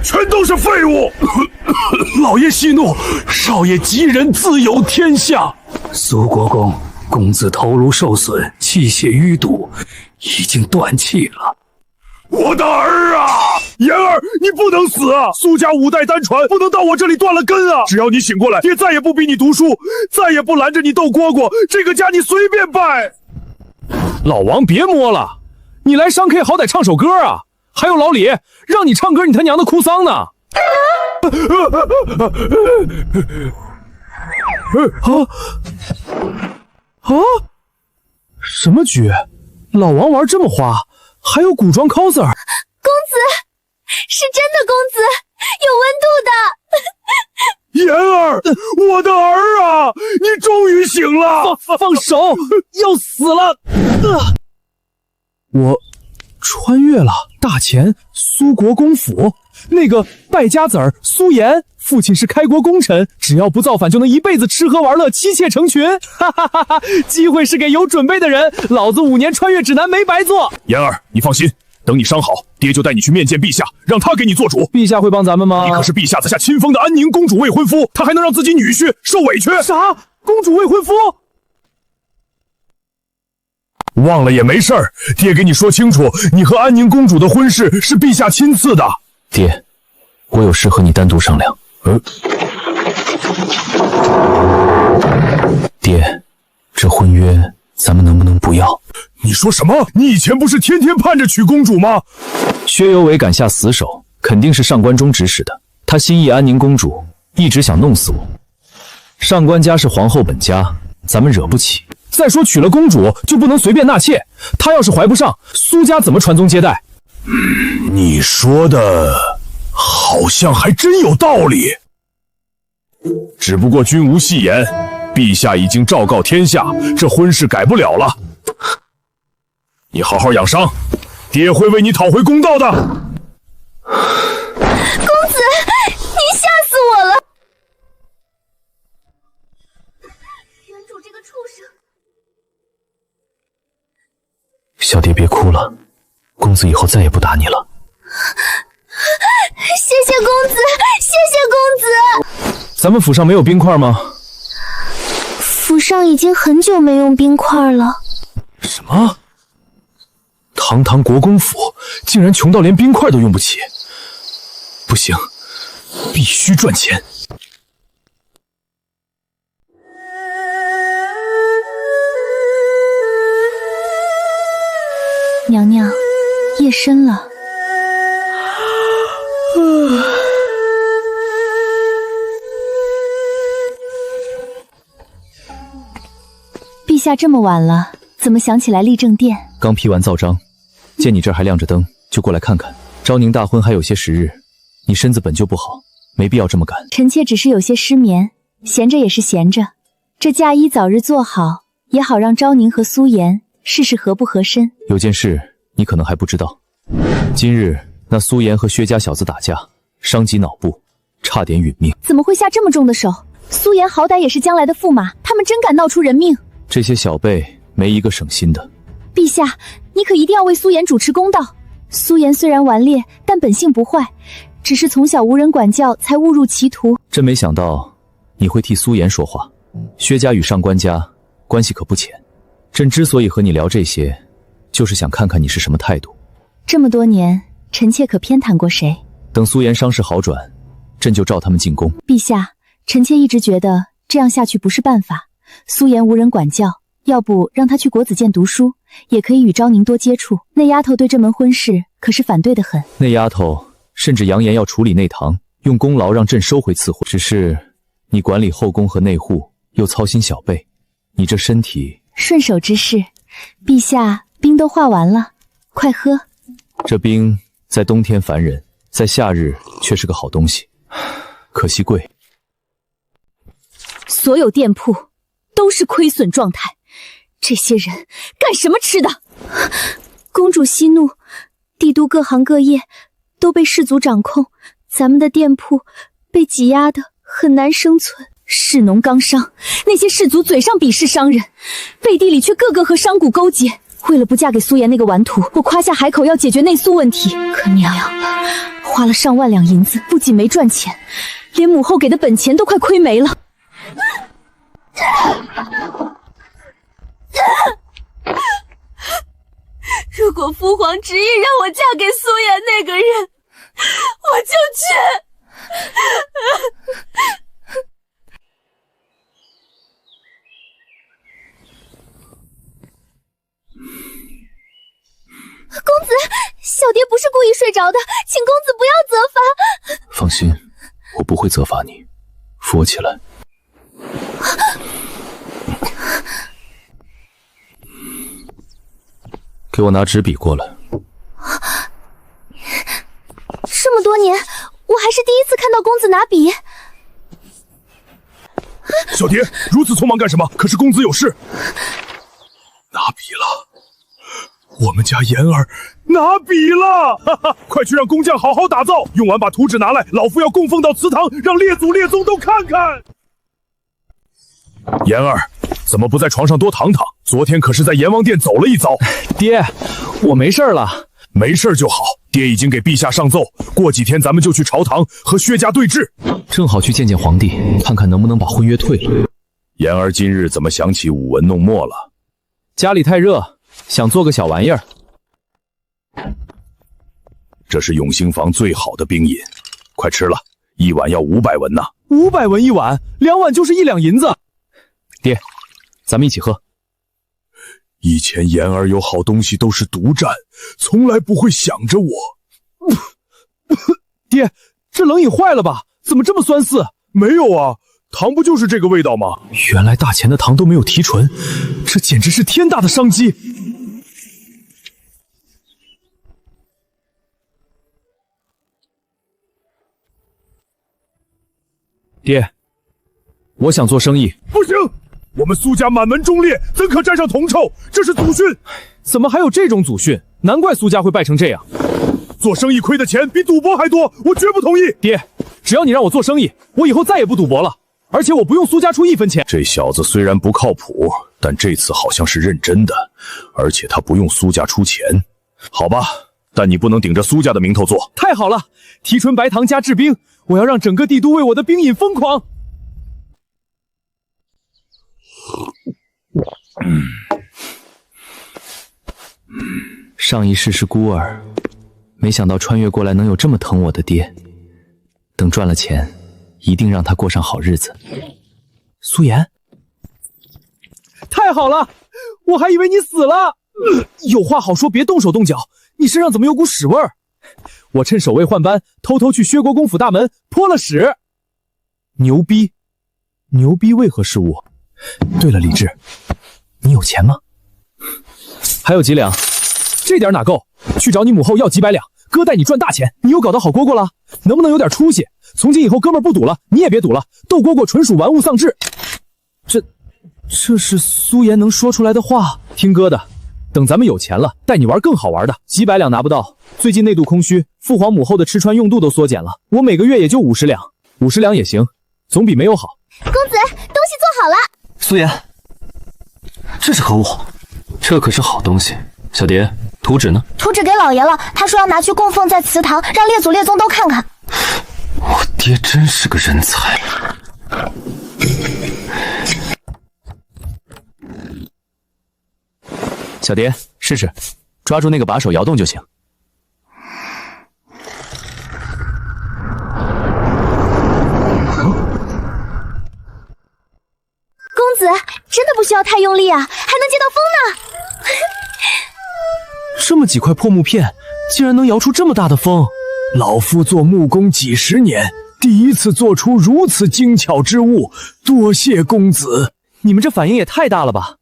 全都是废物！老爷息怒，少爷吉人自有天相。苏国公，公子头颅受损，气血淤堵，已经断气了。我的儿啊，言儿，你不能死啊！苏家5代单传，不能到我这里断了根啊！只要你醒过来，爹再也不逼你读书，再也不拦着你斗蝈蝈，这个家你随便拜。老王别摸了，你来商 K 好歹唱首歌啊！还有老李，让你唱歌，你他娘的哭丧呢！什么局？老王玩这么花，还有古装 coser。公子，是真的公子，有温度的。言儿，我的儿啊，你终于醒了！放手，要死了！我穿越了大前苏国公府，那个败家子儿苏颜，父亲是开国功臣，只要不造反就能一辈子吃喝玩乐，妻妾成群。哈哈哈哈！机会是给有准备的人，老子5年穿越指南没白做。言儿，你放心，等你伤好，爹就带你去面见陛下，让他给你做主。陛下会帮咱们吗？你可是陛下在下亲封的安宁公主未婚夫，他还能让自己女婿受委屈？啥？公主未婚夫？忘了也没事儿，爹给你说清楚，你和安宁公主的婚事是陛下亲赐的。爹，我有事和你单独商量。爹，这婚约咱们能不能不要？你说什么？你以前不是天天盼着娶公主吗？薛有伟敢下死手，肯定是上官中指使的。他心意安宁公主，一直想弄死我。上官家是皇后本家，咱们惹不起。再说娶了公主就不能随便纳妾，她要是怀不上，苏家怎么传宗接代？你说的好像还真有道理。只不过君无戏言，陛下已经昭告天下，这婚事改不了了。你好好养伤，爹会为你讨回公道的。公子，你吓死我了！原主这个畜生！小爹别哭了，公子以后再也不打你了。谢谢公子，谢谢公子。咱们府上没有冰块吗？府上已经很久没用冰块了。什么？堂堂国公府竟然穷到连冰块都用不起，不行，必须赚钱。娘娘，夜深了。陛下这么晚了，怎么想起来立正殿？刚批完奏章，见你这儿还亮着灯，就过来看看。昭宁大婚还有些时日，你身子本就不好，没必要这么赶。臣妾只是有些失眠，闲着也是闲着。这嫁衣早日做好，也好让昭宁和苏颜试试合不合身。有件事你可能还不知道，今日那苏颜和薛家小子打架，伤及脑部，差点殒命。怎么会下这么重的手？苏颜好歹也是将来的驸马，他们真敢闹出人命？这些小辈没一个省心的。陛下，你可一定要为苏颜主持公道。苏颜虽然顽劣，但本性不坏，只是从小无人管教，才误入歧途。真没想到你会替苏颜说话。薛家与上官家关系可不浅，朕之所以和你聊这些，就是想看看你是什么态度。这么多年，臣妾可偏袒过谁？等苏颜伤势好转，朕就召他们进宫。陛下，臣妾一直觉得这样下去不是办法。苏颜无人管教，要不让她去国子监读书，也可以与昭宁多接触。那丫头对这门婚事可是反对得很。那丫头甚至扬言要处理内堂，用功劳让朕收回赐婚。只是你管理后宫和内护，又操心小辈，你这身体……顺手之事。陛下，冰都化完了，快喝。这冰在冬天烦人，在夏日却是个好东西，可惜贵。所有店铺都是亏损状态，这些人干什么吃的？公主息怒，帝都各行各业都被氏族掌控，咱们的店铺被挤压的很难生存。士农钢商，那些氏族嘴上鄙视商人，背地里却个个和商贾勾结。为了不嫁给苏颜那个顽徒，我夸下海口要解决内苏问题。可娘，花了上万两银子，不仅没赚钱，连母后给的本钱都快亏没了。如果父皇执意让我嫁给苏颜那个人，我就去。公子，小蝶不是故意睡着的，请公子不要责罚。放心，我不会责罚你。扶我起来。给我拿纸笔过来。这么多年，我还是第一次看到公子拿笔。小蝶，如此匆忙干什么？可是公子有事。拿笔了。我们家妍儿拿笔了，哈哈！快去让工匠好好打造，用完把图纸拿来，老夫要供奉到祠堂，让列祖列宗都看看。妍儿，怎么不在床上多躺躺？昨天可是在阎王殿走了一遭。爹，我没事了。没事就好，爹已经给陛下上奏，过几天咱们就去朝堂和薛家对峙，正好去见见皇帝，看看能不能把婚约退了。妍儿今日怎么想起舞文弄墨了？家里太热，想做个小玩意儿。这是永兴坊最好的冰饮，快吃了，一碗要500文呐！500文一碗，2碗就是1两银子。爹，咱们一起喝。以前妍儿有好东西都是独占，从来不会想着我。爹，这冷饮坏了吧？怎么这么酸涩？没有啊，糖不就是这个味道吗？原来大钱的糖都没有提纯，这简直是天大的商机。爹，我想做生意。不行，我们苏家满门忠烈，怎可沾上铜臭？这是祖训。怎么还有这种祖训？难怪苏家会败成这样。做生意亏的钱比赌博还多，我绝不同意。爹，只要你让我做生意，我以后再也不赌博了，而且我不用苏家出1分钱。这小子虽然不靠谱，但这次好像是认真的，而且他不用苏家出钱。好吧，但你不能顶着苏家的名头做。太好了，提纯白糖加制冰，我要让整个帝都为我的冰饮疯狂。上一世是孤儿，没想到穿越过来能有这么疼我的爹。等赚了钱，一定让他过上好日子。苏颜，太好了，我还以为你死了。有话好说，别动手动脚。你身上怎么有股屎味儿？我趁守卫换班，偷偷去薛国公府大门泼了屎。牛逼，牛逼为何是我？对了，李治，你有钱吗？还有几两，这点哪够？去找你母后要几百两，哥带你赚大钱。你又搞到好蝈蝈了，能不能有点出息？从今以后，哥们儿不赌了，你也别赌了。斗蝈蝈纯属玩物丧志。这是苏颜能说出来的话。听哥的，等咱们有钱了，带你玩更好玩的。几百两拿不到，最近内度空虚，父皇母后的吃穿用度都缩减了，我每个月也就50两，50两也行，总比没有好。公子，东西做好了。苏颜，这是何物？这可是好东西。小蝶，图纸呢？图纸给老爷了，他说要拿去供奉在祠堂，让列祖列宗都看看。我爹真是个人才。小蝶，试试，抓住那个把手摇动就行。公子真的不需要太用力啊，还能接到风呢。这么几块破木片，竟然能摇出这么大的风！老夫做木工几10年，第一次做出如此精巧之物，多谢公子。你们这反应也太大了吧！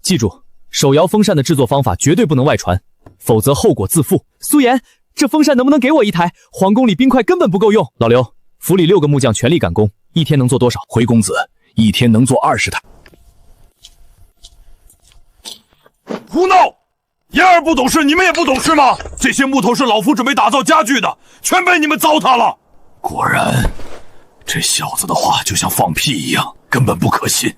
记住，手摇风扇的制作方法绝对不能外传，否则后果自负。苏颜，这风扇能不能给我一台？皇宫里冰块根本不够用。老刘，府里6个木匠全力赶工，一天能做多少？回公子，一天能做20台。胡闹！妍儿不懂事，你们也不懂事吗？这些木头是老夫准备打造家具的，全被你们糟蹋了。果然，这小子的话就像放屁一样，根本不可信。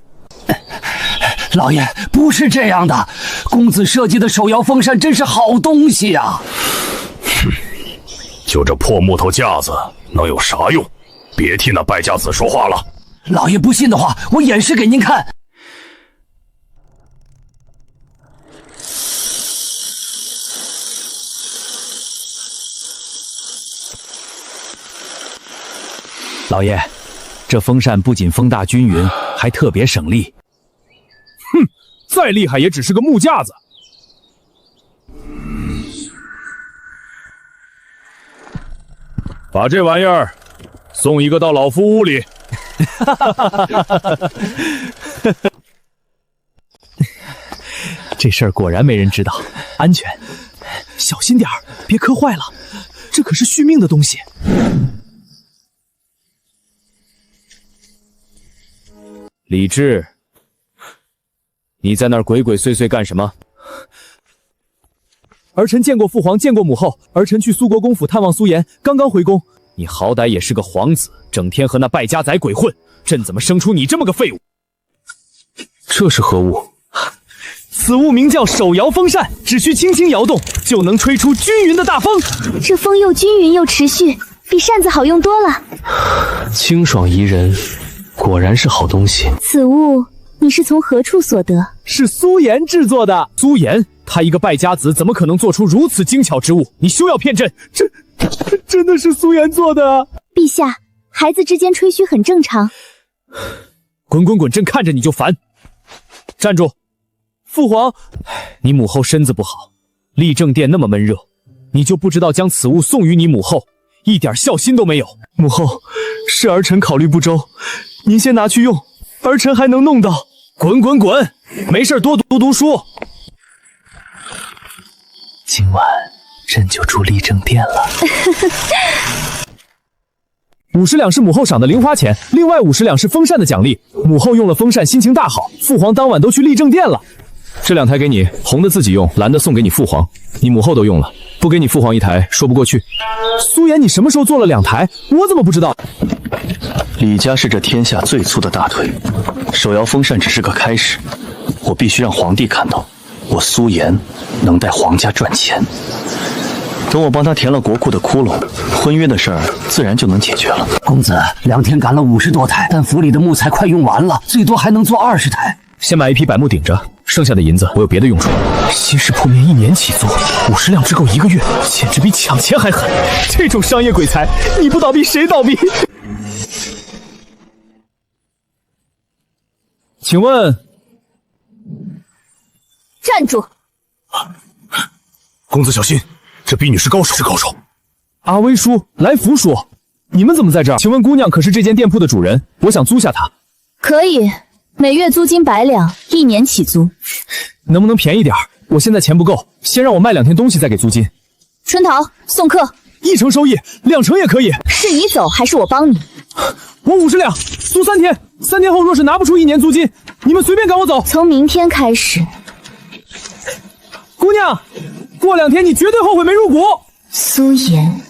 老爷，不是这样的，公子设计的手摇风扇真是好东西啊！就这破木头架子能有啥用？别替那败家子说话了。老爷不信的话，我演示给您看。老爷，这风扇不仅风大均匀，还特别省力。哼，再厉害也只是个木架子。把这玩意儿送一个到老夫屋里。这事儿果然没人知道，安全。小心点儿，别磕坏了，这可是续命的东西。李治，你在那儿鬼鬼祟祟干什么？儿臣见过父皇，见过母后。儿臣去苏国公府探望苏颜，刚刚回宫。你好歹也是个皇子，整天和那败家仔鬼混，朕怎么生出你这么个废物？这是何物？此物名叫手摇风扇，只需轻轻摇动，就能吹出均匀的大风。这风又均匀又持续，比扇子好用多了。清爽宜人，果然是好东西。此物你是从何处所得？是苏颜制作的。苏颜，他一个败家子，怎么可能做出如此精巧之物？你休要骗朕！这真的是苏颜做的。陛下，孩子之间吹嘘很正常。滚滚滚！朕看着你就烦。站住！父皇，你母后身子不好，立正殿那么闷热，你就不知道将此物送于你母后，一点孝心都没有。母后，是儿臣考虑不周，您先拿去用，儿臣还能弄到。滚滚滚！没事多读书。今晚朕就住立正殿了。50两是母后赏的零花钱，另外50两是风扇的奖励。母后用了风扇，心情大好。父皇当晚都去立正殿了。这2台给你，红的自己用，蓝的送给你父皇。你母后都用了，不给你父皇1台说不过去。苏颜，你什么时候做了2台？我怎么不知道？李家是这天下最粗的大腿，手摇风扇只是个开始，我必须让皇帝看到，我苏颜能带皇家赚钱。等我帮他填了国库的窟窿，婚约的事儿自然就能解决了。公子2天赶了50多台，但府里的木材快用完了，最多还能做20台。先买一批柏木顶着，剩下的银子我有别的用处。新式铺面1年起租，50两只够1个月，简直比抢钱还狠。这种商业鬼才，你不倒闭谁倒闭？请问，站住！公子小心，这婢女是高手。阿威叔，来福叔，你们怎么在这儿？请问姑娘可是这间店铺的主人？我想租下它。可以，每月租金100两，1年起租。能不能便宜点？我现在钱不够，先让我卖2天东西再给租金。春桃，送客。1成收益，2成也可以。是你走还是我帮你？我50两，租3天。3天后若是拿不出1年租金，你们随便赶我走。从明天开始。姑娘，过2天你绝对后悔没入股。苏颜，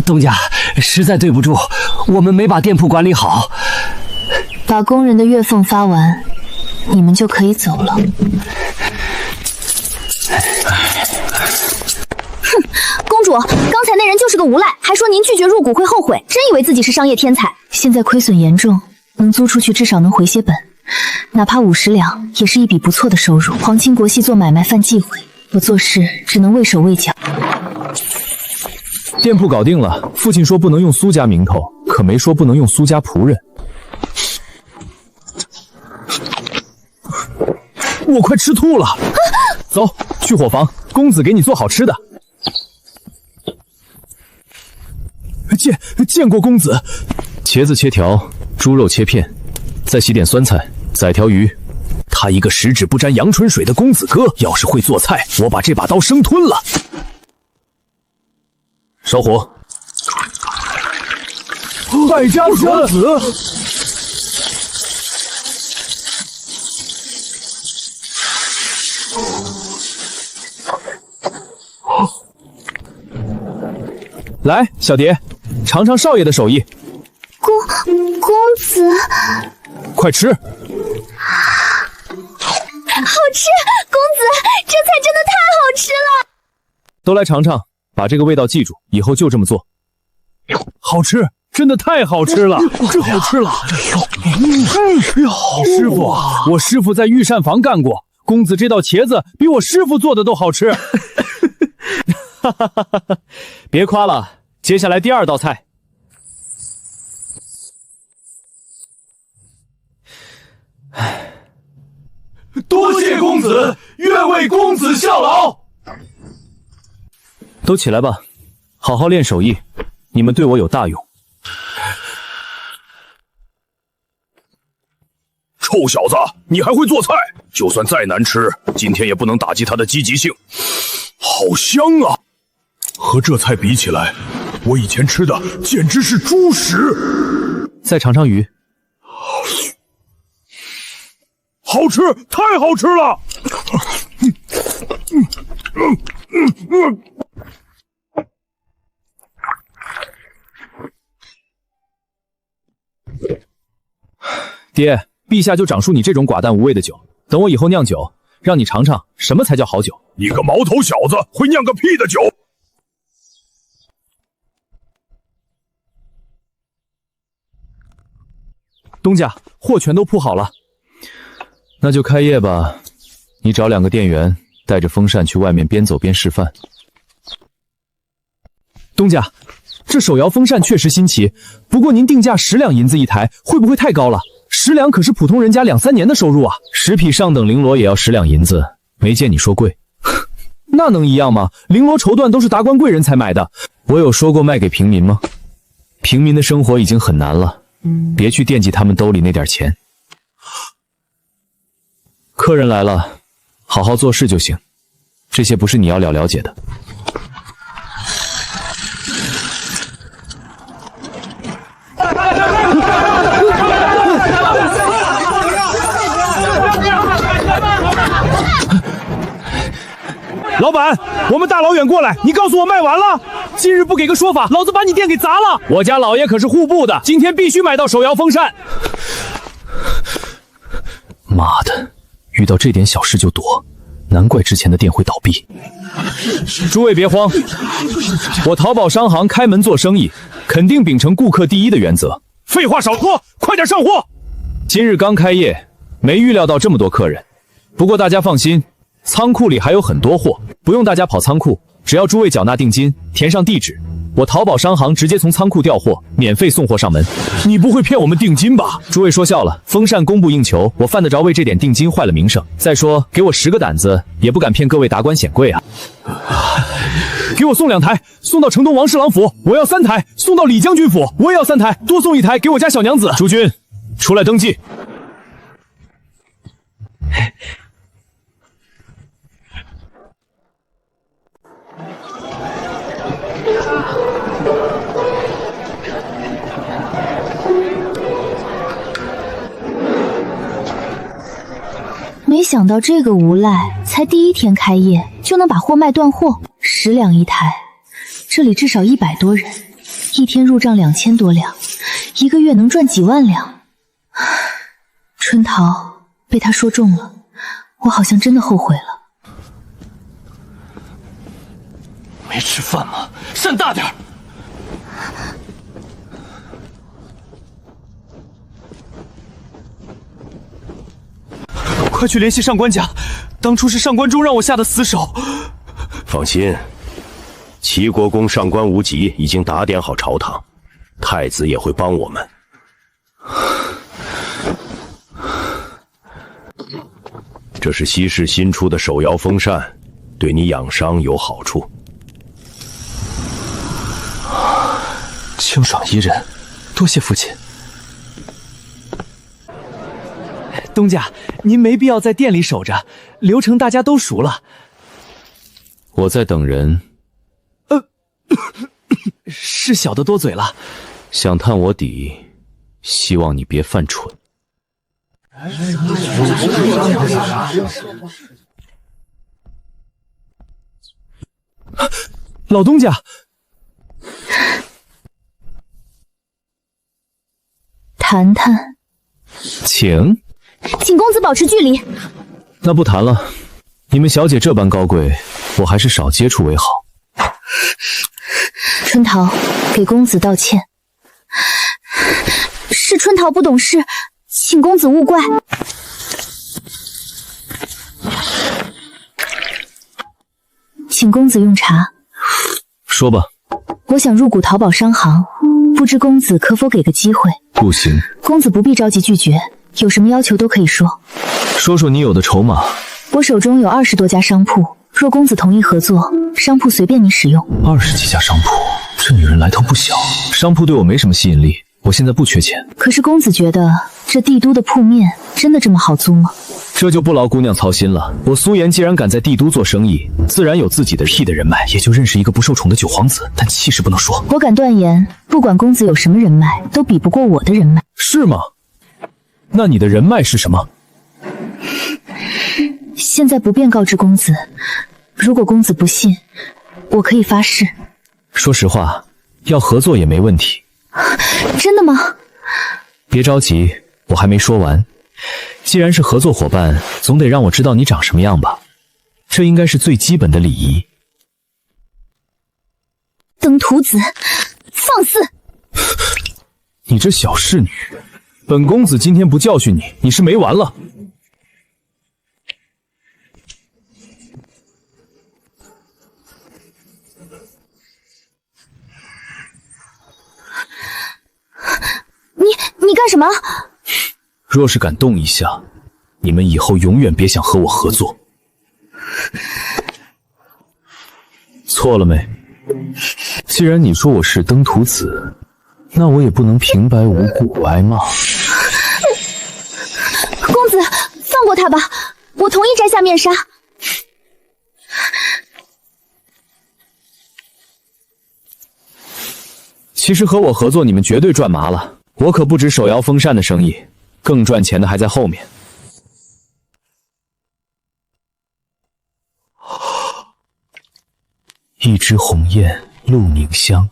东家，实在对不住，我们没把店铺管理好。把工人的月俸发完，你们就可以走了。哼，公主，刚才那人就是个无赖，还说您拒绝入股会后悔，真以为自己是商业天才。现在亏损严重，能租出去至少能回些本，哪怕50两也是一笔不错的收入。皇亲国戚做买卖犯忌讳，我做事只能畏手畏脚。店铺搞定了，父亲说不能用苏家名头，可没说不能用苏家仆人。我快吃吐了，走去伙房，公子给你做好吃的。见过公子。茄子切条，猪肉切片，再洗点酸菜，宰条鱼。他一个十指不沾阳春水的公子哥，要是会做菜，我把这把刀生吞了。烧火。败家子！来，小蝶，尝尝少爷的手艺。公子，快吃！好吃！公子，都来尝尝，把这个味道记住，以后就这么做。好吃，真的太好吃了，这好吃了！师傅，我师傅在御膳房干过，公子这道茄子比我师傅做的都好吃。哈哈哈哈！别夸了，接下来第2道菜。多谢公子，愿为公子效劳。都起来吧，好好练手艺，你们对我有大用。臭小子，你还会做菜？就算再难吃，今天也不能打击他的积极性。好香啊！和这菜比起来，我以前吃的简直是猪食。再尝尝鱼。好吃，太好吃了！爹，陛下就长出你这种寡淡无味的酒。等我以后酿酒，让你尝尝什么才叫好酒。你个毛头小子，会酿个屁的酒！东家，货全都铺好了，那就开业吧。你找2个店员，带着风扇去外面边走边示范。东家，这手摇风扇确实新奇，不过您定价10两银子一台，会不会太高了？10两可是普通人家2、3年的收入啊！10匹上等绫罗也要10两银子，没见你说贵。那能一样吗？绫罗绸缎都是达官贵人才买的，我有说过卖给平民吗？平民的生活已经很难了，别去惦记他们兜里那点钱。客人来了，好好做事就行，这些不是你要了解的。老板，我们大老远过来，你告诉我卖完了，今日不给个说法，老子把你店给砸了！我家老爷可是户部的，今天必须买到手摇风扇。妈的，遇到这点小事就躲，难怪之前的店会倒闭。诸位别慌，我淘宝商行开门做生意，肯定秉承顾客第一的原则。废话少说，快点上货！今日刚开业，没预料到这么多客人，不过大家放心，仓库里还有很多货，不用大家跑仓库，只要诸位缴纳定金，填上地址，我淘宝商行直接从仓库调货，免费送货上门。你不会骗我们定金吧？诸位说笑了，风扇供不应求，我犯得着为这点定金坏了名声？再说，给我10个胆子，也不敢骗各位达官显贵啊！给我送2台，送到城东王侍郎府。我要3台，送到李将军府。我也要3台，多送1台给我家小娘子。诸君，出来登记。没想到这个无赖才第1天开业就能把货卖断货，10两一台，这里至少100多人，一天入账2000多两，1个月能赚几万两。春桃被他说中了，我好像真的后悔了。没吃饭吗？扇大点！快去联系上官家，当初是上官中让我下的死手。放心，齐国公上官无极已经打点好朝堂，太子也会帮我们。这是西市新出的手摇风扇，对你养伤有好处。清爽宜人，多谢父亲。东家，您没必要在店里守着，流程大家都熟了。我在等人。是小的多嘴了。想探我底，希望你别犯蠢。老东家，谈谈，请。请公子保持距离。那不谈了，你们小姐这般高贵，我还是少接触为好。春桃，给公子道歉。是春桃不懂事，请公子勿怪。请公子用茶。说吧。我想入股淘宝商行，不知公子可否给个机会？不行。公子不必着急拒绝，有什么要求都可以说。说说你有的筹码。我手中有20多家商铺，若公子同意合作，商铺随便你使用。20几家商铺，这女人来头不小。商铺对我没什么吸引力，我现在不缺钱。可是公子觉得这帝都的铺面真的这么好租吗？这就不劳姑娘操心了。我苏颜既然敢在帝都做生意，自然有自己的屁的人脉，也就认识一个不受宠的九皇子，但气势不能说。我敢断言，不管公子有什么人脉，都比不过我的人脉。是吗？那你的人脉是什么？现在不便告知公子，如果公子不信，我可以发誓。说实话，要合作也没问题。真的吗？别着急，我还没说完。既然是合作伙伴，总得让我知道你长什么样吧？这应该是最基本的礼仪。登徒子，放肆！你这小侍女，本公子今天不教训你，你是没完了。你干什么？若是敢动一下，你们以后永远别想和我合作。错了没？既然你说我是登徒子，那我也不能平白无故挨骂。公子，放过他吧，我同意摘下面纱。其实和我合作，你们绝对赚麻了。我可不止手摇风扇的生意，更赚钱的还在后面。一枝红艳露凝香，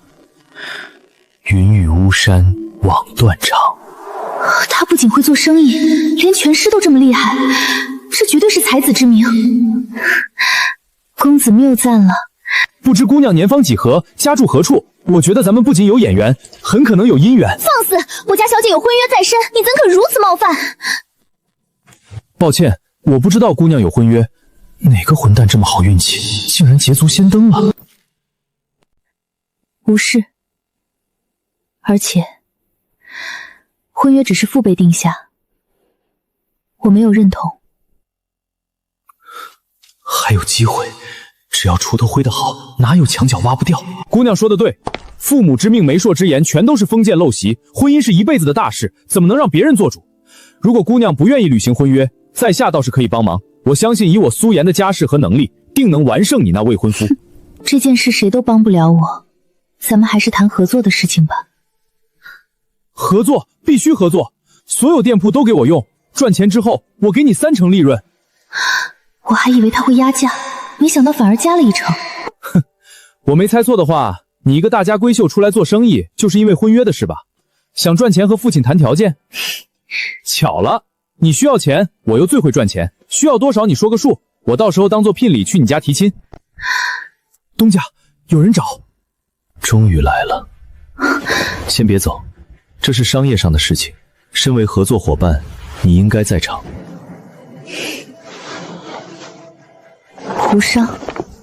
云雨巫山枉断肠。他不仅会做生意，连拳师都这么厉害，这绝对是才子之名。公子谬赞了。不知姑娘年方几何，家住何处？我觉得咱们不仅有眼缘，很可能有姻缘。放肆！我家小姐有婚约在身，你怎可如此冒犯？抱歉，我不知道姑娘有婚约。哪个混蛋这么好运气，竟然捷足先登了？无事，而且婚约只是父辈定下，我没有认同。还有机会，只要锄头挥得好，哪有墙角挖不掉？姑娘说的对，父母之命、媒妁之言，全都是封建陋习。婚姻是一辈子的大事，怎么能让别人做主？如果姑娘不愿意履行婚约，在下倒是可以帮忙。我相信以我苏颜的家世和能力，定能完胜你那未婚夫。这件事谁都帮不了我，咱们还是谈合作的事情吧。合作，必须合作，所有店铺都给我用，赚钱之后我给你30%利润。我还以为他会压价，没想到反而加了1成。哼，我没猜错的话，你一个大家闺秀出来做生意，就是因为婚约的事吧？想赚钱和父亲谈条件？巧了，你需要钱，我又最会赚钱，需要多少你说个数，我到时候当做聘礼去你家提亲。东家，有人找。终于来了。先别走，这是商业上的事情，身为合作伙伴，你应该在场。胡商，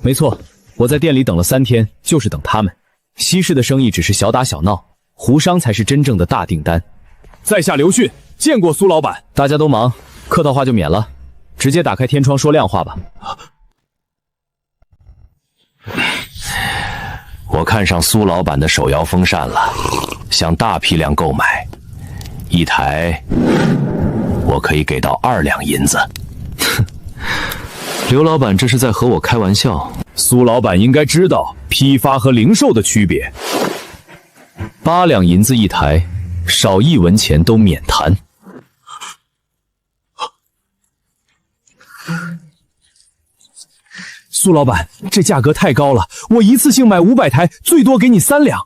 没错，我在店里等了3天，就是等他们。西市的生意只是小打小闹，胡商才是真正的大订单。在下刘迅，见过苏老板。大家都忙，客套话就免了，直接打开天窗说亮话吧。我看上苏老板的手摇风扇了，想大批量购买，一台我可以给到2两银子。刘老板这是在和我开玩笑。苏老板应该知道批发和零售的区别。8两银子一台，少1文钱都免谈。苏老板，这价格太高了，我一次性买500台，最多给你3两。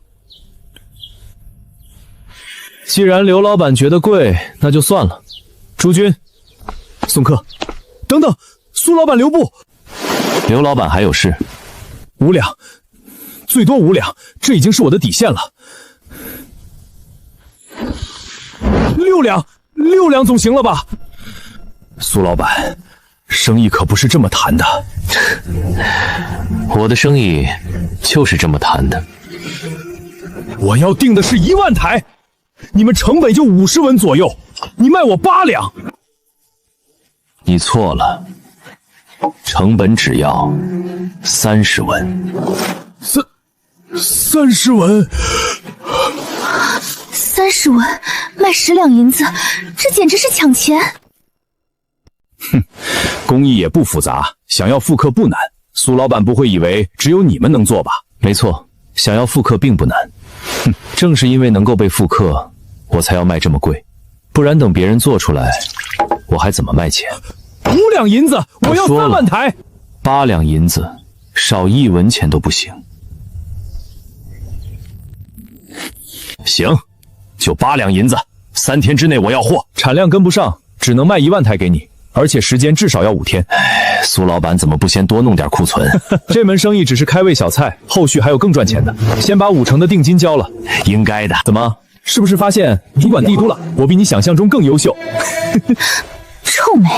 既然刘老板觉得贵，那就算了。诸君，送客。等等，苏老板留步。刘老板还有事。5两，最多5两，这已经是我的底线了。6两，6两总行了吧？苏老板，生意可不是这么谈的。我的生意就是这么谈的。我要定的是1万台，你们成本就50文左右，你卖我8两。你错了，成本只要30文。30文，30文卖10两银子，这简直是抢钱。哼，工艺也不复杂，想要复刻不难。苏老板不会以为只有你们能做吧？没错，想要复刻并不难。哼，正是因为能够被复刻，我才要卖这么贵，不然等别人做出来，我还怎么卖钱？5两银子，我要3万台。8两银子，少1文钱都不行。行，就8两银子，3天之内我要货，产量跟不上，只能卖1万台给你，而且时间至少要5天。苏老板怎么不先多弄点库存？这门生意只是开胃小菜，后续还有更赚钱的。先把5成的定金交了。应该的。怎么？是不是发现主管帝都了？我比你想象中更优秀。臭美。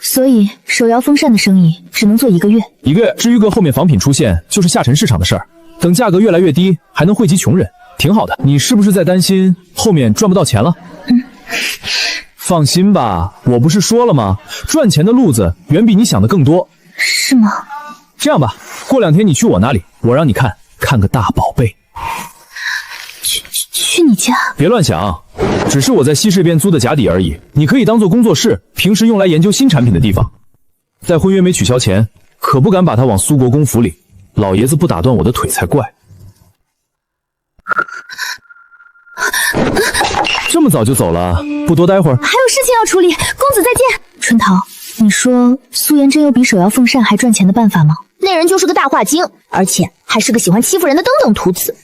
所以手摇风扇的生意只能做1个月。1个月，至于个后面仿品出现，就是下沉市场的事儿。等价格越来越低，还能惠及穷人，挺好的。你是不是在担心后面赚不到钱了？放心吧，我不是说了吗？赚钱的路子远比你想的更多。是吗？这样吧，过2天你去我那里，我让你看个大宝贝。去你家？别乱想，只是我在西市边租的假底而已，你可以当做工作室，平时用来研究新产品的地方。在婚约没取消前，可不敢把它往苏国公府里，老爷子不打断我的腿才怪。这么早就走了，不多待会儿？还有事情要处理，公子再见。春桃，你说苏颜真有比手摇风扇还赚钱的办法吗？那人就是个大话精，而且还是个喜欢欺负人的登等徒子。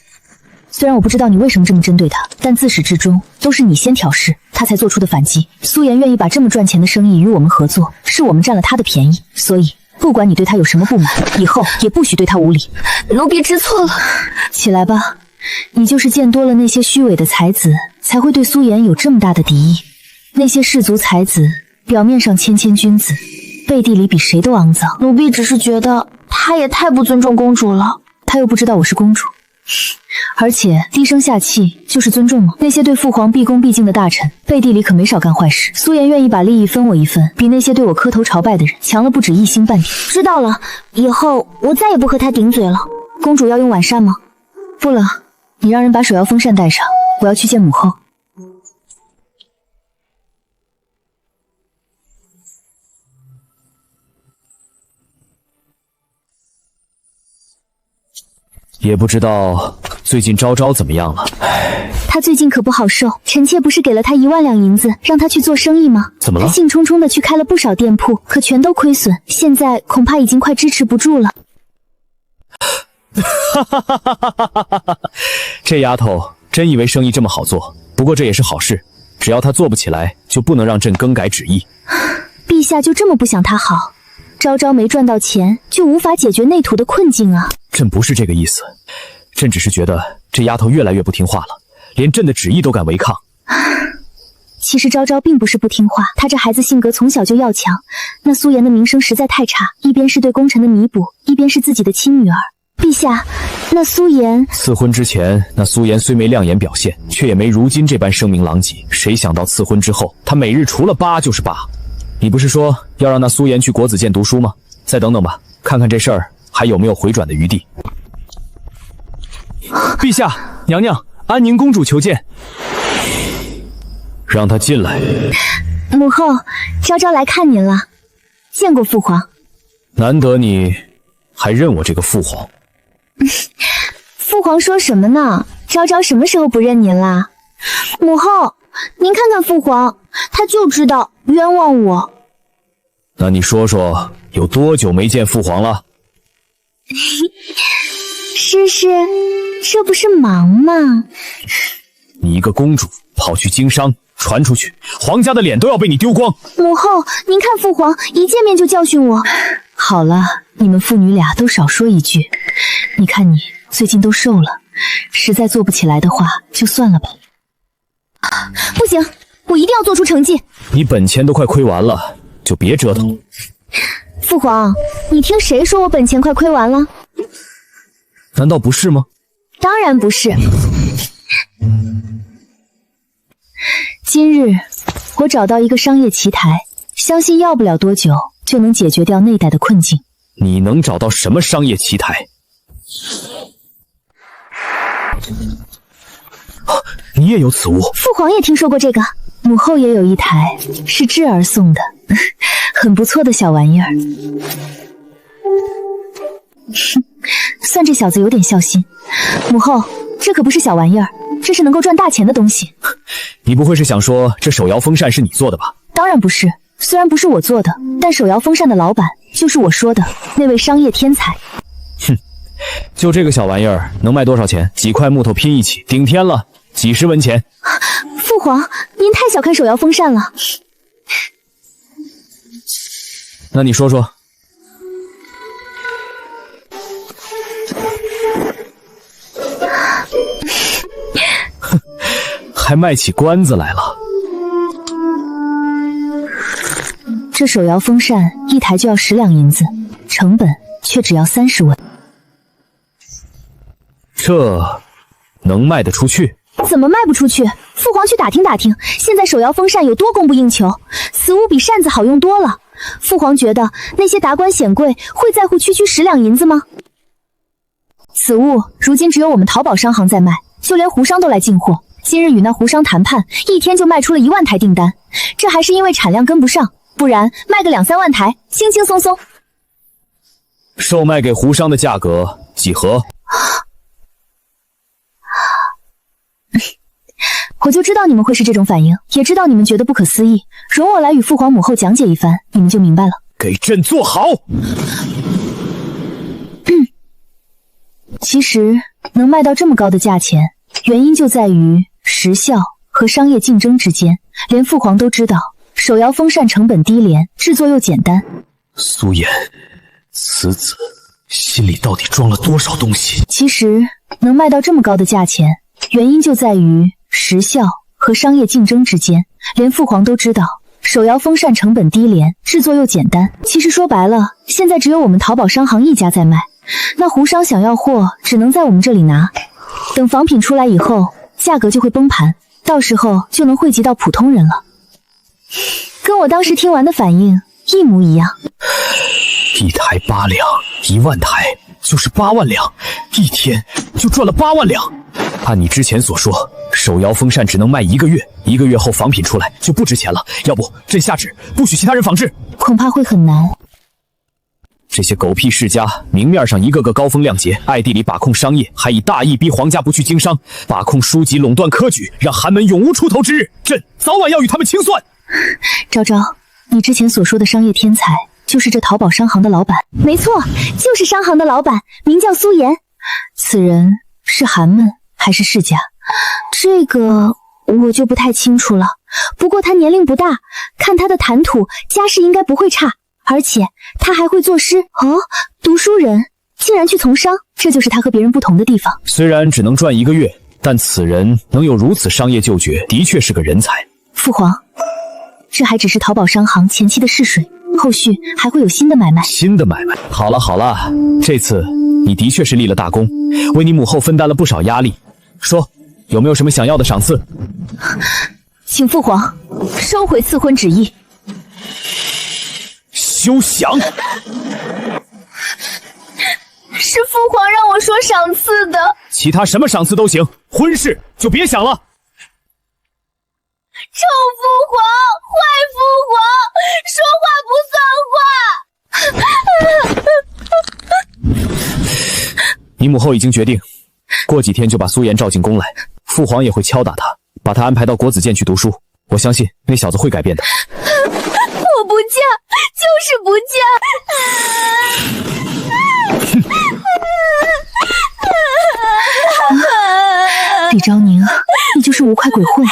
虽然我不知道你为什么这么针对他，但自始至终都是你先挑事，他才做出的反击。苏颜愿意把这么赚钱的生意与我们合作，是我们占了他的便宜，所以不管你对他有什么不满，以后也不许对他无礼。奴婢知错了。起来吧，你就是见多了那些虚伪的才子，才会对苏颜有这么大的敌意。那些世族才子，表面上谦谦君子，背地里比谁都肮脏。奴婢只是觉得他也太不尊重公主了。他又不知道我是公主。而且低声下气就是尊重吗？那些对父皇毕恭毕敬的大臣，背地里可没少干坏事。苏颜愿意把利益分我一份，比那些对我磕头朝拜的人强了不止1星半点。知道了，以后我再也不和他顶嘴了。公主要用晚膳吗？不了，你让人把手摇风扇带上，我要去见母后。也不知道最近昭昭怎么样了。他最近可不好受，臣妾不是给了他1万两银子，让他去做生意吗？怎么了？他兴冲冲的去开了不少店铺，可全都亏损，现在恐怕已经快支持不住了。这丫头真以为生意这么好做？不过这也是好事，只要她做不起来，就不能让朕更改旨意。陛下就这么不想她好？昭昭没赚到钱，就无法解决内土的困境啊！朕不是这个意思，朕只是觉得这丫头越来越不听话了，连朕的旨意都敢违抗。其实昭昭并不是不听话，她这孩子性格从小就要强。那苏颜的名声实在太差，一边是对功臣的弥补，一边是自己的亲女儿。陛下，那苏颜赐婚之前，那苏颜虽没亮眼表现，却也没如今这般声名狼藉。谁想到赐婚之后，她每日除了疤就是疤。你不是说要让那苏颜去国子监读书吗？再等等吧，看看这事儿还有没有回转的余地。陛下，娘娘，安宁公主求见。让她进来。母后，昭昭来看您了，见过父皇。难得你还认我这个父皇。父皇说什么呢？昭昭什么时候不认您啦？母后，您看看父皇，他就知道冤枉我。那你说说，有多久没见父皇了？诗诗，这不是忙吗？你一个公主跑去经商，传出去，皇家的脸都要被你丢光。母后，您看父皇一见面就教训我。好了，你们父女俩都少说一句。你看你最近都瘦了，实在做不起来的话，就算了吧。不行，我一定要做出成绩。你本钱都快亏完了，就别折腾。父皇，你听谁说我本钱快亏完了？难道不是吗？当然不是。今日我找到一个商业奇台，相信要不了多久就能解决掉内代的困境。你能找到什么商业奇台？你也有此物？父皇也听说过这个。母后也有一台，是智儿送的，很不错的小玩意儿。算这小子有点孝心。母后，这可不是小玩意儿，这是能够赚大钱的东西。你不会是想说这手摇风扇是你做的吧？当然不是，虽然不是我做的，但手摇风扇的老板就是我说的那位商业天才。哼，就这个小玩意儿能卖多少钱？几块木头拼一起，顶天了几十文钱。父皇，您太小看手摇风扇了。那你说说。哼，还卖起关子来了。这手摇风扇一台就要10两银子，成本却只要30文。这能卖得出去？怎么卖不出去？父皇去打听打听，现在手摇风扇有多供不应求，此物比扇子好用多了。父皇觉得那些达官显贵会在乎区10两银子吗？此物如今只有我们淘宝商行在卖，就连胡商都来进货。今日与那胡商谈判，一天就卖出了1万台订单，这还是因为产量跟不上，不然卖个2、3万台，轻轻松松。售卖给胡商的价格几何？我就知道你们会是这种反应，也知道你们觉得不可思议。容我来与父皇母后讲解一番，你们就明白了。给朕坐好！其实能卖到这么高的价钱，原因就在于时效和商业竞争之间。连父皇都知道，手摇风扇成本低廉，制作又简单。苏颜，此子心里到底装了多少东西？其实能卖到这么高的价钱，原因就在于时效和商业竞争之间。连父皇都知道，手摇风扇成本低廉，制作又简单。其实说白了，现在只有我们淘宝商行一家在卖，那胡商想要货，只能在我们这里拿。等仿品出来以后，价格就会崩盘，到时候就能惠及到普通人了。跟我当时听完的反应一模一样。一台8两，1万台就是8万两，一天就赚了8万两。按你之前所说，手摇风扇只能卖1个月，1个月后仿品出来就不值钱了。要不朕下旨，不许其他人仿制。恐怕会很难。这些狗屁世家，明面上一个个高风亮节，暗地里把控商业，还以大义逼皇家不去经商，把控书籍，垄断科举，让寒门永无出头之日。朕早晚要与他们清算。昭昭，你之前所说的商业天才，就是这淘宝商行的老板？没错，就是商行的老板，名叫苏颜。此人是寒门还是世家？这个我就不太清楚了，不过他年龄不大，看他的谈吐，家世应该不会差。而且他还会作诗哦，读书人竟然去从商，这就是他和别人不同的地方。虽然只能赚1个月，但此人能有如此商业救绝，的确是个人才。父皇，这还只是淘宝商行前期的试水，后续还会有新的买卖。新的买卖？好了好了，这次你的确是立了大功，为你母后分担了不少压力。说，有没有什么想要的赏赐？请父皇收回赐婚旨意。休想！是父皇让我说赏赐的。其他什么赏赐都行，婚事就别想了。臭父皇，坏父皇，说话不算话。你母后已经决定，过几天就把苏颜召进宫来，父皇也会敲打他，把他安排到国子监去读书。我相信那小子会改变的。我不嫁，就是不嫁。李昭宁，你就是无快鬼混啊！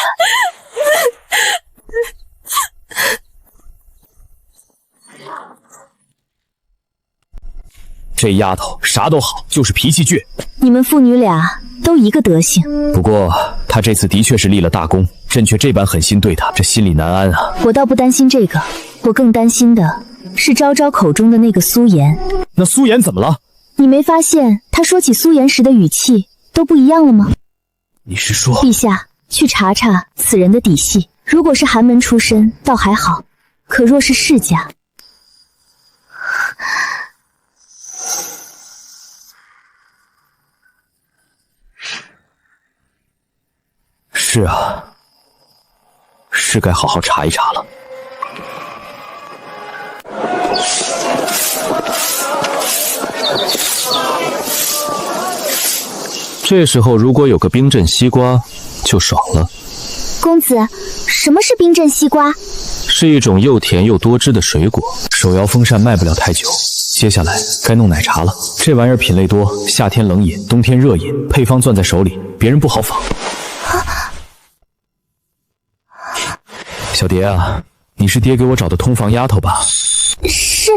这丫头啥都好，就是脾气倔。你们父女俩都一个德行。不过她这次的确是立了大功，朕却这般狠心对她，这心里难安啊。我倒不担心这个，我更担心的是昭昭口中的那个苏颜。那苏颜怎么了？你没发现他说起苏颜时的语气都不一样了吗？你是说，陛下，去查查此人的底细。如果是寒门出身，倒还好；可若是世家，是啊，是该好好查一查了。这时候如果有个冰镇西瓜，就爽了。公子，什么是冰镇西瓜？是一种又甜又多汁的水果。手摇风扇卖不了太久，接下来该弄奶茶了。这玩意儿品类多，夏天冷饮，冬天热饮，配方攥在手里，别人不好仿。小蝶啊，你是爹给我找的通房丫头吧？是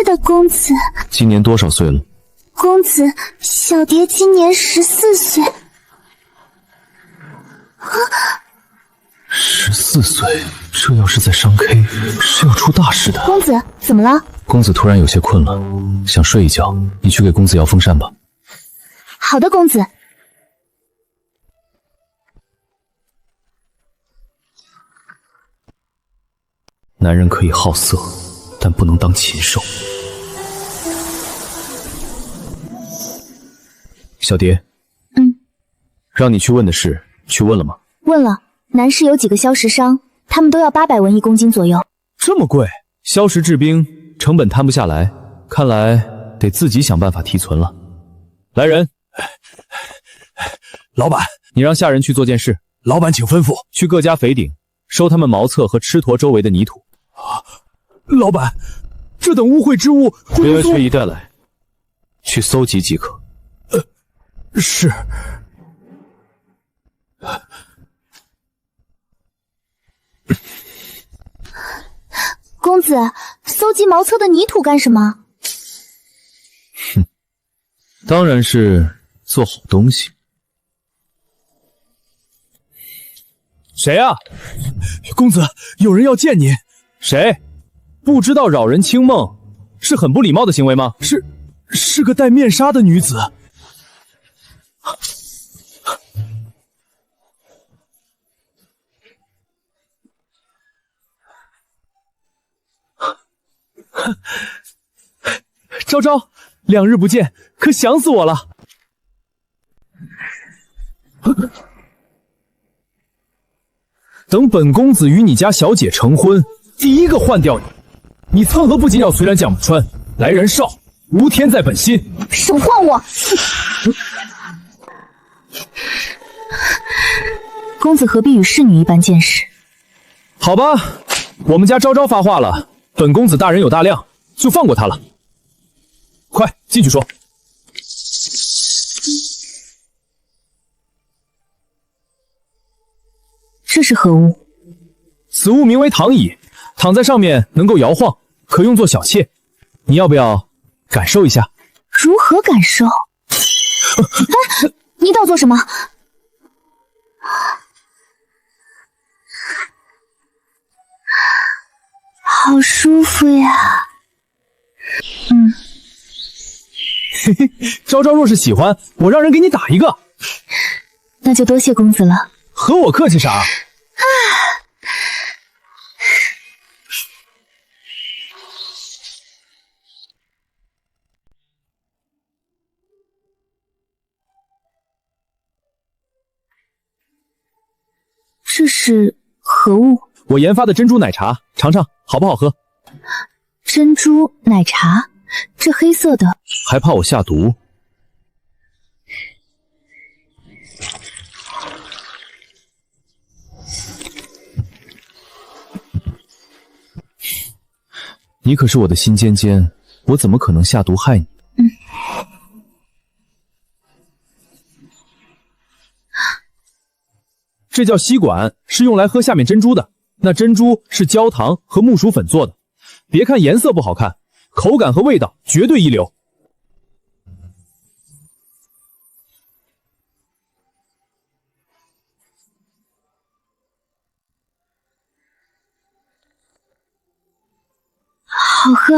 的，公子。今年多少岁了？公子，小蝶今年14岁。14岁，这要是在商 K， 是要出大事的。公子，怎么了？公子突然有些困了，想睡一觉，你去给公子摇风扇吧。好的，公子。男人可以好色，但不能当禽兽。小蝶，让你去问的事，去问了吗？问了，南市有几个硝石商，他们都要800文1公斤左右。这么贵？硝石制冰成本摊不下来，看来得自己想办法提存了。来人，老板，你让下人去做件事。老板请吩咐。去各家肥鼎收他们茅厕和吃坨周围的泥土。老板，这等污秽之物会别缺一带来，去搜集即可。是。公子，搜集茅厕的泥土干什么？哼，当然是做好东西。谁啊？公子，有人要见您。谁？不知道扰人清梦是很不礼貌的行为吗？是个戴面纱的女子。昭昭，2日不见，可想死我了。等本公子与你家小姐成婚，第一个换掉你。你蹭何不紧咬虽然讲不穿，来人少，无天在本心。手换我！公子何必与侍女一般见识？好吧，我们家昭昭发话了，本公子大人有大量，就放过他了。快进去说。这是何物？此物名为躺椅，躺在上面能够摇晃，可用作小妾。你要不要感受一下？如何感受？哎，你倒做什么？好舒服呀！嘿嘿，昭昭若是喜欢，我让人给你打一个。那就多谢公子了。和我客气啥？这是何物？我研发的珍珠奶茶，尝尝好不好喝？珍珠奶茶，这黑色的，还怕我下毒？你可是我的心尖尖，我怎么可能下毒害你？这叫吸管，是用来喝下面珍珠的。那珍珠是焦糖和木薯粉做的，别看颜色不好看，口感和味道绝对一流。好喝。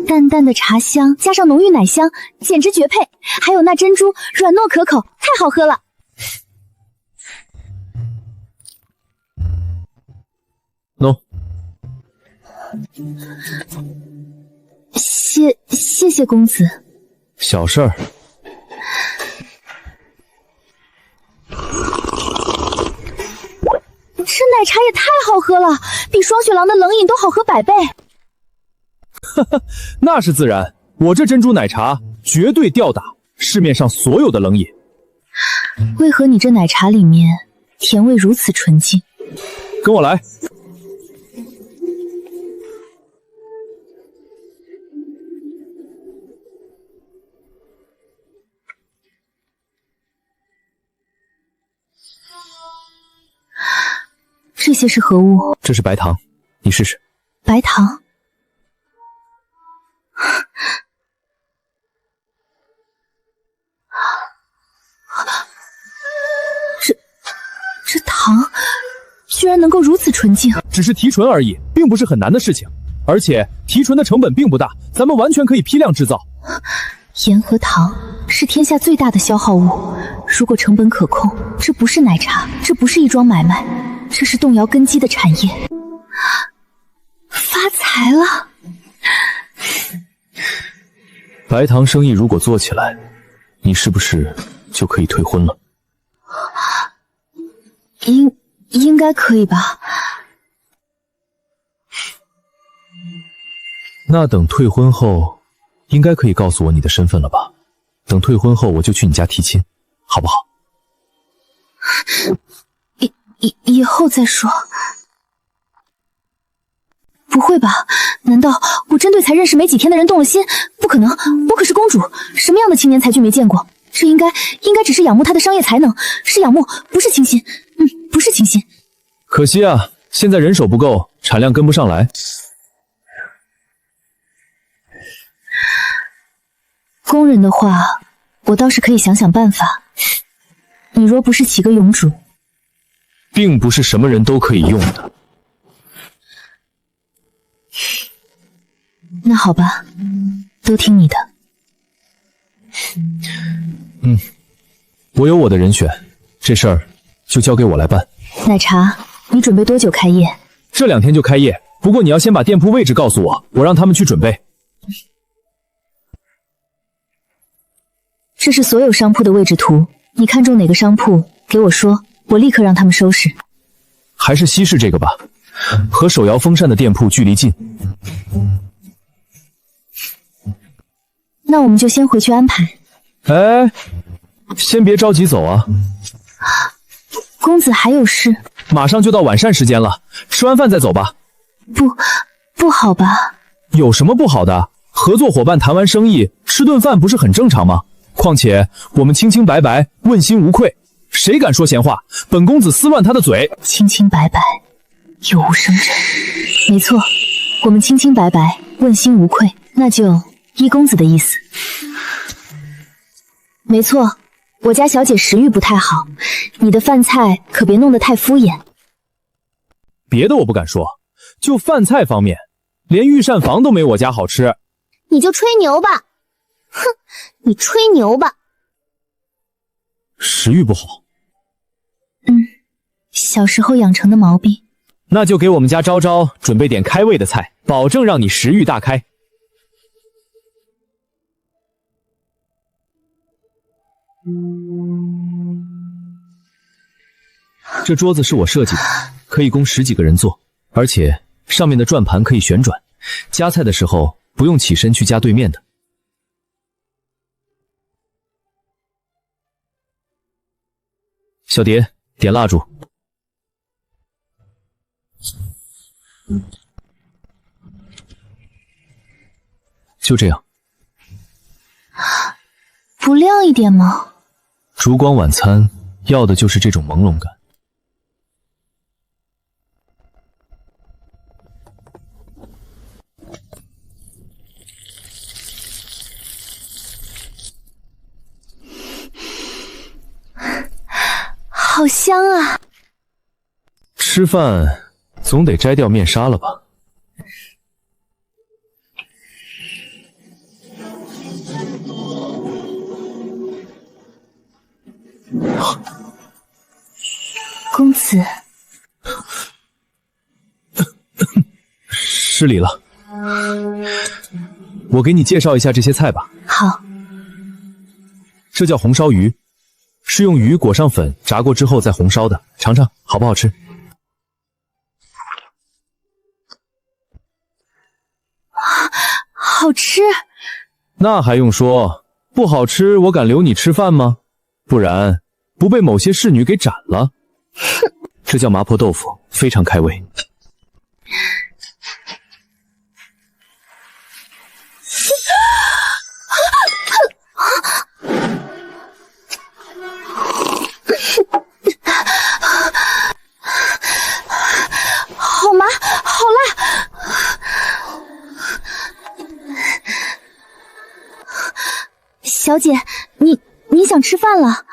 淡淡的茶香加上浓郁奶香，简直绝配。还有那珍珠软糯可口，太好喝了。喏，谢谢公子。小事儿。这奶茶也太好喝了，比双雪狼的冷饮都好喝100倍。哈哈，那是自然，我这珍珠奶茶绝对吊打市面上所有的冷饮。为何你这奶茶里面甜味如此纯净？跟我来。这些是何物？这是白糖，你试试。白糖？这糖居然能够如此纯净。只是提纯而已，并不是很难的事情，而且提纯的成本并不大，咱们完全可以批量制造。盐和糖是天下最大的消耗物，如果成本可控，这不是奶茶，这不是一桩买卖，这是动摇根基的产业。发财了！白糖生意如果做起来，你是不是就可以退婚了？应该可以吧。那等退婚后，应该可以告诉我你的身份了吧？等退婚后，我就去你家提亲，好不好？以后再说。不会吧？难道我针对才认识没几天的人动了心？不可能，我可是公主，什么样的青年才俊没见过？这应该只是仰慕他的商业才能，是仰慕，不是倾心。不是倾心。可惜啊，现在人手不够，产量跟不上来。工人的话，我倒是可以想想办法。你若不是起个永主，并不是什么人都可以用的。那好吧，都听你的。我有我的人选，这事儿就交给我来办。奶茶，你准备多久开业？这2天就开业，不过你要先把店铺位置告诉我，我让他们去准备。这是所有商铺的位置图，你看中哪个商铺，给我说，我立刻让他们收拾。还是西市这个吧，和手摇风扇的店铺距离近。那我们就先回去安排。哎，先别着急走啊。公子还有事？马上就到晚膳时间了，吃完饭再走吧。不好吧？有什么不好的？合作伙伴谈完生意，吃顿饭不是很正常吗？况且我们清清白白，问心无愧，谁敢说闲话？本公子撕乱他的嘴！清清白白，有无生人。没错，我们清清白白，问心无愧，那就依公子的意思。没错，我家小姐食欲不太好，你的饭菜可别弄得太敷衍。别的我不敢说，就饭菜方面，连御膳房都没我家好吃。你就吹牛吧，哼，你吹牛吧。食欲不好，小时候养成的毛病。那就给我们家昭昭准备点开胃的菜，保证让你食欲大开。这桌子是我设计的，可以供10几个人坐，而且上面的转盘可以旋转，夹菜的时候不用起身去夹对面的。小蝶，点蜡烛。就这样。不亮一点吗？烛光晚餐要的就是这种朦胧感。好香啊！吃饭总得摘掉面纱了吧？公子，失礼了。我给你介绍一下这些菜吧。好，这叫红烧鱼，是用鱼裹上粉炸过之后再红烧的，尝尝好不好吃？好吃。那还用说，不好吃我敢留你吃饭吗？不然不被某些侍女给斩了。哼，这叫麻婆豆腐，非常开胃。好麻，好辣！小姐，你想吃饭了？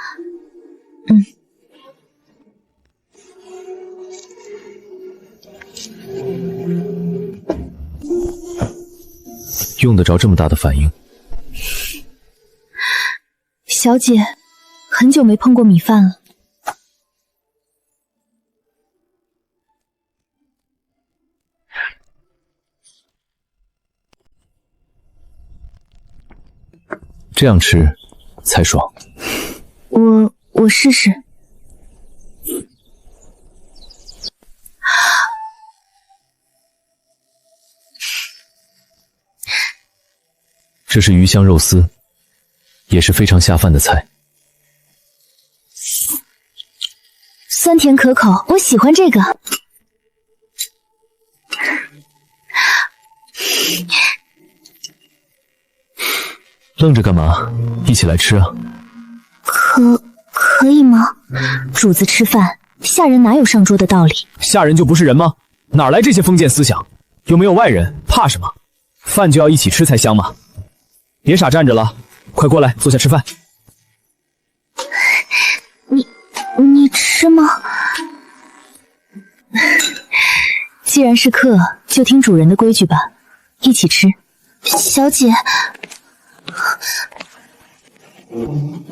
用得着这么大的反应？小姐，很久没碰过米饭了。这样吃才爽。我试试。这是鱼香肉丝，也是非常下饭的菜。酸甜可口，我喜欢这个。愣着干嘛？一起来吃啊！可以吗？主子吃饭，下人哪有上桌的道理？下人就不是人吗？哪来这些封建思想？又没有外人，怕什么？饭就要一起吃才香嘛！别傻站着了，快过来坐下吃饭。你吃吗？既然是客，就听主人的规矩吧，一起吃。小姐，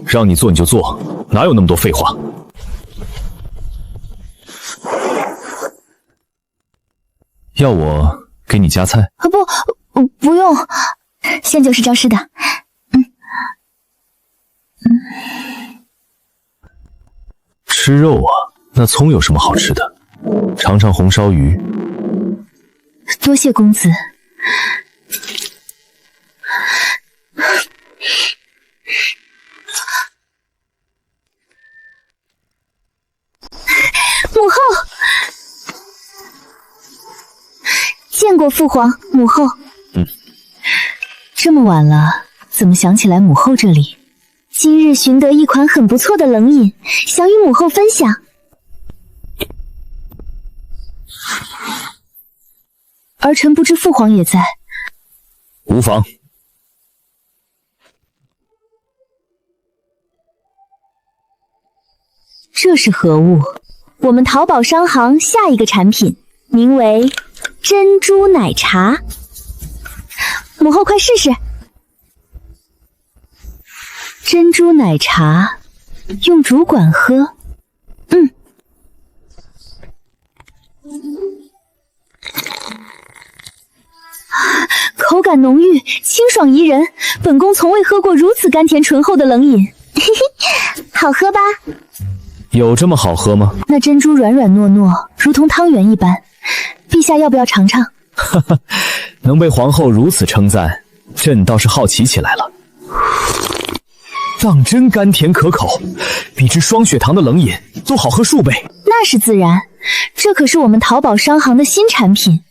让你做你就做，哪有那么多废话？要我给你夹菜？不用，现就是招式的。吃肉啊？那葱有什么好吃的？尝尝红烧鱼。多谢公子。母后，见过父皇母后。这么晚了，怎么想起来母后这里？今日寻得一款很不错的冷饮，想与母后分享。儿臣不知父皇也在。无妨。这是何物？我们淘宝商行下一个产品，名为珍珠奶茶。母后快试试。珍珠奶茶用竹管喝，口感浓郁，清爽宜人。本宫从未喝过如此甘甜醇厚的冷饮，好喝吧？有这么好喝吗？那珍珠软软糯糯，如同汤圆一般。陛下要不要尝尝？哈哈，能被皇后如此称赞，朕倒是好奇起来了。当真甘甜可口，比之双血堂的冷饮都好喝数倍。那是自然，这可是我们淘宝商行的新产品。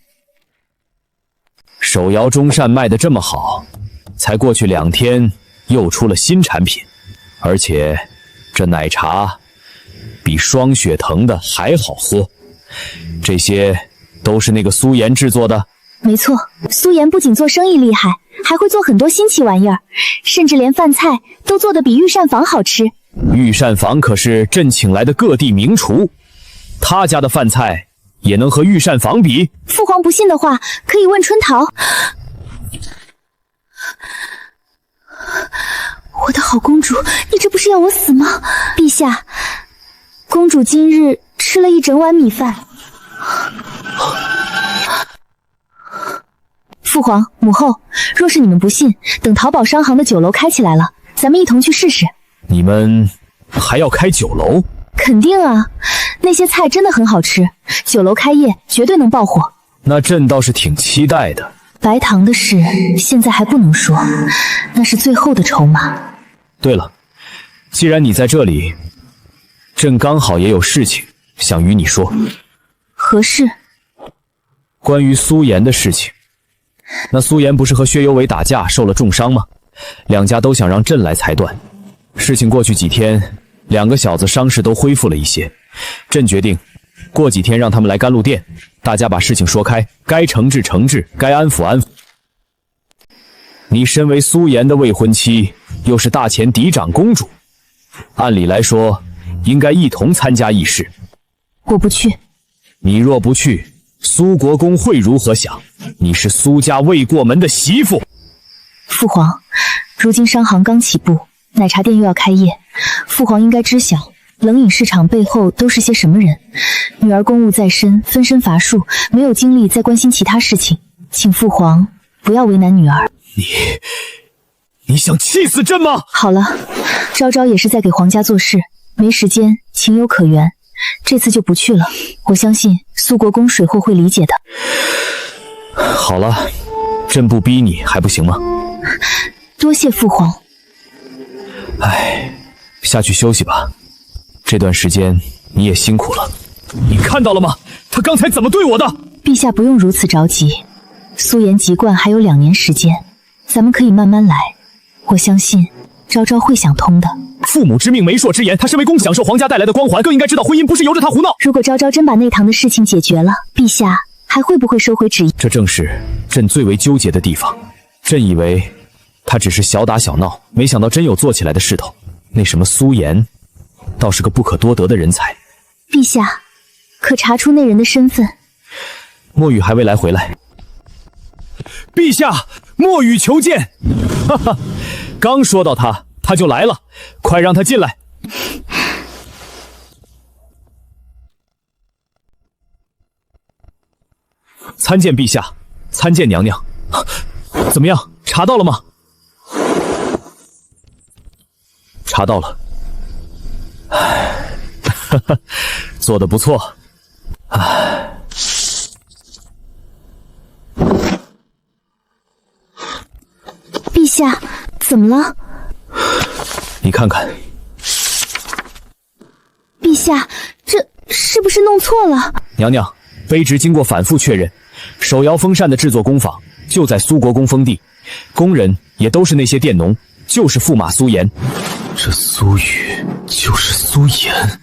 手摇中膳卖得这么好，才过去2天又出了新产品，而且这奶茶比双血藤的还好喝。这些都是那个苏妍制作的？没错，苏妍不仅做生意厉害，还会做很多新奇玩意儿，甚至连饭菜都做得比御膳房好吃。御膳房可是朕请来的各地名厨，他家的饭菜也能和御膳房比？父皇不信的话，可以问春桃。我的好公主，你这不是要我死吗？陛下，公主今日吃了一整碗米饭。父皇、母后，若是你们不信，等淘宝商行的酒楼开起来了，咱们一同去试试。你们还要开酒楼？肯定啊，那些菜真的很好吃，酒楼开业绝对能爆火。那朕倒是挺期待的。白糖的事现在还不能说，那是最后的筹码。对了，既然你在这里，朕刚好也有事情想与你说。何事？关于苏颜的事情。那苏颜不是和薛有伟打架受了重伤吗？两家都想让朕来裁断。事情过去几天，两个小子伤势都恢复了一些，朕决定过几天让他们来甘露殿，大家把事情说开，该惩治惩治，该安抚安抚。你身为苏颜的未婚妻，又是大前嫡长公主，按理来说应该一同参加议事。我不去。你若不去，苏国公会如何想？你是苏家未过门的媳妇。父皇，如今商行刚起步，奶茶店又要开业，父皇应该知晓冷饮市场背后都是些什么人。女儿公务在身，分身乏术，没有精力再关心其他事情，请父皇不要为难女儿。你想气死朕吗？好了，昭昭也是在给皇家做事，没时间，情有可原。这次就不去了，我相信苏国公水货会理解的。好了，朕不逼你还不行吗？多谢父皇。哎，下去休息吧，这段时间你也辛苦了。你看到了吗？他刚才怎么对我的？陛下不用如此着急，苏颜籍贯还有2年时间，咱们可以慢慢来。我相信昭昭会想通的。父母之命，媒妁之言，他身为公子，享受皇家带来的光环，更应该知道婚姻不是由着他胡闹。如果昭昭真把内堂的事情解决了，陛下还会不会收回旨意？这正是朕最为纠结的地方。朕以为他只是小打小闹，没想到真有做起来的势头。那什么苏颜，倒是个不可多得的人才。陛下，可查出那人的身份？墨雨还未来回来。陛下，墨雨求见。哈哈，刚说到他就来了，快让他进来。参见陛下，参见娘娘。怎么样，查到了吗？查到了。哈哈，做得不错。陛下，怎么了？你看看。陛下，这是不是弄错了？娘娘，卑职经过反复确认，手摇风扇的制作工坊就在苏国公封地，工人也都是那些佃农，就是驸马苏颜。这苏雨就是苏颜。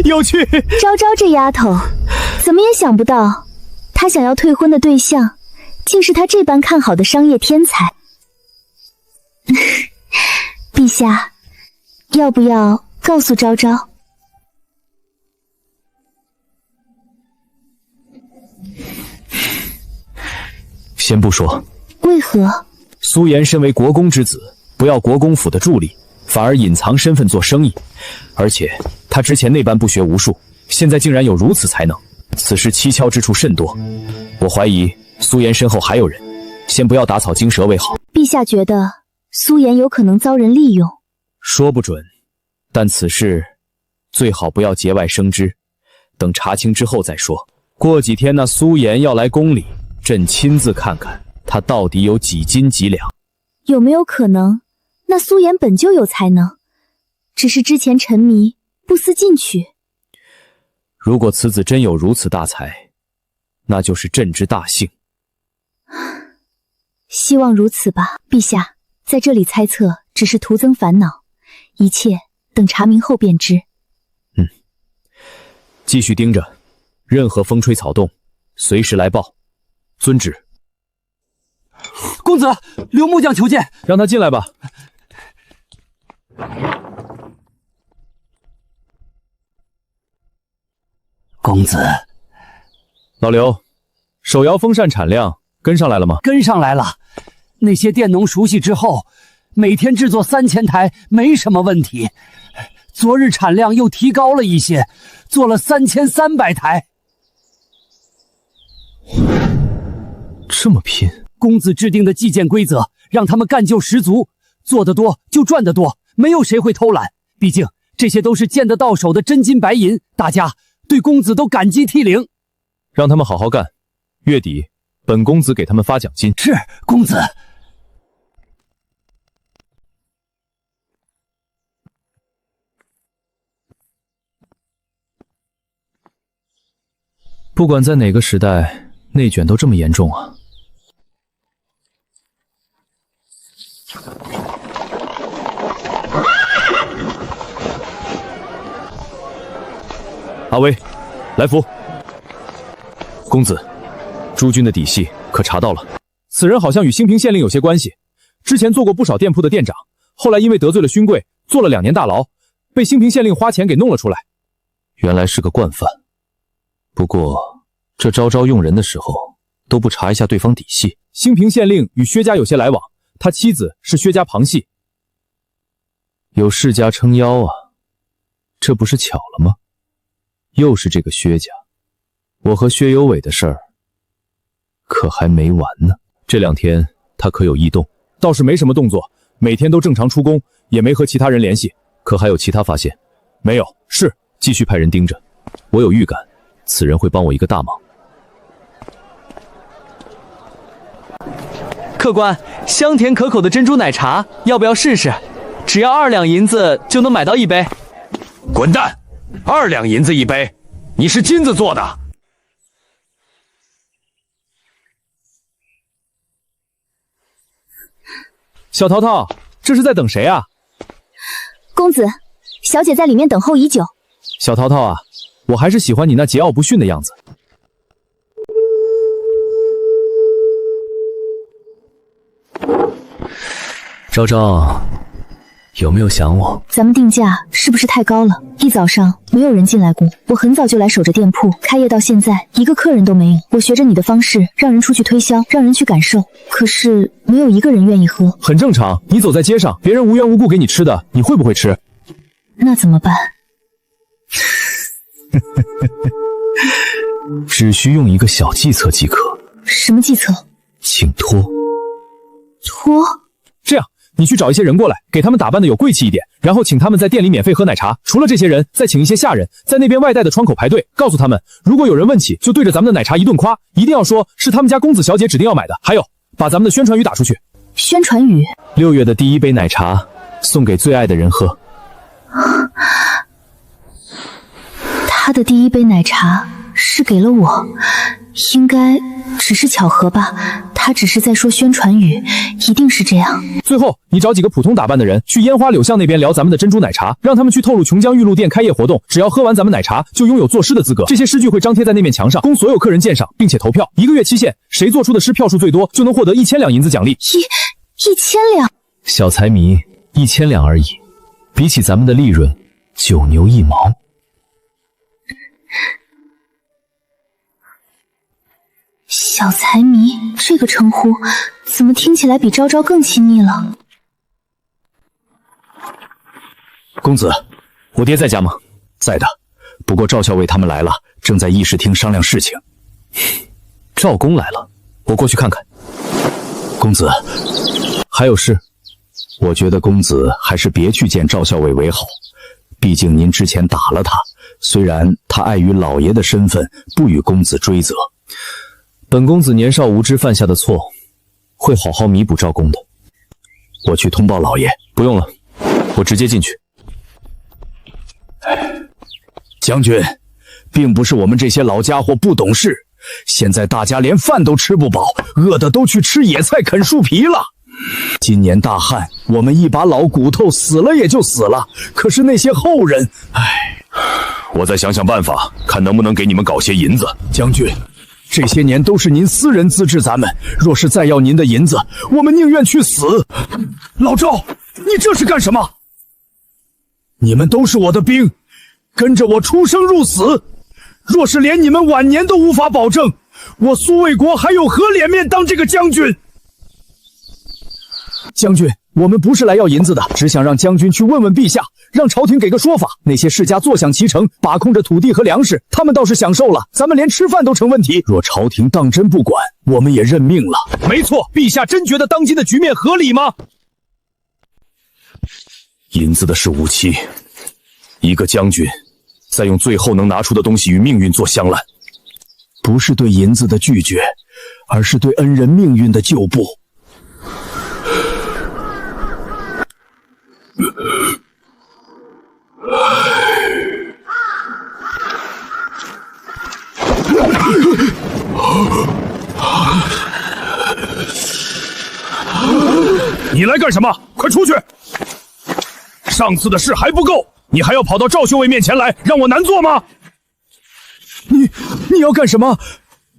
有趣。昭昭这丫头，怎么也想不到，她想要退婚的对象，竟是她这般看好的商业天才。陛下，要不要告诉昭昭？先不说。为何？苏颜身为国公之子，不要国公府的助力，反而隐藏身份做生意，而且他之前那般不学无术，现在竟然有如此才能，此事蹊跷之处甚多。我怀疑苏颜身后还有人，先不要打草惊蛇为好。陛下觉得苏颜有可能遭人利用？说不准，但此事最好不要节外生枝，等查清之后再说。过几天那苏颜要来宫里，朕亲自看看他到底有几斤几两。有没有可能那苏颜本就有才能，只是之前沉迷不思进取？如果此子真有如此大才，那就是朕之大幸。希望如此吧。陛下，在这里猜测只是徒增烦恼，一切等查明后便知。继续盯着，任何风吹草动，随时来报。遵旨。公子，刘木匠求见。让他进来吧。公子，老刘，手摇风扇产量跟上来了吗？跟上来了。那些佃农熟悉之后，每天制作3000台没什么问题。昨日产量又提高了一些，做了3300台。这么拼？公子制定的计件规则，让他们干劲十足，做得多就赚得多，没有谁会偷懒。毕竟这些都是见得到手的真金白银，大家对公子都感激涕零。让他们好好干，月底本公子给他们发奖金。是，公子。不管在哪个时代，内卷都这么严重啊！阿威，来福。公子，诸军的底细可查到了？此人好像与兴平县令有些关系，之前做过不少店铺的店长，后来因为得罪了勋贵，坐了2年大牢，被兴平县令花钱给弄了出来。原来是个惯犯。不过，这昭昭用人的时候都不查一下对方底细。兴平县令与薛家有些来往，他妻子是薛家旁系，有世家撑腰啊，这不是巧了吗？又是这个薛家，我和薛有伟的事儿可还没完呢。这2天他可有异动？倒是没什么动作，每天都正常出工，也没和其他人联系。可还有其他发现？没有。是，继续派人盯着。我有预感，此人会帮我一个大忙。客官，香甜可口的珍珠奶茶，要不要试试？只要2两银子就能买到1杯。滚蛋！2两银子1杯，你是金子做的？小淘淘，这是在等谁啊？公子，小姐在里面等候已久。小淘淘啊，我还是喜欢你那桀骜不驯的样子。昭昭，有没有想我？咱们定价是不是太高了？一早上没有人进来过，我很早就来守着店铺，开业到现在一个客人都没有。我学着你的方式，让人出去推销，让人去感受，可是没有一个人愿意喝。很正常，你走在街上，别人无缘无故给你吃的，你会不会吃？那怎么办？只需用一个小计策即可。什么计策？请托。托？这样，你去找一些人过来，给他们打扮的有贵气一点，然后请他们在店里免费喝奶茶。除了这些人，再请一些下人在那边外带的窗口排队，告诉他们，如果有人问起，就对着咱们的奶茶一顿夸，一定要说是他们家公子小姐指定要买的。还有，把咱们的宣传语打出去。宣传语？6月的第1杯奶茶送给最爱的人喝。他的第1杯奶茶是给了我，应该只是巧合吧？他只是在说宣传语，一定是这样。最后，你找几个普通打扮的人去烟花柳巷那边聊咱们的珍珠奶茶，让他们去透露琼江玉露店开业活动，只要喝完咱们奶茶，就拥有作诗的资格。这些诗句会张贴在那面墙上，供所有客人鉴赏，并且投票，1个月期限，谁做出的诗票数最多，就能获得1000两银子奖励。1000两？小财迷，1000两而已，比起咱们的利润，9牛1毛。小财迷这个称呼，怎么听起来比昭昭更亲密了？公子，我爹在家吗？在的，不过赵校尉他们来了，正在议事厅商量事情。赵公来了，我过去看看。公子，还有事？我觉得公子还是别去见赵校尉为好，毕竟您之前打了他，虽然他碍于老爷的身份，不与公子追责。本公子年少无知犯下的错，会好好弥补赵公的。我去通报老爷。不用了，我直接进去。将军，并不是我们这些老家伙不懂事，现在大家连饭都吃不饱，饿得都去吃野菜啃树皮了。今年大旱，我们一把老骨头死了也就死了，可是那些后人，我再想想办法，看能不能给你们搞些银子。将军，这些年都是您私人资质咱们，若是再要您的银子，我们宁愿去死。老赵，你这是干什么？你们都是我的兵，跟着我出生入死。若是连你们晚年都无法保证，我苏卫国还有何脸面当这个将军？将军，我们不是来要银子的，只想让将军去问问陛下，让朝廷给个说法。那些世家坐享其成，把控着土地和粮食，他们倒是享受了，咱们连吃饭都成问题。若朝廷当真不管，我们也认命了。没错，陛下真觉得当今的局面合理吗？银子的是武器，一个将军在用最后能拿出的东西与命运做相烂，不是对银子的拒绝，而是对恩人命运的救补。你来干什么？快出去！上次的事还不够，你还要跑到赵秀卫面前来，让我难做吗？你要干什么？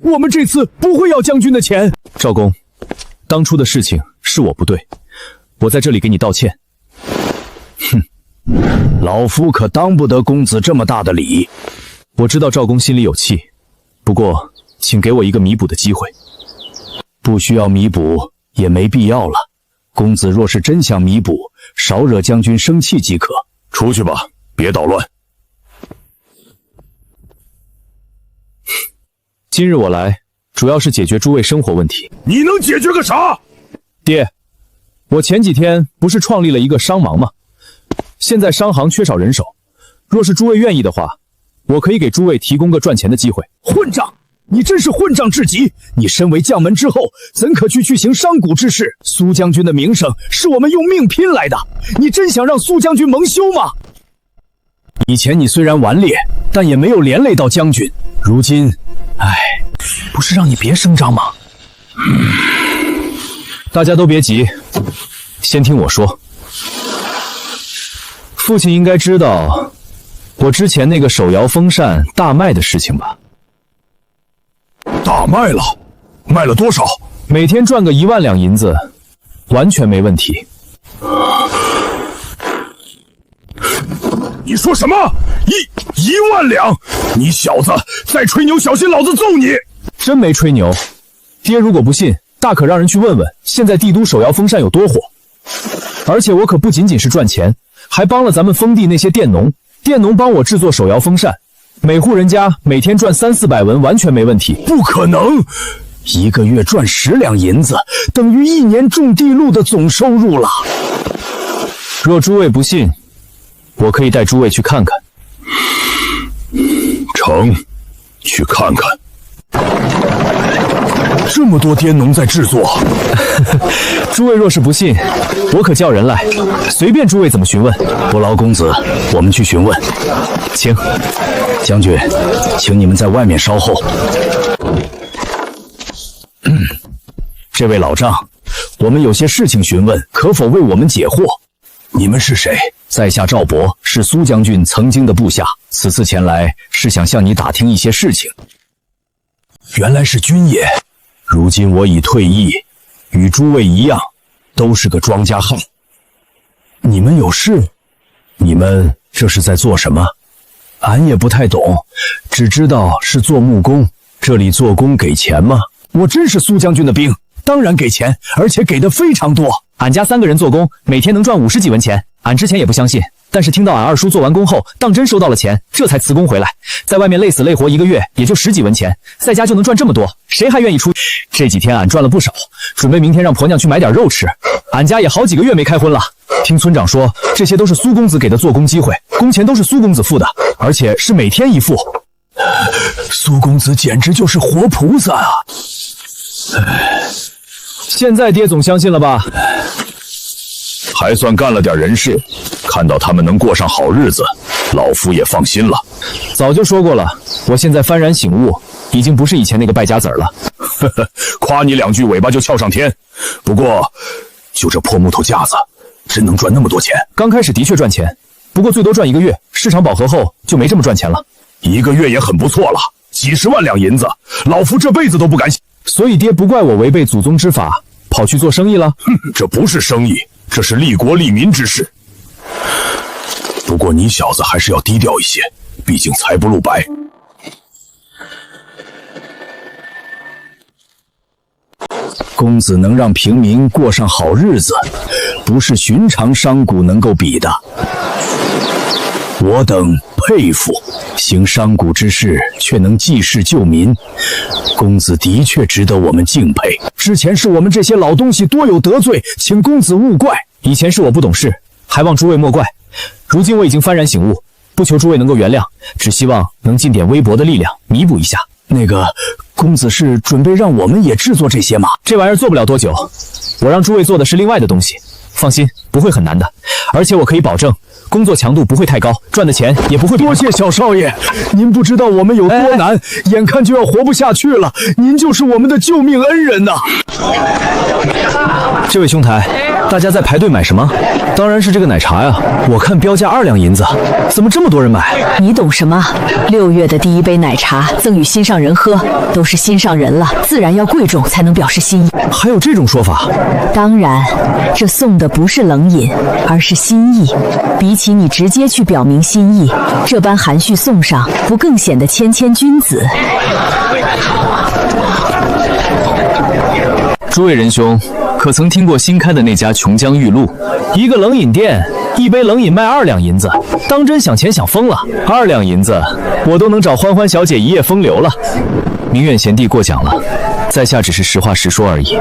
我们这次不会要将军的钱。赵公，当初的事情是我不对，我在这里给你道歉。哼，老夫可当不得公子这么大的礼。我知道赵公心里有气，不过请给我一个弥补的机会。不需要弥补，也没必要了。公子若是真想弥补，少惹将军生气即可。出去吧，别捣乱。今日我来，主要是解决诸位生活问题。你能解决个啥？爹，我前几天不是创立了一个商行吗？现在商行缺少人手，若是诸位愿意的话，我可以给诸位提供个赚钱的机会。混账！你真是混账至极！你身为将门之后，怎可去行商贾之事？苏将军的名声是我们用命拼来的，你真想让苏将军蒙羞吗？以前你虽然顽劣，但也没有连累到将军。如今，不是让你别声张吗？大家都别急，先听我说。父亲应该知道我之前那个手摇风扇大卖的事情吧？大卖了？卖了多少？每天赚个1万两银子，完全没问题。你说什么？1万两？你小子再吹牛，小心老子揍你！真没吹牛，爹如果不信，大可让人去问问，现在帝都手摇风扇有多火。而且我可不仅仅是赚钱，还帮了咱们封地那些佃农，佃农帮我制作手摇风扇，每户人家每天赚300-400文，完全没问题。不可能！1个月赚10两银子，等于1年种地路的总收入了。若诸位不信，我可以带诸位去看看。成，去看看。这么多佃农在制作，诸位若是不信，我可叫人来，随便诸位怎么询问。不劳公子，我们去询问。请将军，请你们在外面稍后。这位老丈，我们有些事情询问，可否为我们解惑？你们是谁？在下赵博，是苏将军曾经的部下，此次前来是想向你打听一些事情。原来是军爷，如今我已退役，与诸位一样，都是个庄稼汉。你们有事？你们这是在做什么？俺也不太懂，只知道是做木工。这里做工给钱吗？我真是苏将军的兵，当然给钱，而且给的非常多。俺家3个人做工，每天能赚50几文钱。俺之前也不相信，但是听到俺二叔做完工后，当真收到了钱，这才辞工回来。在外面累死累活1个月，也就10几文钱，在家就能赚这么多，谁还愿意出？这几天俺赚了不少，准备明天让婆娘去买点肉吃。俺家也好几个月没开荤了。听村长说，这些都是苏公子给的做工机会，工钱都是苏公子付的，而且是每天1付。苏公子简直就是活菩萨啊！现在爹总相信了吧？还算干了点人事，看到他们能过上好日子，老夫也放心了。早就说过了，我现在幡然醒悟，已经不是以前那个败家子儿了。呵呵，夸你2句，尾巴就翘上天。不过，就这破木头架子，真能赚那么多钱？刚开始的确赚钱，不过最多赚1个月，市场饱和后就没这么赚钱了。1个月也很不错了。几十万两银子，老夫这辈子都不敢想。所以爹不怪我违背祖宗之法，跑去做生意了。哼，这不是生意，这是利国利民之事。不过你小子还是要低调一些，毕竟财不露白。公子能让平民过上好日子，不是寻常商贾能够比的。我等佩服，行商贾之事却能济世救民，公子的确值得我们敬佩。之前是我们这些老东西多有得罪，请公子勿怪。以前是我不懂事，还望诸位莫怪。如今我已经幡然醒悟，不求诸位能够原谅，只希望能尽点微薄的力量弥补一下。那个，公子是准备让我们也制作这些吗？这玩意儿做不了多久，我让诸位做的是另外的东西，放心，不会很难的。而且我可以保证，工作强度不会太高，赚的钱也不会比。多谢小少爷，您不知道我们有多难，眼看就要活不下去了，您就是我们的救命恩人呐！这位兄台，大家在排队买什么？当然是这个奶茶呀！我看标价2两银子，怎么这么多人买？你懂什么？6月的第一杯奶茶赠与心上人喝，都是心上人了，自然要贵重才能表示心意。还有这种说法？当然，这送的不是冷饮，而是心意。比起你直接去表明心意，这般含蓄送上，不更显得谦谦君子？诸位仁兄，可曾听过新开的那家琼浆玉露？一个冷饮店，一杯冷饮卖2两银子，当真想钱想疯了。2两银子，我都能找欢欢小姐一夜风流了。明远贤弟过奖了，在下只是实话实说而已。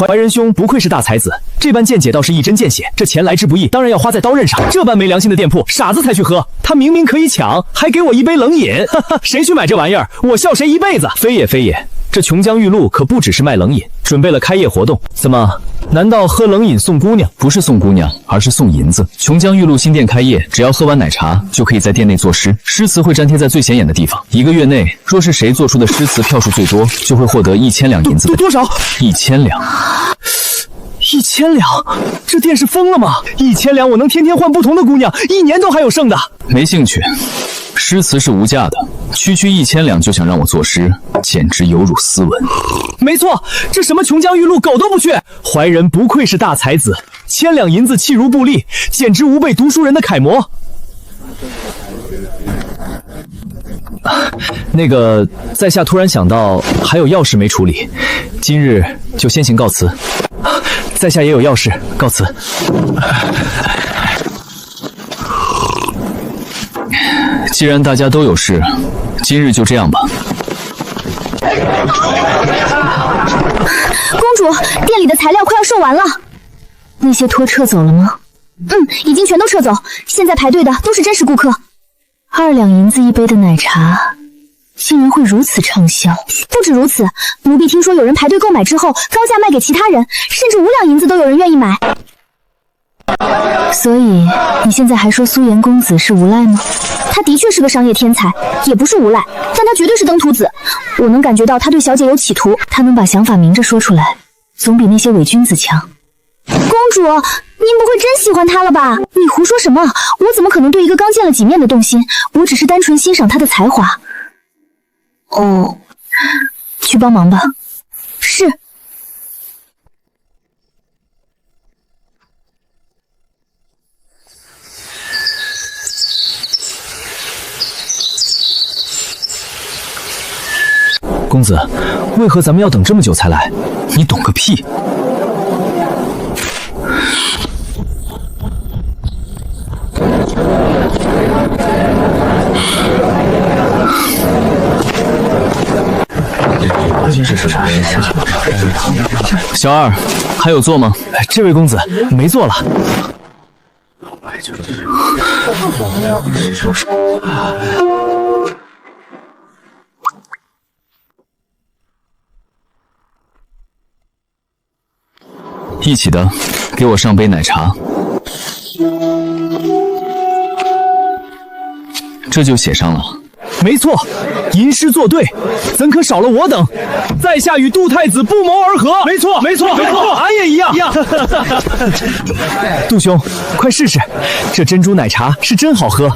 怀仁兄不愧是大才子，这般见解倒是一针见血。这钱来之不易，当然要花在刀刃上。这般没良心的店铺，傻子才去喝。他明明可以抢，还给我一杯冷饮，哈哈，谁去买这玩意儿？我笑谁一辈子。非也非也，这琼浆玉露可不只是卖冷饮，准备了开业活动。怎么？难道喝冷饮送姑娘？不是送姑娘，而是送银子。琼浆玉露新店开业，只要喝完奶茶，就可以在店内作诗，诗词会粘贴在最显眼的地方。1个月内，若是谁做出的诗词票数最多，就会获得1000两银子的。多少？1000两。1000两？这店是疯了吗？1000两我能天天换不同的姑娘，1年都还有剩的。没兴趣，诗词是无价的，区1000两就想让我作诗，简直有辱斯文。没错，这什么琼浆玉露狗都不缺。怀仁不愧是大才子，1000两银子弃如布粒，简直吾辈读书人的楷模。那个，在下突然想到还有要事没处理，今日就先行告辞。在下也有要事，告辞。既然大家都有事，今日就这样吧。公主，店里的材料快要售完了。那些托撤走了吗？已经全都撤走。现在排队的都是真实顾客。2两银子一杯的奶茶，竟然会如此畅销。不止如此，奴婢听说有人排队购买之后，高价卖给其他人，甚至5两银子都有人愿意买。所以你现在还说苏颜公子是无赖吗？他的确是个商业天才，也不是无赖，但他绝对是登徒子。我能感觉到他对小姐有企图，他能把想法明着说出来，总比那些伪君子强。公主，您不会真喜欢他了吧？你胡说什么？我怎么可能对一个刚见了几面的动心？我只是单纯欣赏他的才华。哦，去帮忙吧。是。公子，为何咱们要等这么久才来？你懂个屁！小二，还有座吗？这位公子，没座了。一起的，给我上杯奶茶。这就写上了。没错，吟诗作对，怎可少了我等？在下与杜太子不谋而合。没错，没错，没错，俺也一样。杜兄，快试试，这珍珠奶茶是真好喝。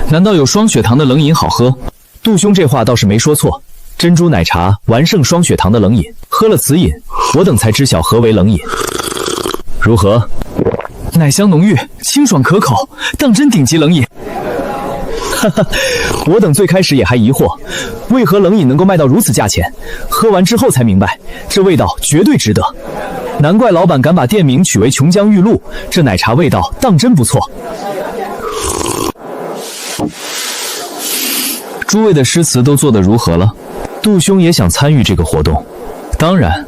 难道有双血糖的冷饮好喝？杜兄这话倒是没说错。珍珠奶茶完胜双血糖的冷饮，喝了此饮，我等才知晓何为冷饮。如何？奶香浓郁，清爽可口，当真顶级冷饮。哈哈，我等最开始也还疑惑，为何冷饮能够卖到如此价钱？喝完之后才明白，这味道绝对值得。难怪老板敢把店名取为琼浆玉露，这奶茶味道当真不错。诸位的诗词都做得如何了？杜兄也想参与这个活动。当然，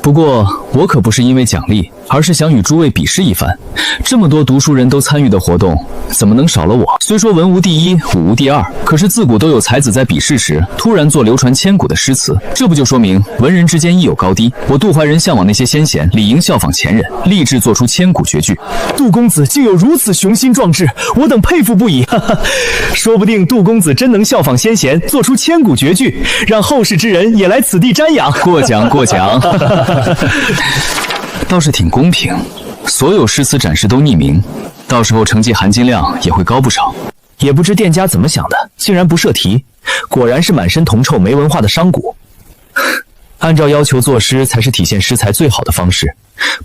不过我可不是因为奖励，而是想与诸位比试一番。这么多读书人都参与的活动，怎么能少了我？虽说文无第一，武无第二，可是自古都有才子在比试时突然做流传千古的诗词，这不就说明文人之间亦有高低？我杜怀仁向往那些先贤，理应效仿前人，立志做出千古绝句。杜公子竟有如此雄心壮志，我等佩服不已。哈哈，说不定杜公子真能效仿先贤，做出千古绝句，让后世之人也来此地瞻仰。过奖过奖。倒是挺公平，所有诗词展示都匿名，到时候成绩含金量也会高不少。也不知店家怎么想的，竟然不设题，果然是满身铜臭没文化的商贾。按照要求作诗才是体现诗才最好的方式，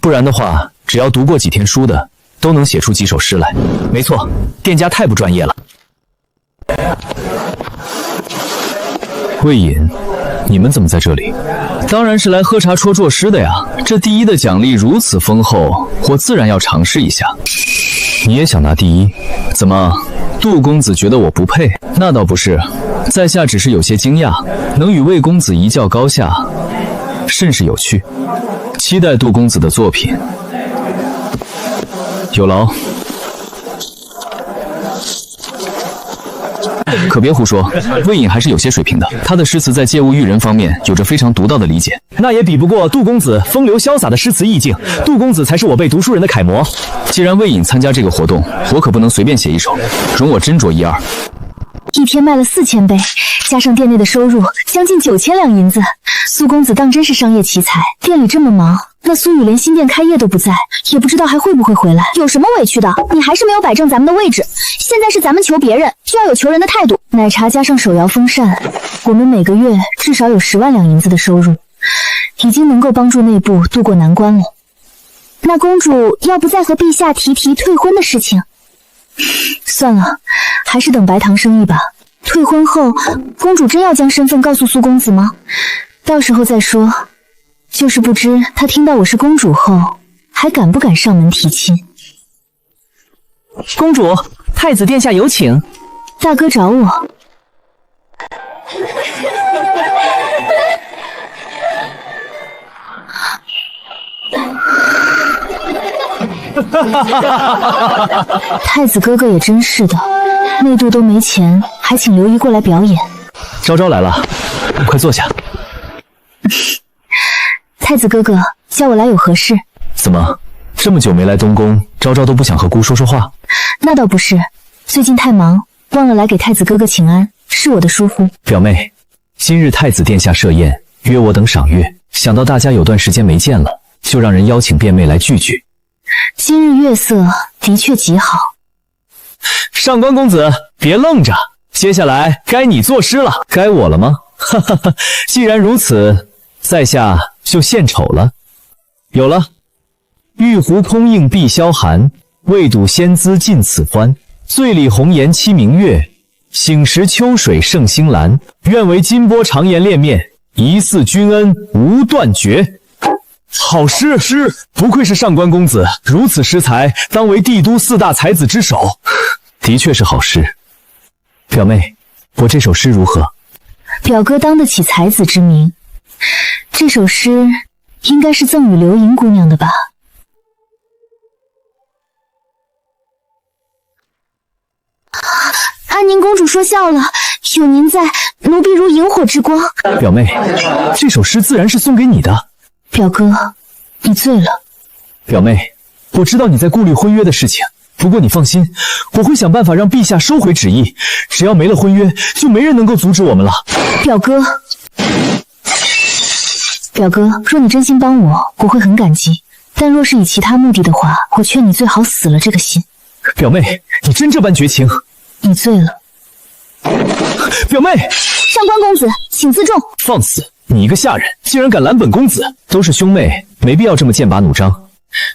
不然的话，只要读过几天书的都能写出几首诗来。没错，店家太不专业了。魏隐，你们怎么在这里？当然是来喝茶戳作诗的呀！这第一的奖励如此丰厚，我自然要尝试一下。你也想拿第一？怎么，杜公子觉得我不配？那倒不是，在下只是有些惊讶，能与魏公子一较高下，甚是有趣。期待杜公子的作品。有劳。可别胡说，魏隐还是有些水平的。他的诗词在借物喻人方面有着非常独到的理解，那也比不过杜公子风流潇洒的诗词意境。杜公子才是我辈读书人的楷模。既然魏隐参加这个活动，我可不能随便写一首，容我斟酌一二。一天卖了4000杯，加上店内的收入，将近9000两银子。苏公子当真是商业奇才，店里这么忙，那苏雨连新店开业都不在，也不知道还会不会回来。有什么委屈的？你还是没有摆正咱们的位置。现在是咱们求别人，就要有求人的态度。奶茶加上手摇风扇，我们每个月至少有10万两银子的收入，已经能够帮助内部渡过难关了。那公主要不再和陛下提退婚的事情？算了，还是等白糖生意吧。退婚后，公主真要将身份告诉苏公子吗？到时候再说。就是不知她听到我是公主后，还敢不敢上门提亲？公主，太子殿下有请。大哥找我。太子哥哥也真是的，内渡都没钱，还请刘姨过来表演。昭昭来了，快坐下。太子哥哥叫我来有何事？怎么这么久没来东宫，昭昭都不想和姑说说话？那倒不是，最近太忙，忘了来给太子哥哥请安，是我的疏忽。表妹，今日太子殿下设宴，约我等赏月，想到大家有段时间没见了，就让人邀请便妹来聚聚。今日月色的确极好。上官公子，别愣着，接下来该你作诗了。该我了吗？哈哈哈，既然如此，在下就献丑了。有了，玉壶空映碧霄寒，未睹仙姿尽此欢。醉里红颜栖明月，醒时秋水胜星兰。愿为金波长颜恋面，一似君恩无断绝。好诗，不愧是上官公子，如此诗才，当为帝都4大才子之首。的确是好诗。表妹，我这首诗如何？表哥当得起才子之名，这首诗应该是赠与刘盈姑娘的吧？安宁公主说笑了，有您在，奴婢如萤火之光。表妹，这首诗自然是送给你的。表哥，你醉了。表妹，我知道你在顾虑婚约的事情，不过你放心，我会想办法让陛下收回旨意。只要没了婚约，就没人能够阻止我们了。表哥，若你真心帮我，我会很感激；但若是以其他目的的话，我劝你最好死了这个心。表妹，你真这般绝情？你醉了。表妹，上官公子，请自重。放肆！你一个下人，竟然敢拦本公子！都是兄妹，没必要这么剑拔弩张。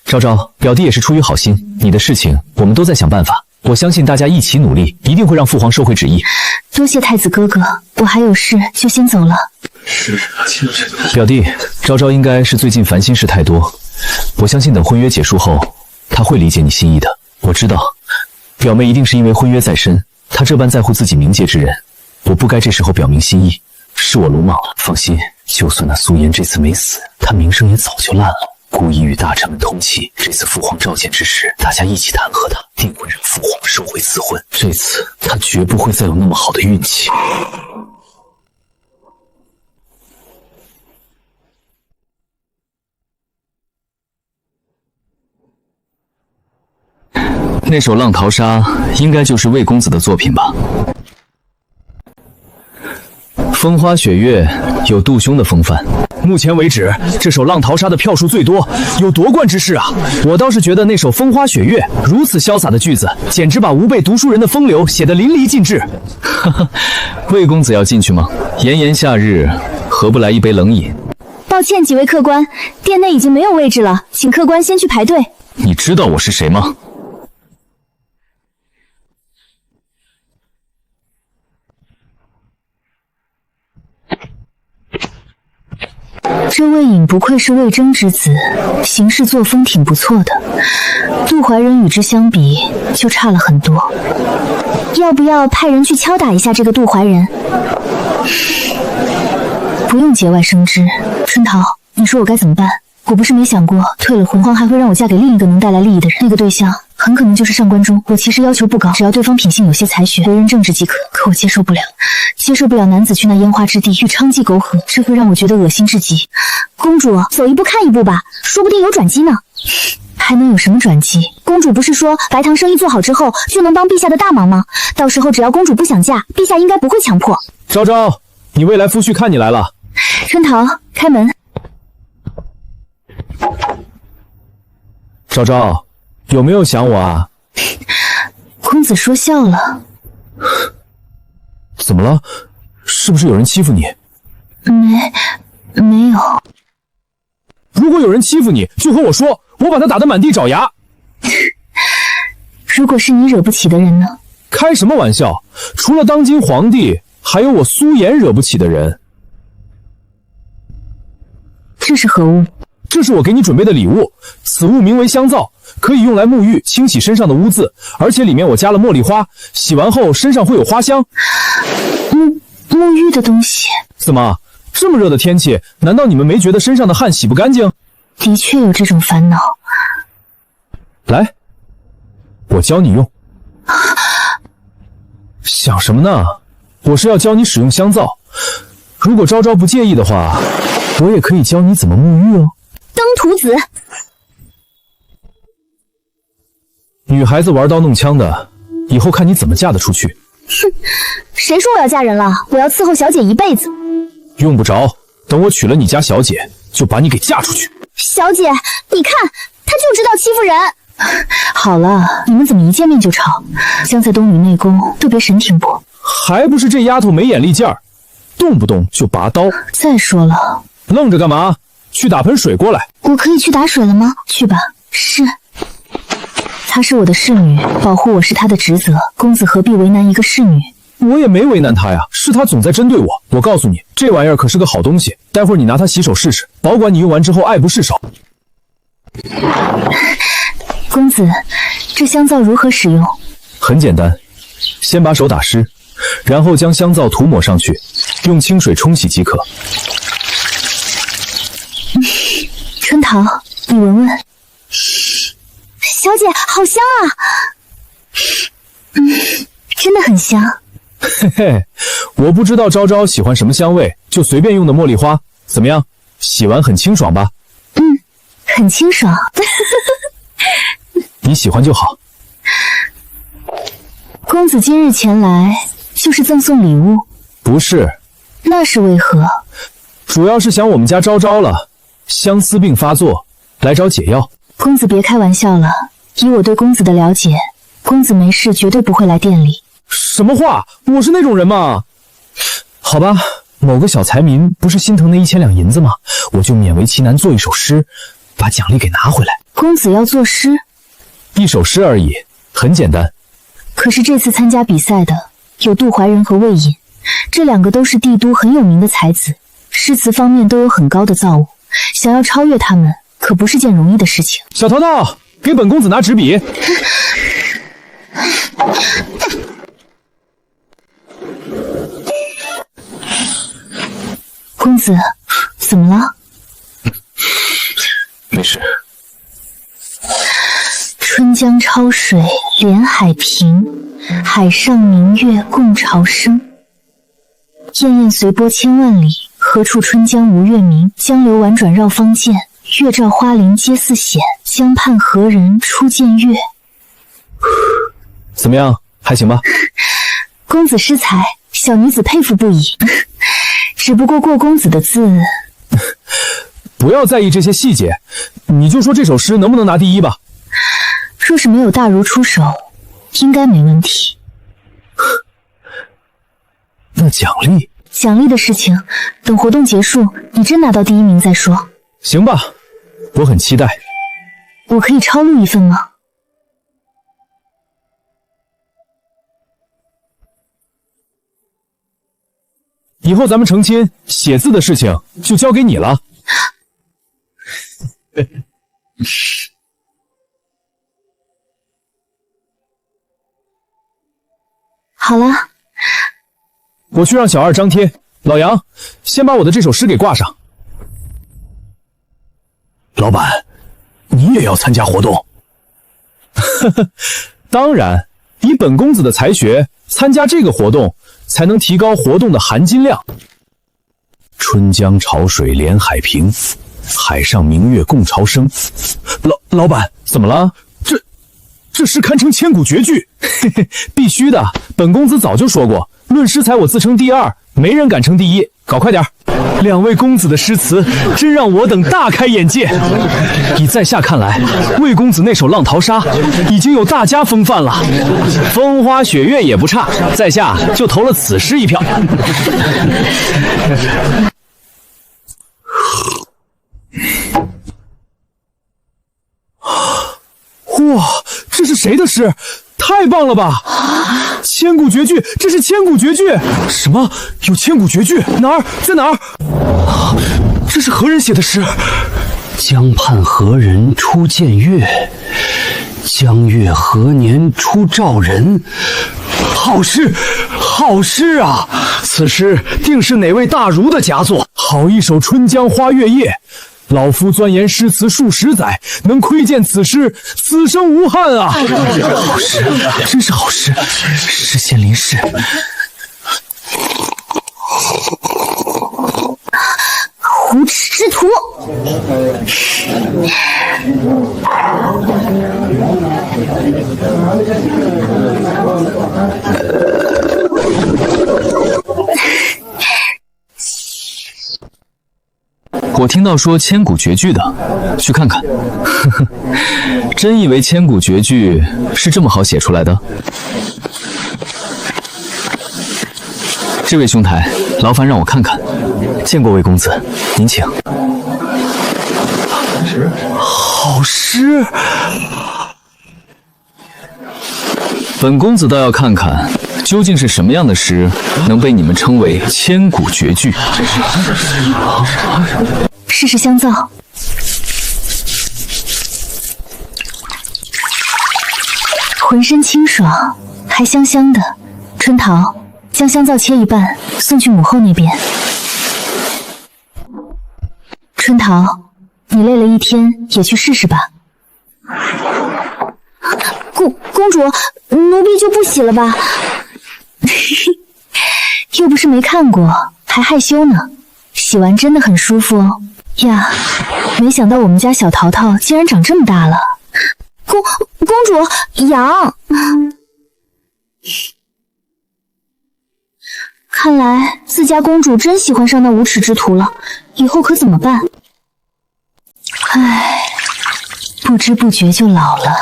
昭昭，表弟也是出于好心，你的事情我们都在想办法。我相信大家一起努力，一定会让父皇收回旨意。多谢太子哥哥，我还有事，就先走了。表弟，昭昭应该是最近烦心事太多，我相信等婚约结束后，他会理解你心意的。我知道，表妹一定是因为婚约在身，她这般在乎自己冥界之人，我不该这时候表明心意，是我鲁莽了。放心，就算那苏颜这次没死，她名声也早就烂了。故意与大臣们通气，这次父皇召见之时，大家一起弹劾他，定会让父皇收回赐婚。这次他绝不会再有那么好的运气。那首《浪淘沙》应该就是魏公子的作品吧？风花雪月有杜兄的风范。目前为止，这首《浪淘沙》的票数最多，有夺冠之势啊！我倒是觉得那首《风花雪月》如此潇洒的句子，简直把吾辈读书人的风流写得淋漓尽致。哈哈，魏公子要进去吗？炎炎夏日，何不来一杯冷饮？抱歉，几位客官，店内已经没有位置了，请客官先去排队。你知道我是谁吗？这魏隐不愧是魏征之子，行事作风挺不错的。杜怀仁与之相比，就差了很多。要不要派人去敲打一下这个杜怀仁？不用节外生枝。春桃，你说我该怎么办？我不是没想过，退了婚，父皇还会让我嫁给另一个能带来利益的人，那个对象很可能就是上官中。我其实要求不高，只要对方品性有些才学，为人正直即可。可我接受不了男子去那烟花之地与娼妓苟合，这会让我觉得恶心至极。公主，走一步看一步吧，说不定有转机呢。还能有什么转机？公主不是说白糖生意做好之后就能帮陛下的大忙吗？到时候只要公主不想嫁，陛下应该不会强迫。昭昭，你未来夫婿看你来了。春桃，开门。昭昭，有没有想我啊？公子说笑了。怎么了？是不是有人欺负你？没有。如果有人欺负你，就和我说，我把他打得满地找牙。如果是你惹不起的人呢？开什么玩笑！除了当今皇帝，还有我苏颜惹不起的人。这是何物？这是我给你准备的礼物，此物名为香皂，可以用来沐浴，清洗身上的污渍，而且里面我加了茉莉花，洗完后身上会有花香。沐浴的东西？怎么，这么热的天气，难道你们没觉得身上的汗洗不干净？的确有这种烦恼。来，我教你用。想什么呢？我是要教你使用香皂，如果昭昭不介意的话，我也可以教你怎么沐浴哦。登徒子，女孩子玩刀弄枪的，以后看你怎么嫁得出去。哼，谁说我要嫁人了？我要伺候小姐一辈子。用不着，等我娶了你家小姐，就把你给嫁出去。小姐，你看，她就知道欺负人。好了，你们怎么一见面就吵？将在东吕内宫特别神挺不？还不是这丫头没眼力劲儿，动不动就拔刀。再说了，愣着干嘛？去打盆水过来。我可以去打水了吗？去吧。是。她是我的侍女，保护我是她的职责。公子何必为难一个侍女？我也没为难她呀，是她总在针对我。我告诉你，这玩意儿可是个好东西，待会儿你拿它洗手试试，保管你用完之后爱不释手。公子，这香皂如何使用？很简单，先把手打湿，然后将香皂涂抹上去，用清水冲洗即可。春桃，你闻闻。小姐，好香啊！真的很香。嘿嘿，我不知道昭昭喜欢什么香味，就随便用的茉莉花，怎么样？洗完很清爽吧？很清爽。你喜欢就好。公子今日前来，就是赠送礼物？不是。那是为何？主要是想我们家昭昭了，相思病发作，来找解药。公子别开玩笑了，以我对公子的了解，公子没事绝对不会来店里。什么话？我是那种人吗？好吧，某个小财民不是心疼那1000两银子吗？我就勉为其难做一首诗，把奖励给拿回来。公子要作诗？一首诗而已，很简单。可是这次参加比赛的有杜怀仁和魏隐，这2个都是帝都很有名的才子，诗词方面都有很高的造诣，想要超越他们可不是件容易的事情。小淘淘，给本公子拿纸笔。公子，怎么了？没事。春江潮水连海平，海上明月共潮生。滟滟随波千万里，何处春江无月明？江流宛转绕芳涧，月照花林皆似险。江畔何人初见月？怎么样，还行吧？公子诗才，小女子佩服不已。只不过过公子的字，不要在意这些细节，你就说这首诗能不能拿第一吧。若是没有大儒出手，应该没问题。那奖励？奖励的事情，等活动结束，你真拿到第1名再说。行吧，我很期待。我可以抄录一份吗？以后咱们成亲，写字的事情就交给你了。好了，我去让小二张贴。老杨，先把我的这首诗给挂上。老板，你也要参加活动？当然，以本公子的才学，参加这个活动才能提高活动的含金量。春江潮水连海平，海上明月共潮生。老板，怎么了？这诗堪称千古绝句。嘿嘿，必须的。本公子早就说过，论诗才我自称第2，没人敢称第1。搞快点！2位公子的诗词真让我等大开眼界。以在下看来，魏公子那首《浪淘沙》已经有大家风范了，风花雪月也不差，在下就投了此诗一票。哇，这是谁的诗？太棒了吧！千古绝句，这是千古绝句！什么？有千古绝句？哪儿？在哪儿？这是何人写的诗？江畔何人初见月？江月何年初照人？好诗，好诗啊！此诗定是哪位大儒的佳作。好一首《春江花月夜》。老夫钻研诗词数10载，能窥见此诗，此生无憾啊！好诗，真是好诗，诗仙临世。无耻之徒！我听到说千古绝句的，去看看。呵呵，真以为千古绝句是这么好写出来的？这位兄台，劳烦让我看看。见过魏公子，您请。好诗！本公子倒要看看，究竟是什么样的诗能被你们称为千古绝句？试试香皂。浑身清爽，还香香的。春桃，将香皂切一半，送去母后那边。春桃，你累了一天，也去试试吧。公主，奴婢就不洗了吧。又不是没看过，还害羞呢。洗完真的很舒服哦。呀，没想到我们家小淘淘竟然长这么大了。公主痒。看来自家公主真喜欢上那无耻之徒了，以后可怎么办？唉，不知不觉就老了。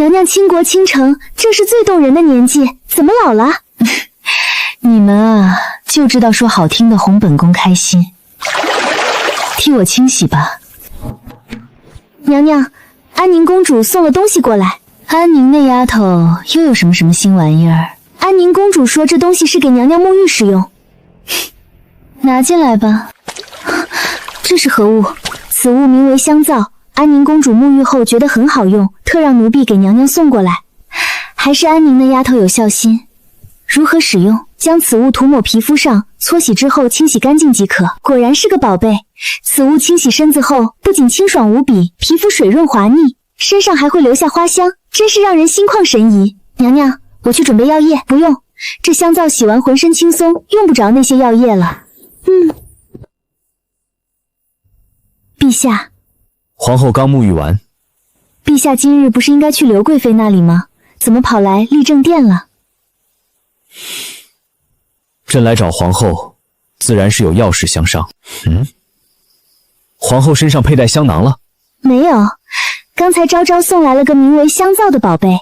娘娘倾国倾城，这是最动人的年纪，怎么老了？你们啊，就知道说好听的哄本宫开心。替我清洗吧。娘娘，安宁公主送了东西过来。安宁那丫头又有什么新玩意儿？安宁公主说这东西是给娘娘沐浴使用。拿进来吧。这是何物？此物名为香皂，安宁公主沐浴后觉得很好用，特让奴婢给娘娘送过来。还是安宁那丫头有孝心。如何使用？将此物涂抹皮肤上，搓洗之后清洗干净即可。果然是个宝贝。此物清洗身子后，不仅清爽无比，皮肤水润滑腻，身上还会留下花香，真是让人心旷神怡。娘娘，我去准备药液。不用，这香皂洗完浑身轻松，用不着那些药液了。陛下，皇后刚沐浴完。陛下今日不是应该去刘贵妃那里吗？怎么跑来立正殿了？朕来找皇后，自然是有要事相商。皇后身上佩戴香囊了？没有，刚才昭昭送来了个名为香皂的宝贝，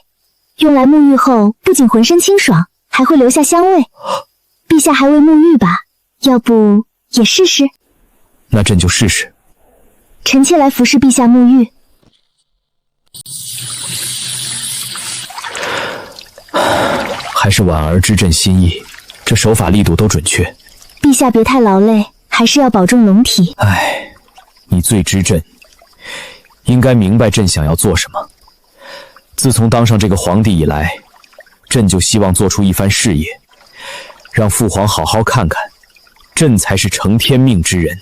用来沐浴后不仅浑身清爽，还会留下香味。陛下还未沐浴吧？要不也试试？那朕就试试。臣妾来服侍陛下沐浴。还是婉儿知朕心意，这手法力度都准确。陛下别太劳累，还是要保重龙体。唉，你最知朕，应该明白朕想要做什么。自从当上这个皇帝以来，朕就希望做出一番事业，让父皇好好看看，朕才是承天命之人。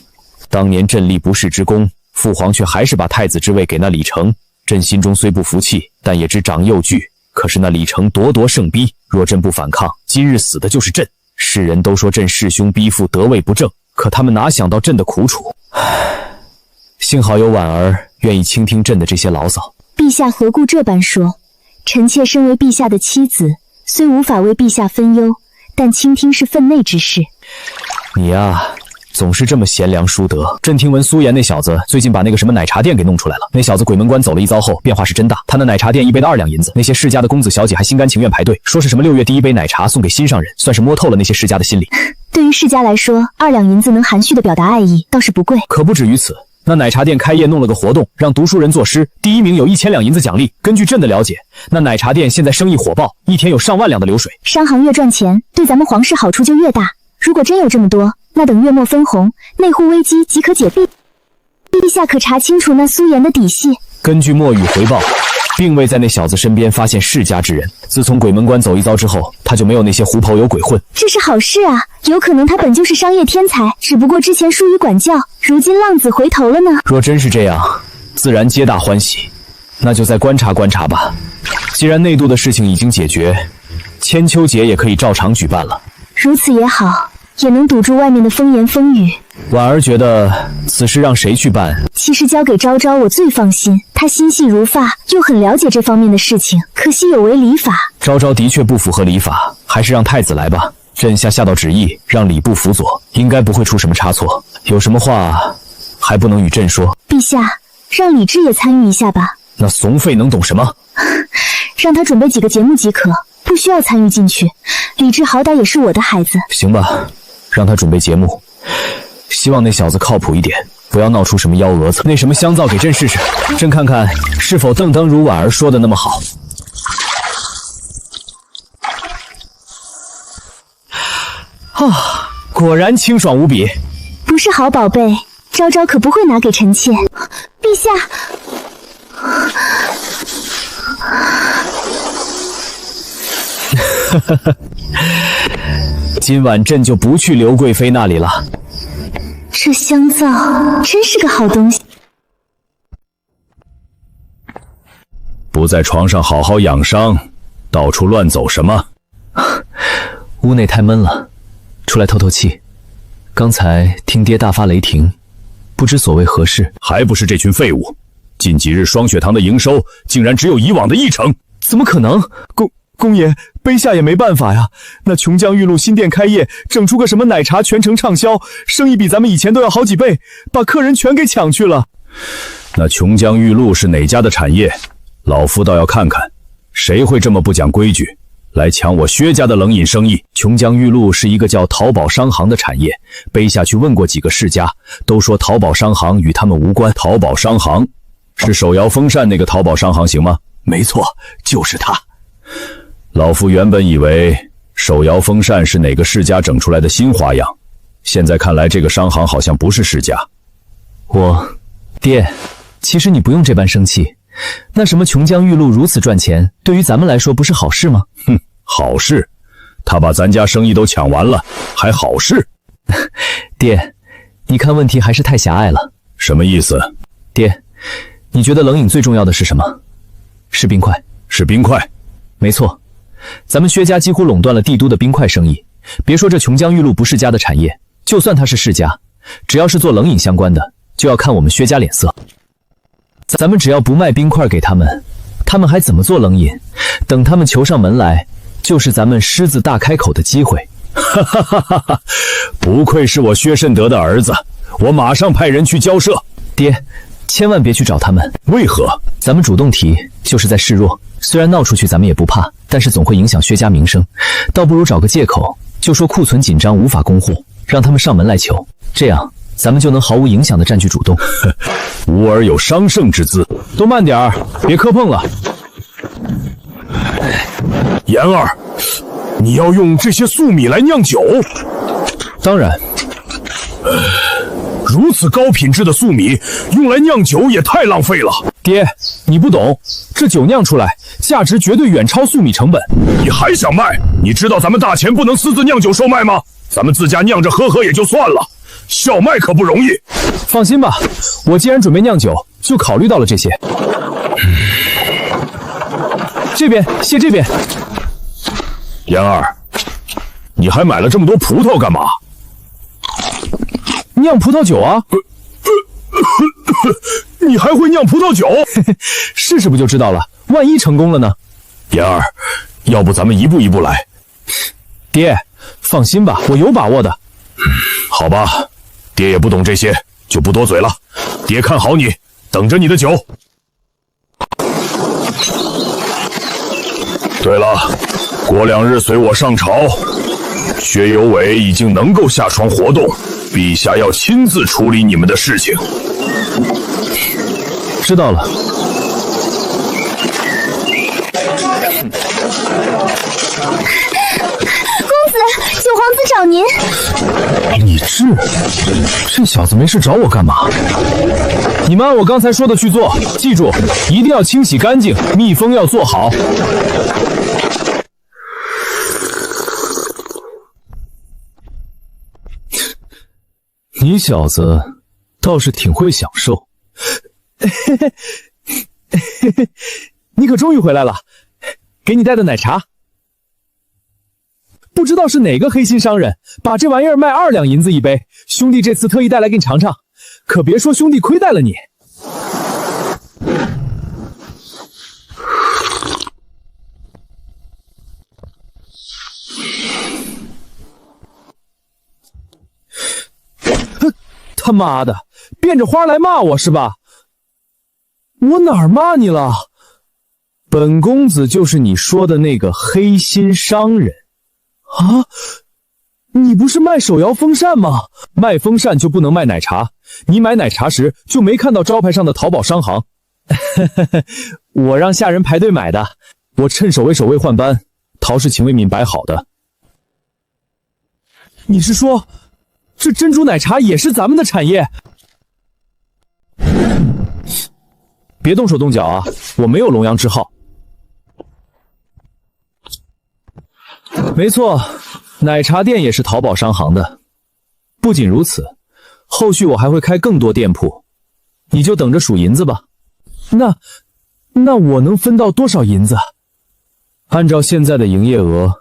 当年朕立不世之功，父皇却还是把太子之位给那李成。朕心中虽不服气，但也知长幼惧。可是那李成咄咄盛逼，若朕不反抗，今日死的就是朕。世人都说朕弑兄逼父，得位不正，可他们哪想到朕的苦楚。幸好有婉儿愿意倾听朕的这些牢骚。陛下何故这般说？臣妾身为陛下的妻子，虽无法为陛下分忧，但倾听是分内之事。你呀，总是这么贤良淑德。朕听闻苏妍那小子最近把那个什么奶茶店给弄出来了。那小子鬼门关走了一遭后，变化是真大。他那奶茶店一杯的2两银子，那些世家的公子小姐还心甘情愿排队，说是什么6月第一杯奶茶送给心上人，算是摸透了那些世家的心理。对于世家来说，2两银子能含蓄地表达爱意，倒是不贵。可不止于此，那奶茶店开业弄了个活动，让读书人作诗，第1名有1000两银子奖励。根据朕的了解，那奶茶店现在生意火爆，一天有上万两的流水。商行越赚钱，对咱们皇室好处就越大。如果真有这么多，那等月末分红，内户危机即可解避。陛下可查清楚那苏妍的底细。根据墨雨回报，并未在那小子身边发现世家之人。自从鬼门关走一遭之后，他就没有那些狐朋友鬼混。这是好事啊，有可能他本就是商业天才，只不过之前疏于管教，如今浪子回头了呢。若真是这样，自然皆大欢喜。那就再观察观察吧。既然内渡的事情已经解决，千秋节也可以照常举办了。如此也好，也能堵住外面的风言风语。婉儿觉得此事让谁去办？其实交给昭昭我最放心，她心细如发，又很了解这方面的事情。可惜有违礼法。昭昭的确不符合礼法，还是让太子来吧。朕下道旨意，让礼部辅佐，应该不会出什么差错。有什么话还不能与朕说？陛下，让李治也参与一下吧。那怂废能懂什么？让他准备几个节目即可，不需要参与进去。李治好歹也是我的孩子。行吧，让他准备节目。希望那小子靠谱一点，不要闹出什么幺蛾子。那什么香皂给朕试试，朕看看是否邓登如婉儿说的那么好。啊，果然清爽无比。不是好宝贝，昭昭可不会拿给臣妾。陛下。今晚朕就不去刘贵妃那里了。这香皂真是个好东西。不在床上好好养伤，到处乱走什么？屋内太闷了，出来透透气。刚才听爹大发雷霆，不知所谓何事。还不是这群废物！近几日双雪堂的营收竟然只有以往的1成，怎么可能？公爷，卑下也没办法呀。那琼浆玉露新店开业，整出个什么奶茶全城畅销，生意比咱们以前都要好几倍，把客人全给抢去了。那琼浆玉露是哪家的产业？老夫倒要看看谁会这么不讲规矩，来抢我薛家的冷饮生意？琼江玉露是一个叫淘宝商行的产业，卑下去问过几个世家，都说淘宝商行与他们无关。淘宝商行是手摇风扇那个淘宝商行行吗？没错，就是他。老夫原本以为手摇风扇是哪个世家整出来的新花样，现在看来这个商行好像不是世家。爹，其实你不用这般生气。那什么琼江玉露如此赚钱，对于咱们来说不是好事吗？哼，好事？他把咱家生意都抢完了，还好事？爹，你看问题还是太狭隘了。什么意思？爹，你觉得冷饮最重要的是什么？是冰块。是冰块。没错，咱们薛家几乎垄断了帝都的冰块生意。别说这琼江玉露不是家的产业，就算它是世家，只要是做冷饮相关的，就要看我们薛家脸色。咱们只要不卖冰块给他们，他们还怎么做冷饮？等他们求上门来，就是咱们狮子大开口的机会。哈哈哈哈哈！不愧是我薛慎德的儿子，我马上派人去交涉。爹，千万别去找他们。为何？咱们主动提，就是在示弱。虽然闹出去咱们也不怕，但是总会影响薛家名声，倒不如找个借口，就说库存紧张无法供货，让他们上门来求，这样咱们就能毫无影响地占据主动。吾儿有商胜之姿。都慢点儿，别磕碰了。言儿，你要用这些粟米来酿酒？当然。如此高品质的粟米用来酿酒也太浪费了。爹，你不懂，这酒酿出来价值绝对远超粟米成本。你还想卖？你知道咱们大钱不能私自酿酒售卖吗？咱们自家酿着喝喝也就算了，小卖可不容易。放心吧，我既然准备酿酒，就考虑到了这些。这边，谢这边。言儿，你还买了这么多葡萄干嘛？酿葡萄酒啊！你还会酿葡萄酒？试试不就知道了，万一成功了呢？言儿，要不咱们一步一步来。爹，放心吧，我有把握的。好吧，爹也不懂这些，就不多嘴了。爹看好你，等着你的酒。对了，过2日随我上朝。薛有伟已经能够下床活动，陛下要亲自处理你们的事情。知道了。公子，九皇子找您。你这小子没事找我干嘛？你们按我刚才说的去做，记住，一定要清洗干净，密封要做好。你小子倒是挺会享受。你可终于回来了，给你带的奶茶。不知道是哪个黑心商人把这玩意儿卖2两银子一杯，兄弟这次特意带来给你尝尝，可别说兄弟亏待了你。他妈的，变着花来骂我是吧？我哪儿骂你了？本公子就是你说的那个黑心商人啊！你不是卖手摇风扇吗？卖风扇就不能卖奶茶？你买奶茶时就没看到招牌上的淘宝商行？我让下人排队买的，我趁守卫换班，陶氏、秦卫敏摆好的。你是说？这珍珠奶茶也是咱们的产业？别动手动脚啊！我没有龙阳之好。没错，奶茶店也是淘宝商行的。不仅如此，后续我还会开更多店铺，你就等着数银子吧。那我能分到多少银子？按照现在的营业额，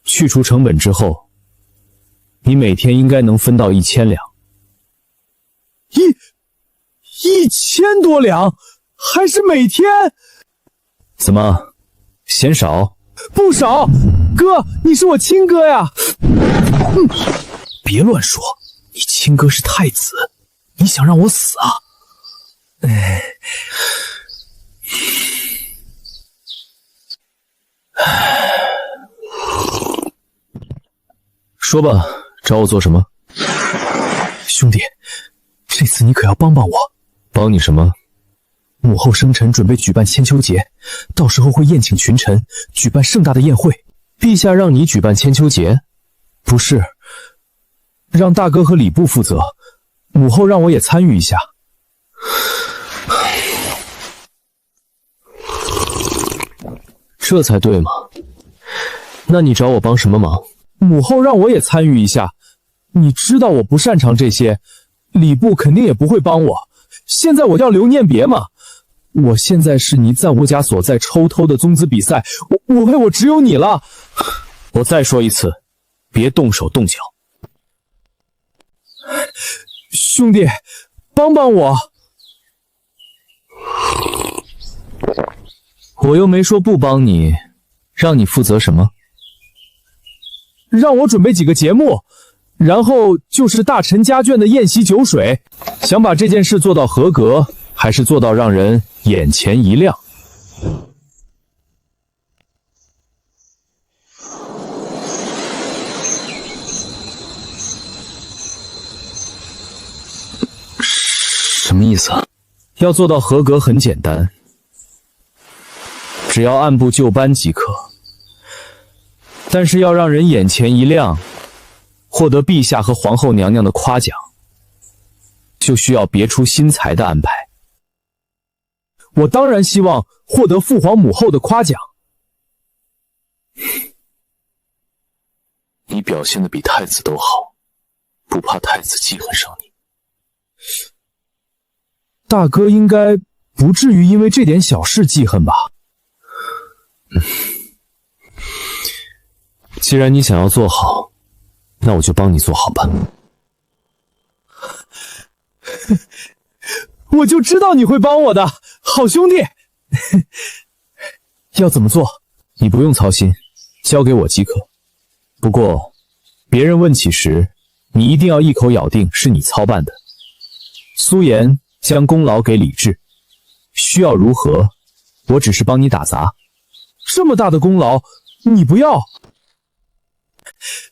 去除成本之后，你每天应该能分到1000两。1000多两，还是每天？怎么，嫌少？不少，哥，你是我亲哥呀！别乱说，你亲哥是太子，你想让我死啊？说吧，找我做什么？兄弟，这次你可要帮帮我。帮你什么？母后生辰准备举办千秋节，到时候会宴请群臣，举办盛大的宴会。陛下让你举办千秋节？不是，让大哥和礼部负责，母后让我也参与一下。这才对嘛。那你找我帮什么忙？母后让我也参与一下，你知道我不擅长这些，礼部肯定也不会帮我。现在我要留念别嘛。我现在是你在我家所在抽偷的宗子比赛，我只有你了。我再说一次，别动手动脚。兄弟，帮帮我。我又没说不帮你，让你负责什么？让我准备几个节目，然后就是大臣家眷的宴席酒水。想把这件事做到合格，还是做到让人眼前一亮？什么意思啊？要做到合格很简单，只要按部就班即可。但是要让人眼前一亮，获得陛下和皇后娘娘的夸奖，就需要别出心裁的安排。我当然希望获得父皇母后的夸奖。你表现的比太子都好，不怕太子记恨上你？大哥应该不至于因为这点小事记恨吧？既然你想要做好，那我就帮你做好吧。我就知道你会帮我的，好兄弟。要怎么做？你不用操心，交给我即可。不过，别人问起时，你一定要一口咬定是你操办的。苏颜将功劳给李治，需要如何，我只是帮你打杂。这么大的功劳，你不要？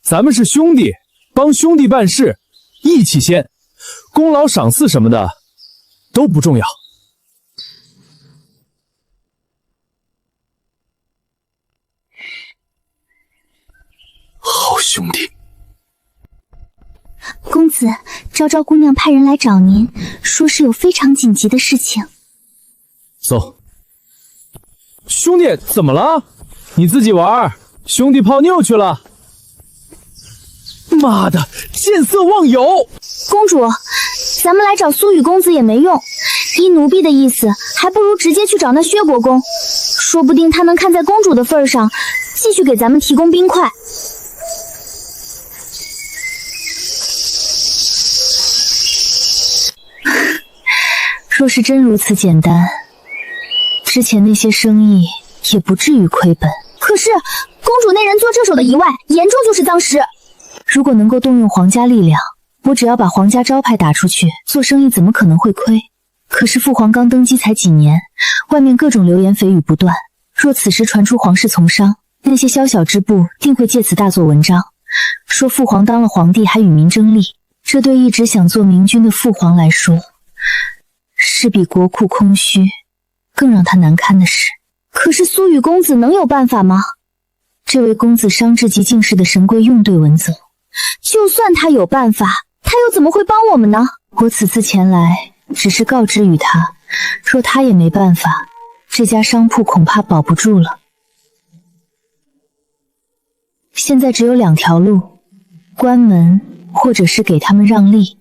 咱们是兄弟，帮兄弟办事，义气先，功劳赏赐什么的都不重要。好兄弟。公子，昭昭姑娘派人来找您，说是有非常紧急的事情。走。兄弟，怎么了？你自己玩，兄弟泡妞去了。妈的，见色忘友！公主，咱们来找苏雨公子也没用，依奴婢的意思，还不如直接去找那薛国公，说不定他能看在公主的份上，继续给咱们提供冰块。若是真如此简单，之前那些生意也不至于亏本。可是公主那人做这手的一外，严重就是脏尸。如果能够动用皇家力量，我只要把皇家招牌打出去，做生意怎么可能会亏？可是父皇刚登基才几年，外面各种流言蜚语不断，若此时传出皇室从商，那些宵小之部定会借此大做文章，说父皇当了皇帝还与民争利，这对一直想做明君的父皇来说，是比国库空虚更让他难堪的事。可是苏雨公子能有办法吗？这位公子伤至极境世的神龟用对文则，就算他有办法，他又怎么会帮我们呢？我此次前来只是告知于他，若他也没办法，这家商铺恐怕保不住了。现在只有两条路，关门或者是给他们让利，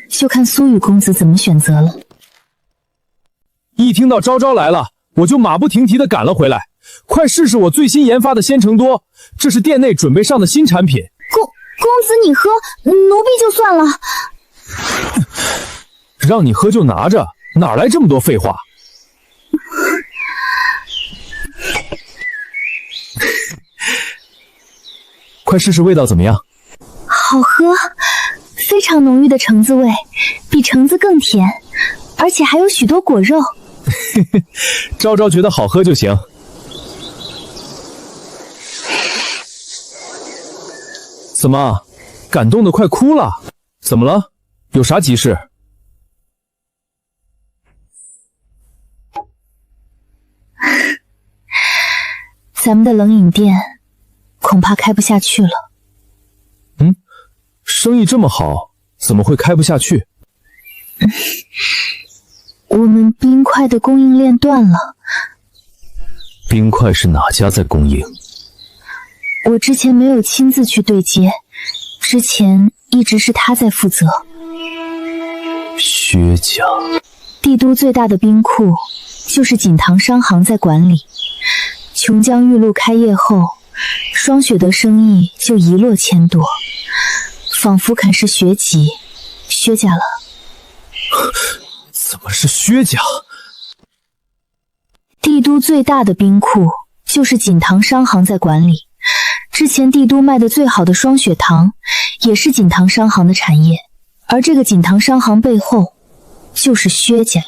就看苏雨公子怎么选择了。一听到昭昭来了，我就马不停蹄地赶了回来。快试试我最新研发的鲜橙多，这是店内准备上的新产品。公子你喝，奴婢就算了。让你喝就拿着，哪来这么多废话？快试试味道怎么样？好喝，非常浓郁的橙子味，比橙子更甜，而且还有许多果肉。昭昭觉得好喝就行。怎么，感动的快哭了？怎么了？有啥急事？咱们的冷饮店恐怕开不下去了。生意这么好，怎么会开不下去？我们冰块的供应链断了。冰块是哪家在供应？我之前没有亲自去对接，之前一直是他在负责。薛家。帝都最大的冰库就是锦堂商行在管理。琼江玉露开业后，双雪的生意就一落千多，仿佛啃噬学籍，薛家了。怎么是薛家？帝都最大的冰库就是锦堂商行在管理，之前帝都卖的最好的双雪糖也是锦堂商行的产业，而这个锦堂商行背后就是薛家。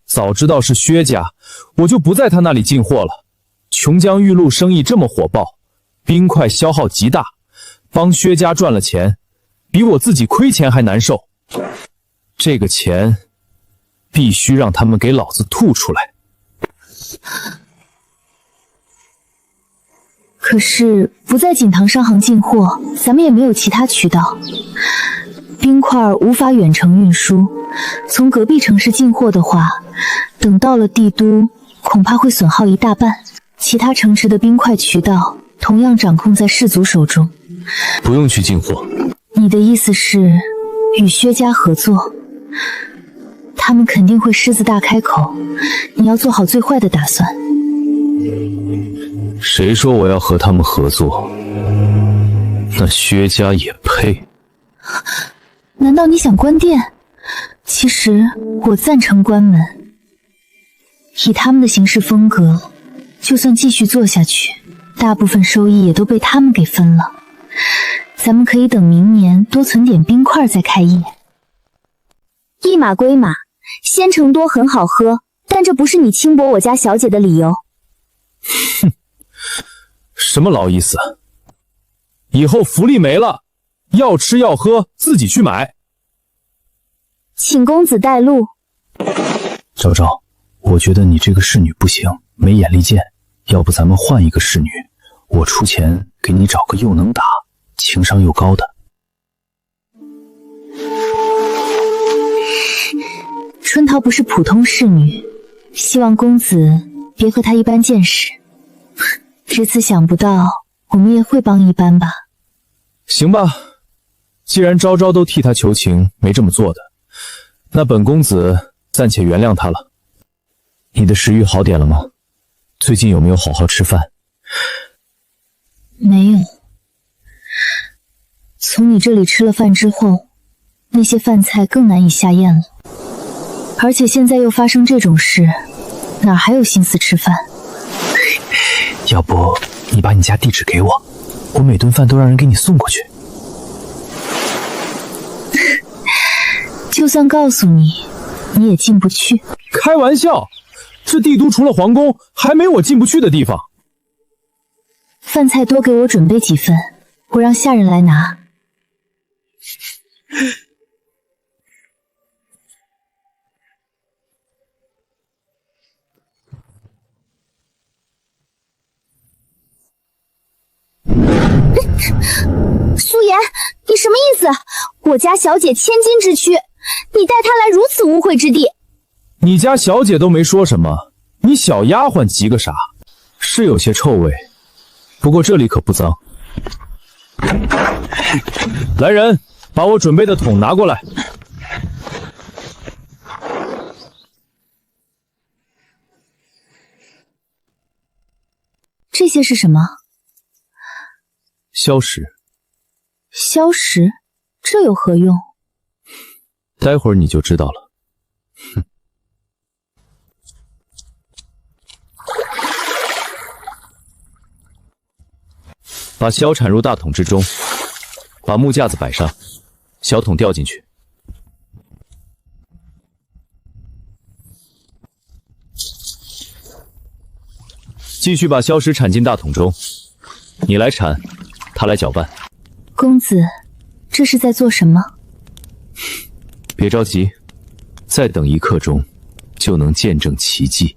早知道是薛家，我就不在他那里进货了。琼江玉露生意这么火爆，冰块消耗极大，帮薛家赚了钱，比我自己亏钱还难受。这个钱必须让他们给老子吐出来。可是不在锦堂商行进货，咱们也没有其他渠道。冰块无法远程运输，从隔壁城市进货的话，等到了帝都，恐怕会损耗一大半。其他城池的冰块渠道同样掌控在氏族手中。不用去进货。你的意思是与薛家合作？他们肯定会狮子大开口，你要做好最坏的打算。谁说我要和他们合作？那薛家也配？难道你想关店？其实我赞成关门。以他们的行事风格，就算继续做下去，大部分收益也都被他们给分了。咱们可以等明年多存点冰块再开业。一码归码，鲜橙多很好喝，但这不是你轻薄我家小姐的理由。哼，什么老意思？以后福利没了，要吃要喝自己去买。请公子带路。昭昭，我觉得你这个侍女不行，没眼力见，要不咱们换一个侍女，我出钱给你找个又能打、情商又高的。春桃不是普通侍女，希望公子别和她一般见识。只此想不到，我们也会帮一般吧。行吧，既然昭昭都替他求情，没这么做的，那本公子暂且原谅他了。你的食欲好点了吗？最近有没有好好吃饭？没有。从你这里吃了饭之后，那些饭菜更难以下咽了。而且现在又发生这种事，哪还有心思吃饭？要不你把你家地址给我，我每顿饭都让人给你送过去。就算告诉你，你也进不去。开玩笑，这帝都除了皇宫，还没我进不去的地方。饭菜多给我准备几份，我让下人来拿。苏颜，你什么意思？我家小姐千金之躯，你带她来如此污秽之地。你家小姐都没说什么，你小丫鬟急个啥？是有些臭味，不过这里可不脏。来人，把我准备的桶拿过来。这些是什么？消食。消食？这有何用？待会儿你就知道了。哼。把消铲入大桶之中，把木架子摆上，小桶掉进去。继续把消食铲进大桶中，你来铲，他来搅拌。公子，这是在做什么？别着急，再等1刻钟，就能见证奇迹。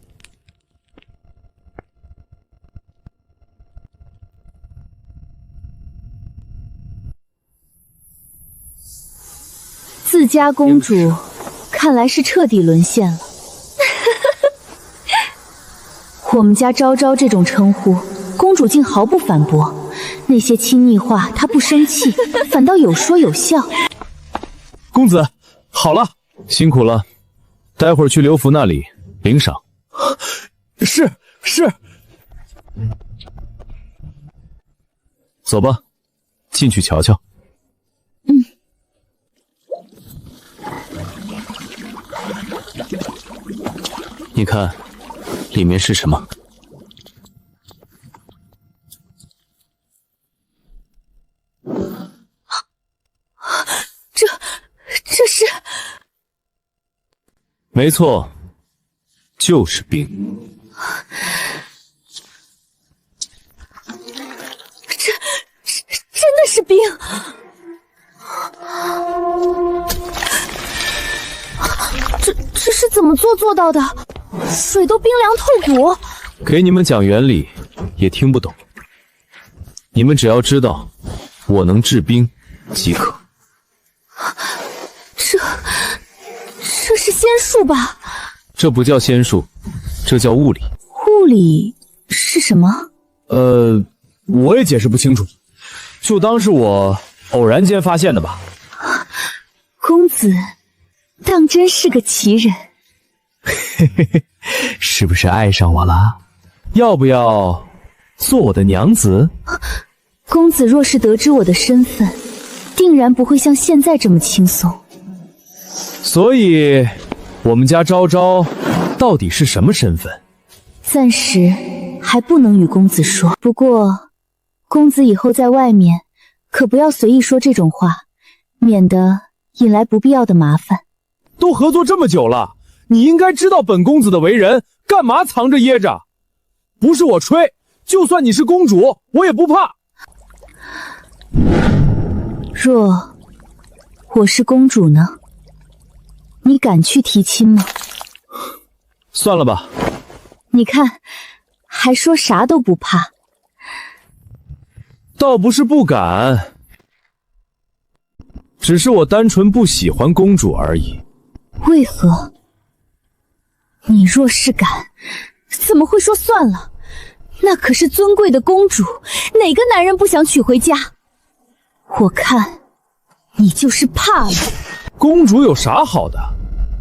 自家公主，看来是彻底沦陷了。我们家昭昭这种称呼，公主竟毫不反驳。那些亲昵话，她不生气，反倒有说有笑。公子，好了，辛苦了，待会儿去刘福那里领赏。是。走吧，进去瞧瞧。你看，里面是什么？这是……没错，就是冰。真的是冰！这是怎么做到的？水都冰凉透骨。给你们讲原理也听不懂，你们只要知道我能制冰即可。这是仙术吧？这不叫仙术，这叫物理。物理是什么？我也解释不清楚，就当是我偶然间发现的吧。公子当真是个奇人。嘿嘿嘿，是不是爱上我了？要不要做我的娘子？公子若是得知我的身份，定然不会像现在这么轻松。所以，我们家昭昭到底是什么身份？暂时还不能与公子说。不过，公子以后在外面可不要随意说这种话，免得引来不必要的麻烦。都合作这么久了，你应该知道本公子的为人，干嘛藏着掖着？不是我吹，就算你是公主，我也不怕。若我是公主呢？你敢去提亲吗？算了吧。你看，还说啥都不怕。倒不是不敢，只是我单纯不喜欢公主而已。为何？你若是敢，怎么会说算了？那可是尊贵的公主，哪个男人不想娶回家？我看你就是怕了。公主有啥好的？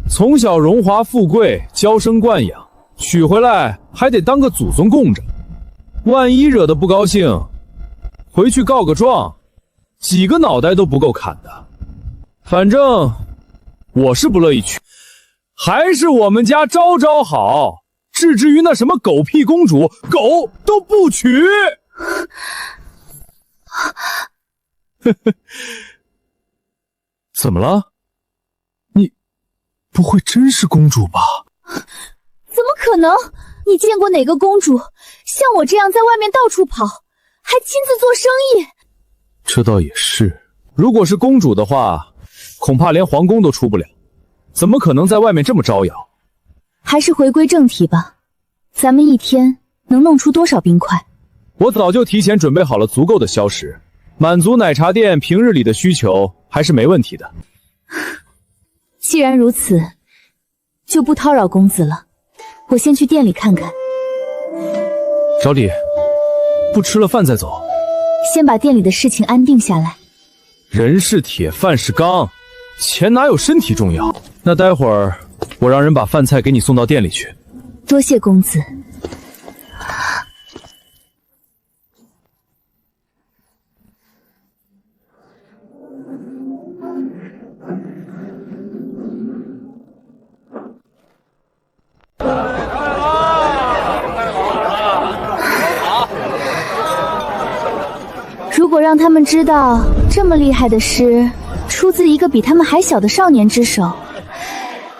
从小荣华富贵，娇生惯养，娶回来还得当个祖宗供着。万一惹得不高兴，回去告个状，几个脑袋都不够砍的。反正我是不乐意娶，还是我们家昭昭好。至于那什么狗屁公主，狗都不娶。怎么了？你不会真是公主吧？怎么可能？你见过哪个公主像我这样在外面到处跑，还亲自做生意？这倒也是，如果是公主的话，恐怕连皇宫都出不了，怎么可能在外面这么招摇？还是回归正题吧，咱们一天能弄出多少冰块？我早就提前准备好了足够的硝石，满足奶茶店平日里的需求还是没问题的。既然如此，就不叨扰公子了，我先去店里看看。小李，不吃了饭再走。先把店里的事情安定下来。人是铁，饭是钢，钱哪有身体重要？那待会儿我让人把饭菜给你送到店里去。多谢公子。如果让他们知道这么厉害的诗出自一个比他们还小的少年之手，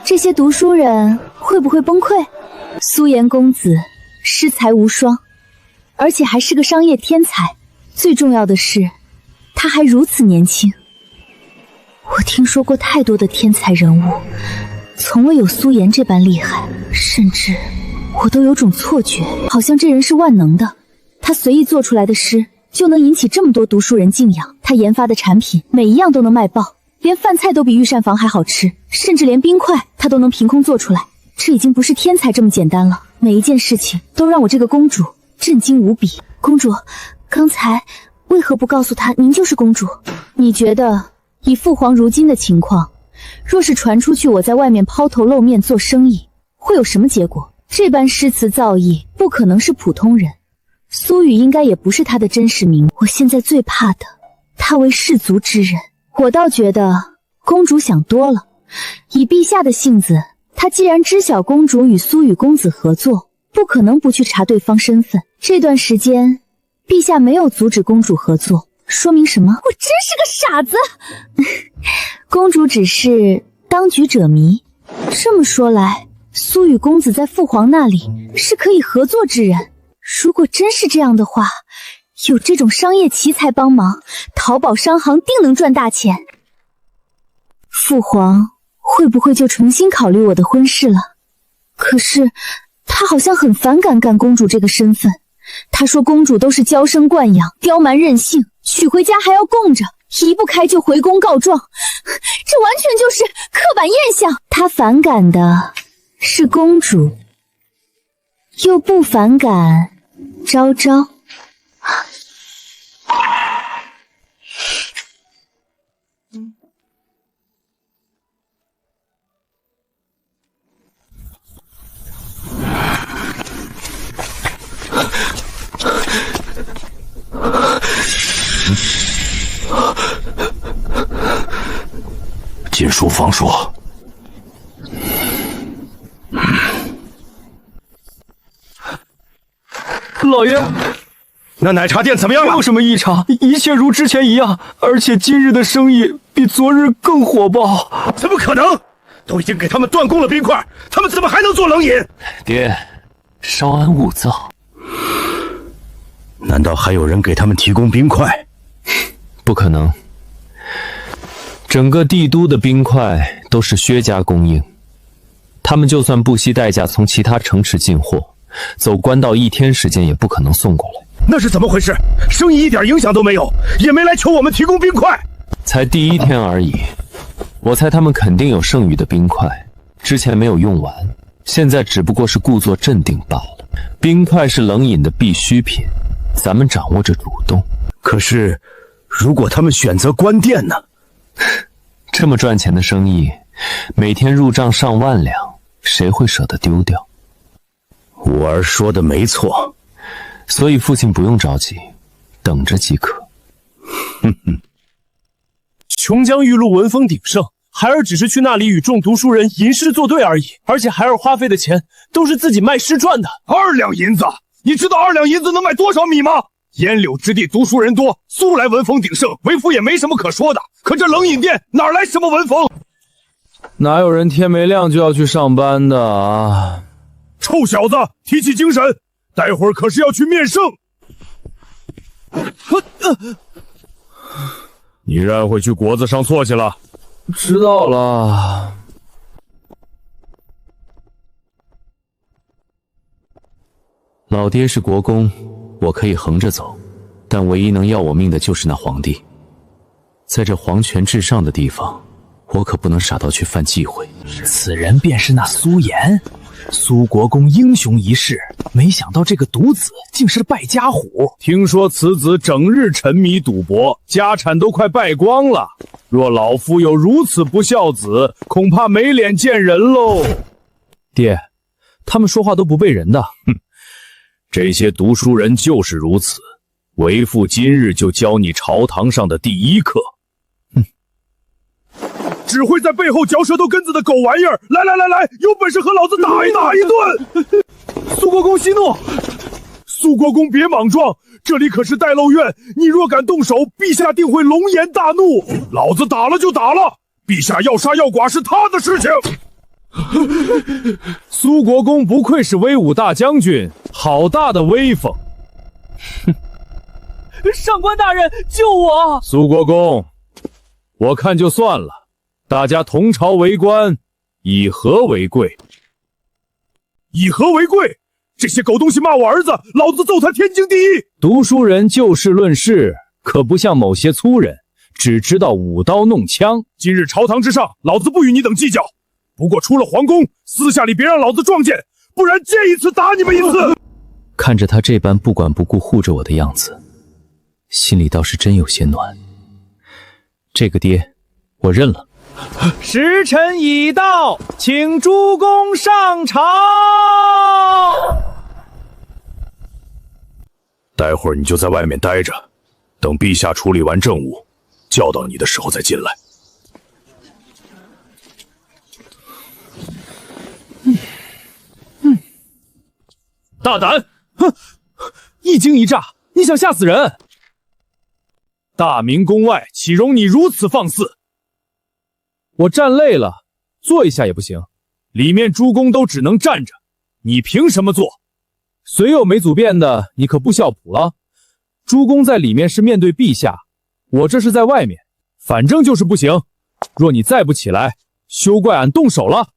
这些读书人会不会崩溃？苏颜公子诗才无双，而且还是个商业天才。最重要的是，他还如此年轻。我听说过太多的天才人物，从未有苏颜这般厉害，甚至我都有种错觉，好像这人是万能的。他随意做出来的诗就能引起这么多读书人敬仰，他研发的产品每一样都能卖爆，连饭菜都比御膳房还好吃，甚至连冰块他都能凭空做出来。这已经不是天才这么简单了，每一件事情都让我这个公主震惊无比。公主，刚才为何不告诉他您就是公主？你觉得以父皇如今的情况，若是传出去我在外面抛头露面做生意，会有什么结果？这般诗词造诣不可能是普通人，苏雨应该也不是他的真实名。我现在最怕的，他为士族之人。我倒觉得公主想多了，以陛下的性子，他既然知晓公主与苏雨公子合作，不可能不去查对方身份。这段时间陛下没有阻止公主合作，说明什么？我真是个傻子。公主只是当局者迷。这么说来，苏雨公子在父皇那里是可以合作之人。如果真是这样的话，有这种商业奇才帮忙，淘宝商行定能赚大钱。父皇会不会就重新考虑我的婚事了？可是他好像很反感干公主这个身份。他说公主都是娇生惯养，刁蛮任性，娶回家还要供着，移不开就回宫告状，这完全就是刻板印象。他反感的是公主，又不反感昭昭。锦书房说，老爷，那奶茶店怎么样了？没有什么异常，一切如之前一样，而且今日的生意比昨日更火爆。怎么可能？都已经给他们断供了冰块，他们怎么还能做冷饮？爹，稍安勿躁。难道还有人给他们提供冰块？不可能，整个帝都的冰块都是薛家供应，他们就算不惜代价从其他城池进货，走官道1天时间也不可能送过来。那是怎么回事？生意一点影响都没有，也没来求我们提供冰块。才第1天而已，我猜他们肯定有剩余的冰块，之前没有用完，现在只不过是故作镇定罢了。冰块是冷饮的必需品，咱们掌握着主动。可是，如果他们选择关店呢？这么赚钱的生意，每天入账上万两，谁会舍得丢掉？五儿说的没错，所以父亲不用着急，等着即可。哼哼。琼浆玉露闻风鼎盛，孩儿只是去那里与众读书人吟诗作对而已，而且孩儿花费的钱都是自己卖诗赚的。2两银子，你知道2两银子能买多少米吗？烟柳之地读书人多，素来闻风鼎盛，为父也没什么可说的。可这冷饮店哪来什么闻风？哪有人天没亮就要去上班的啊？臭小子，提起精神，待会儿可是要去面圣。你让回去果子上坐去了。知道了。老爹是国公，我可以横着走，但唯一能要我命的就是那皇帝。在这皇权至上的地方，我可不能傻到去犯忌讳。此人便是那苏颜，苏国公英雄一世，没想到这个独子竟是败家虎。听说此子整日沉迷赌博，家产都快败光了。若老夫有如此不孝子，恐怕没脸见人喽。爹，他们说话都不背人的。哼，这些读书人就是如此。为父今日就教你朝堂上的第1课。只会在背后嚼舌头根子的狗玩意儿！来来来来，有本事和老子打一顿！苏国公息怒，苏国公别莽撞，这里可是待漏院，你若敢动手，陛下定会龙颜大怒。老子打了就打了，陛下要杀要剐是他的事情。苏国公不愧是威武大将军，好大的威风！上官大人，救我！苏国公，我看就算了，大家同朝为官，以和为贵。以和为贵？这些狗东西骂我儿子，老子揍他天经地义。读书人就事论事，可不像某些粗人，只知道舞刀弄枪。今日朝堂之上，老子不与你等计较。不过出了皇宫，私下里别让老子撞见，不然见一次打你们一次。看着他这般不管不顾护着我的样子，心里倒是真有些暖。这个爹，我认了。时辰已到，请诸公上朝。待会儿你就在外面待着，等陛下处理完政务，叫到你的时候再进来。大胆！哼，一惊一乍，你想吓死人？大明宫外岂容你如此放肆？我站累了，坐一下也不行。里面诸公都只能站着，你凭什么坐？虽有没祖变的，你可不孝谱了。诸公在里面是面对陛下，我这是在外面，反正就是不行。若你再不起来，休怪俺动手了。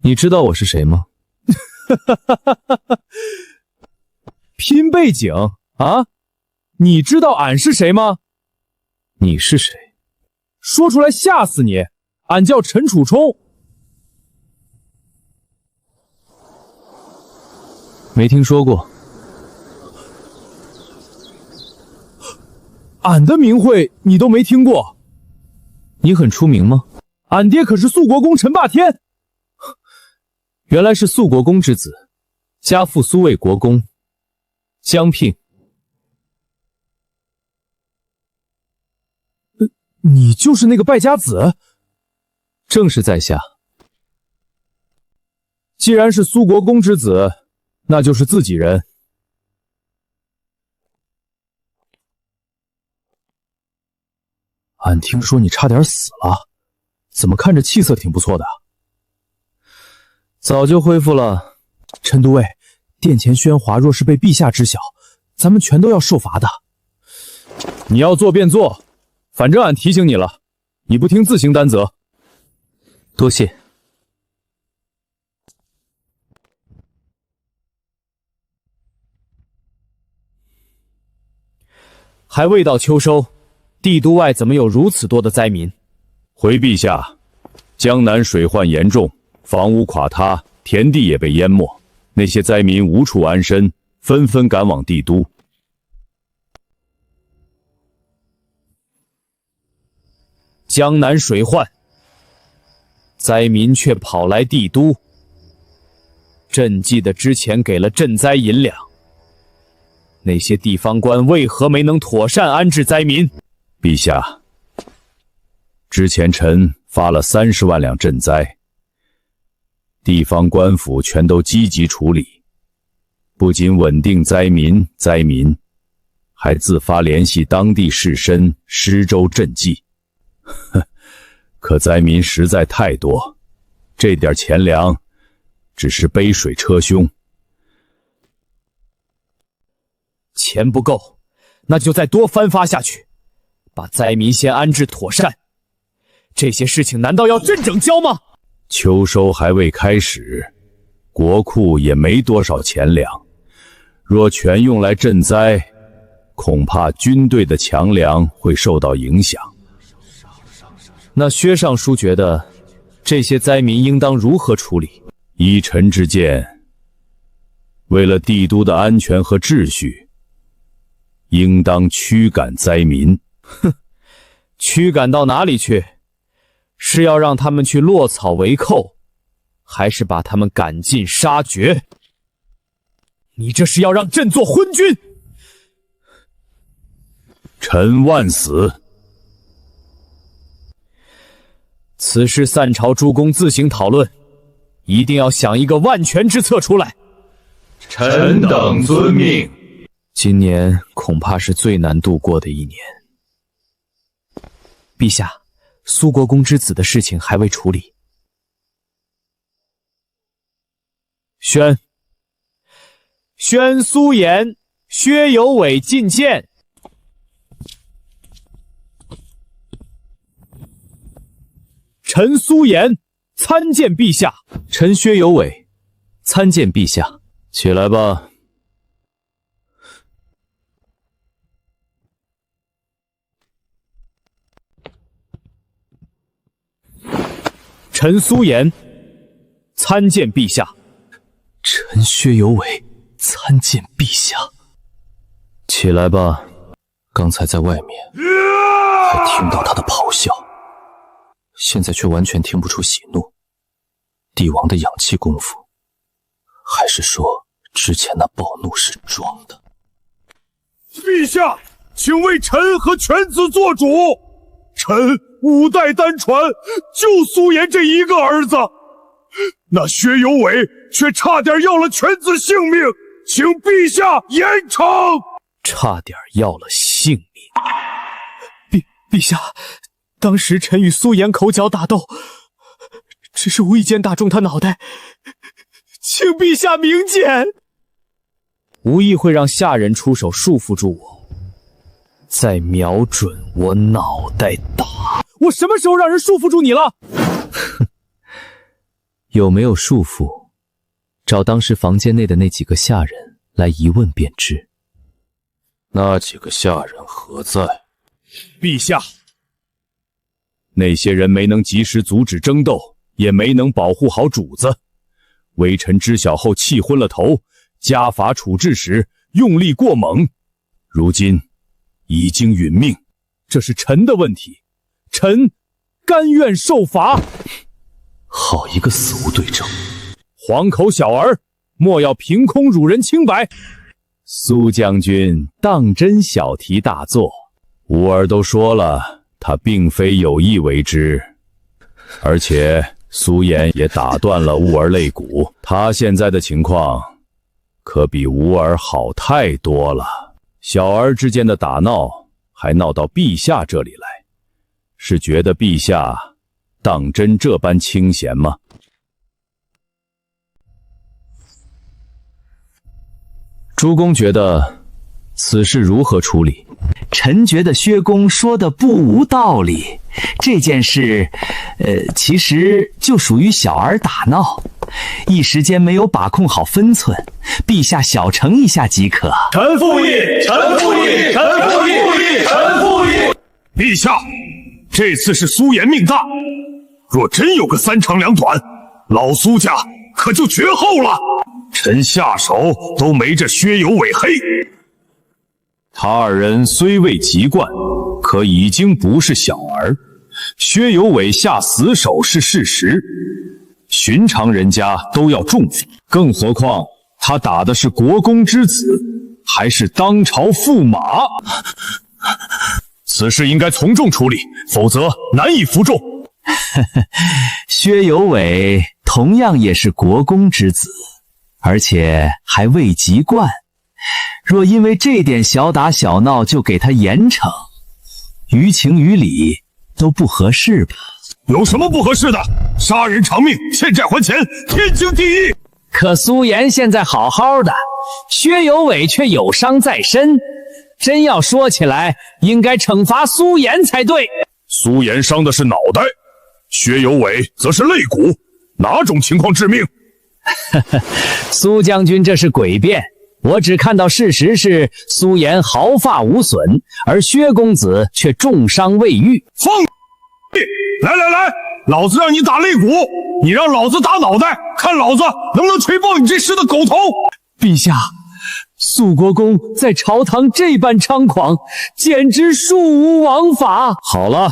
你知道我是谁吗？拼背景啊！你知道俺是谁吗？你是谁？说出来吓死你！俺叫陈楚冲。没听说过。俺的名讳你都没听过？你很出名吗？俺爹可是肃国公陈霸天。原来是肃国公之子，家父苏魏国公江聘。你就是那个败家子？正是在下。既然是苏国公之子，那就是自己人。俺听说你差点死了，怎么看着气色挺不错的？早就恢复了。陈都尉，殿前喧哗若是被陛下知晓，咱们全都要受罚的。你要做便做，反正俺提醒你了，你不听自行担责。多谢。还未到秋收，帝都外怎么有如此多的灾民？回陛下，江南水患严重，房屋垮塌，田地也被淹没，那些灾民无处安身，纷纷赶往帝都。江南水患，灾民却跑来帝都。朕记得之前给了赈灾银两，那些地方官为何没能妥善安置灾民？陛下，之前臣发了30万两赈灾，地方官府全都积极处理，不仅稳定灾民，还自发联系当地士绅施粥赈济。可灾民实在太多，这点钱粮只是杯水车薪。钱不够，那就再多分发下去，把灾民先安置妥善。这些事情难道要朕整交吗？秋收还未开始，国库也没多少钱粮，若全用来赈灾，恐怕军队的强粮会受到影响。那薛尚书觉得这些灾民应当如何处理？依臣之见，为了帝都的安全和秩序，应当驱赶灾民。哼，驱赶到哪里去？是要让他们去落草为寇，还是把他们赶尽杀绝？你这是要让朕做昏君？臣万死。此事散朝诸公自行讨论，一定要想一个万全之策出来。臣等遵命。今年恐怕是最难度过的一年。陛下，苏国公之子的事情还未处理。宣苏颜薛有伟觐见。臣苏颜参见陛下。臣薛有伟参见陛下。起来吧。臣苏颜参见陛下。臣薛有伟参见陛下。起来吧。刚才在外面还听到他的咆哮，现在却完全听不出喜怒。帝王的养气功夫，还是说之前那暴怒是装的？陛下，请为臣和犬子做主。臣5代单传，就苏颜这一个儿子，那薛有伟却差点要了犬子性命，请陛下严惩。差点要了性命。陛下，当时臣与苏颜口角打斗，只是无意间打中他脑袋，请陛下明鉴。无意会让下人出手束缚住我，再瞄准我脑袋打。我什么时候让人束缚住你了？有没有束缚，找当时房间内的那几个下人来一问便知。那几个下人何在？陛下，那些人没能及时阻止争斗，也没能保护好主子。微臣知晓后气昏了头，家法处置时用力过猛，如今已经殒命，这是臣的问题，臣甘愿受罚。好一个死无对证！黄口小儿，莫要凭空辱人清白。苏将军当真小题大做，吾儿都说了，他并非有意为之，而且苏颜也打断了吾儿肋骨，他现在的情况可比吾儿好太多了。小儿之间的打闹还闹到陛下这里来，是觉得陛下当真这般清闲吗？诸公觉得此事如何处理？臣觉得薛公说的不无道理。这件事，其实就属于小儿打闹，一时间没有把控好分寸，陛下小惩一下即可。臣附议，臣附议，臣附议，臣附议。陛下，这次是苏颜命大，若真有个3长2短，老苏家可就绝后了。臣下手都没这薛有伟黑。他二人虽未及惯，可已经不是小儿。薛有伟下死手是事实，寻常人家都要重罚，更何况他打的是国公之子，还是当朝驸马。此事应该从重处理，否则难以服众。薛有伟同样也是国公之子，而且还未及惯，若因为这点小打小闹就给他严惩，于情于理都不合适吧？有什么不合适的？杀人偿命，欠债还钱，天经地义。可苏颜现在好好的，薛有伟却有伤在身，真要说起来，应该惩罚苏颜才对。苏颜伤的是脑袋，薛有伟则是肋骨，哪种情况致命？苏将军这是诡辩，我只看到事实是苏颜毫发无损，而薛公子却重伤未愈。放屁！来来来，老子让你打肋骨，你让老子打脑袋，看老子能不能锤爆你这弑的狗头！陛下，肃国公在朝堂这般猖狂，简直恕无王法。好了，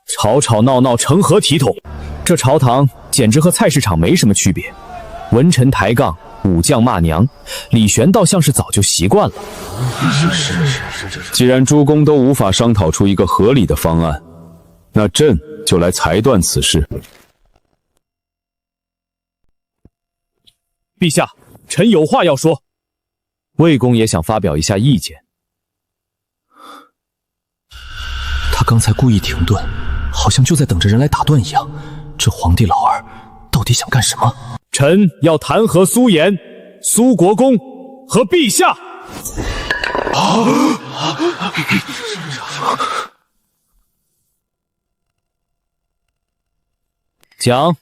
吵吵闹闹成何体统？这朝堂简直和菜市场没什么区别。文臣抬杠，武将骂娘，李玄倒像是早就习惯了。既然诸公都无法商讨出一个合理的方案，那朕就来裁断此事。陛下，臣有话要说。魏公也想发表一下意见。他刚才故意停顿，好像就在等着人来打断一样。这皇帝老儿到底想干什么？臣要弹劾苏颜、苏国公和陛下。讲，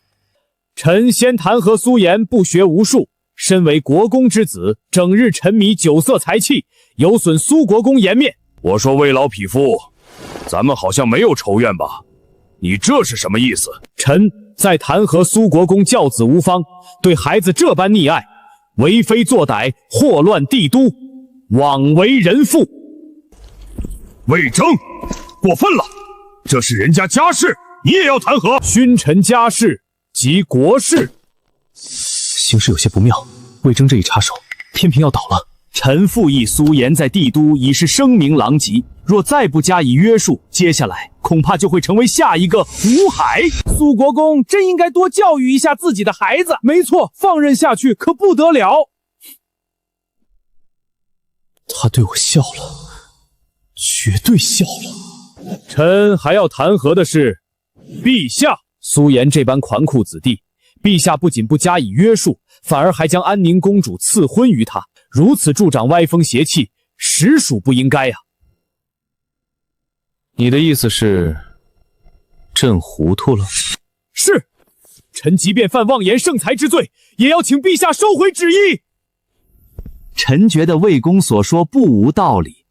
臣先弹劾苏颜不学无术，身为国公之子，整日沉迷酒色财气，有损苏国公颜面。我说魏老匹夫，咱们好像没有仇怨吧？你这是什么意思？臣在弹劾苏国公教子无方，对孩子这般溺爱，为非作歹，祸乱帝都，枉为人父。魏征，过分了！这是人家家事，你也要弹劾？勋臣家事及国事，形势有些不妙。魏征这一插手，天平要倒了。臣附议苏颜在帝都已是声名狼藉，若再不加以约束，接下来恐怕就会成为下一个吴海。苏国公真应该多教育一下自己的孩子。没错，放任下去可不得了。他对我笑了，绝对笑了。臣还要弹劾的是，陛下苏颜这般纨绔子弟，陛下不仅不加以约束，反而还将安宁公主赐婚于他，如此助长歪风邪气，实属不应该啊！你的意思是，朕糊涂了？是，臣即便犯妄言圣裁之罪，也要请陛下收回旨意。臣觉得魏公所说不无道理，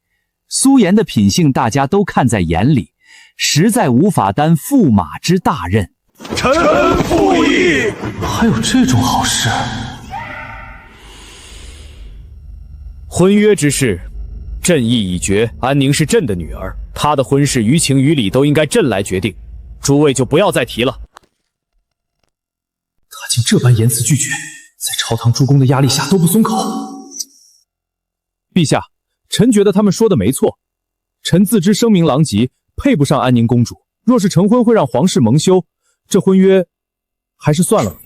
苏颜的品性大家都看在眼里，实在无法担驸马之大任。臣附议。还有这种好事？婚约之事，朕意已决。安宁是朕的女儿，她的婚事于情于理都应该朕来决定，诸位就不要再提了。他竟这般言辞拒绝，在朝堂诸公的压力下都不松口。陛下，臣觉得他们说的没错。臣自知声名狼藉，配不上安宁公主。若是成婚会让皇室蒙羞，这婚约还是算了吧。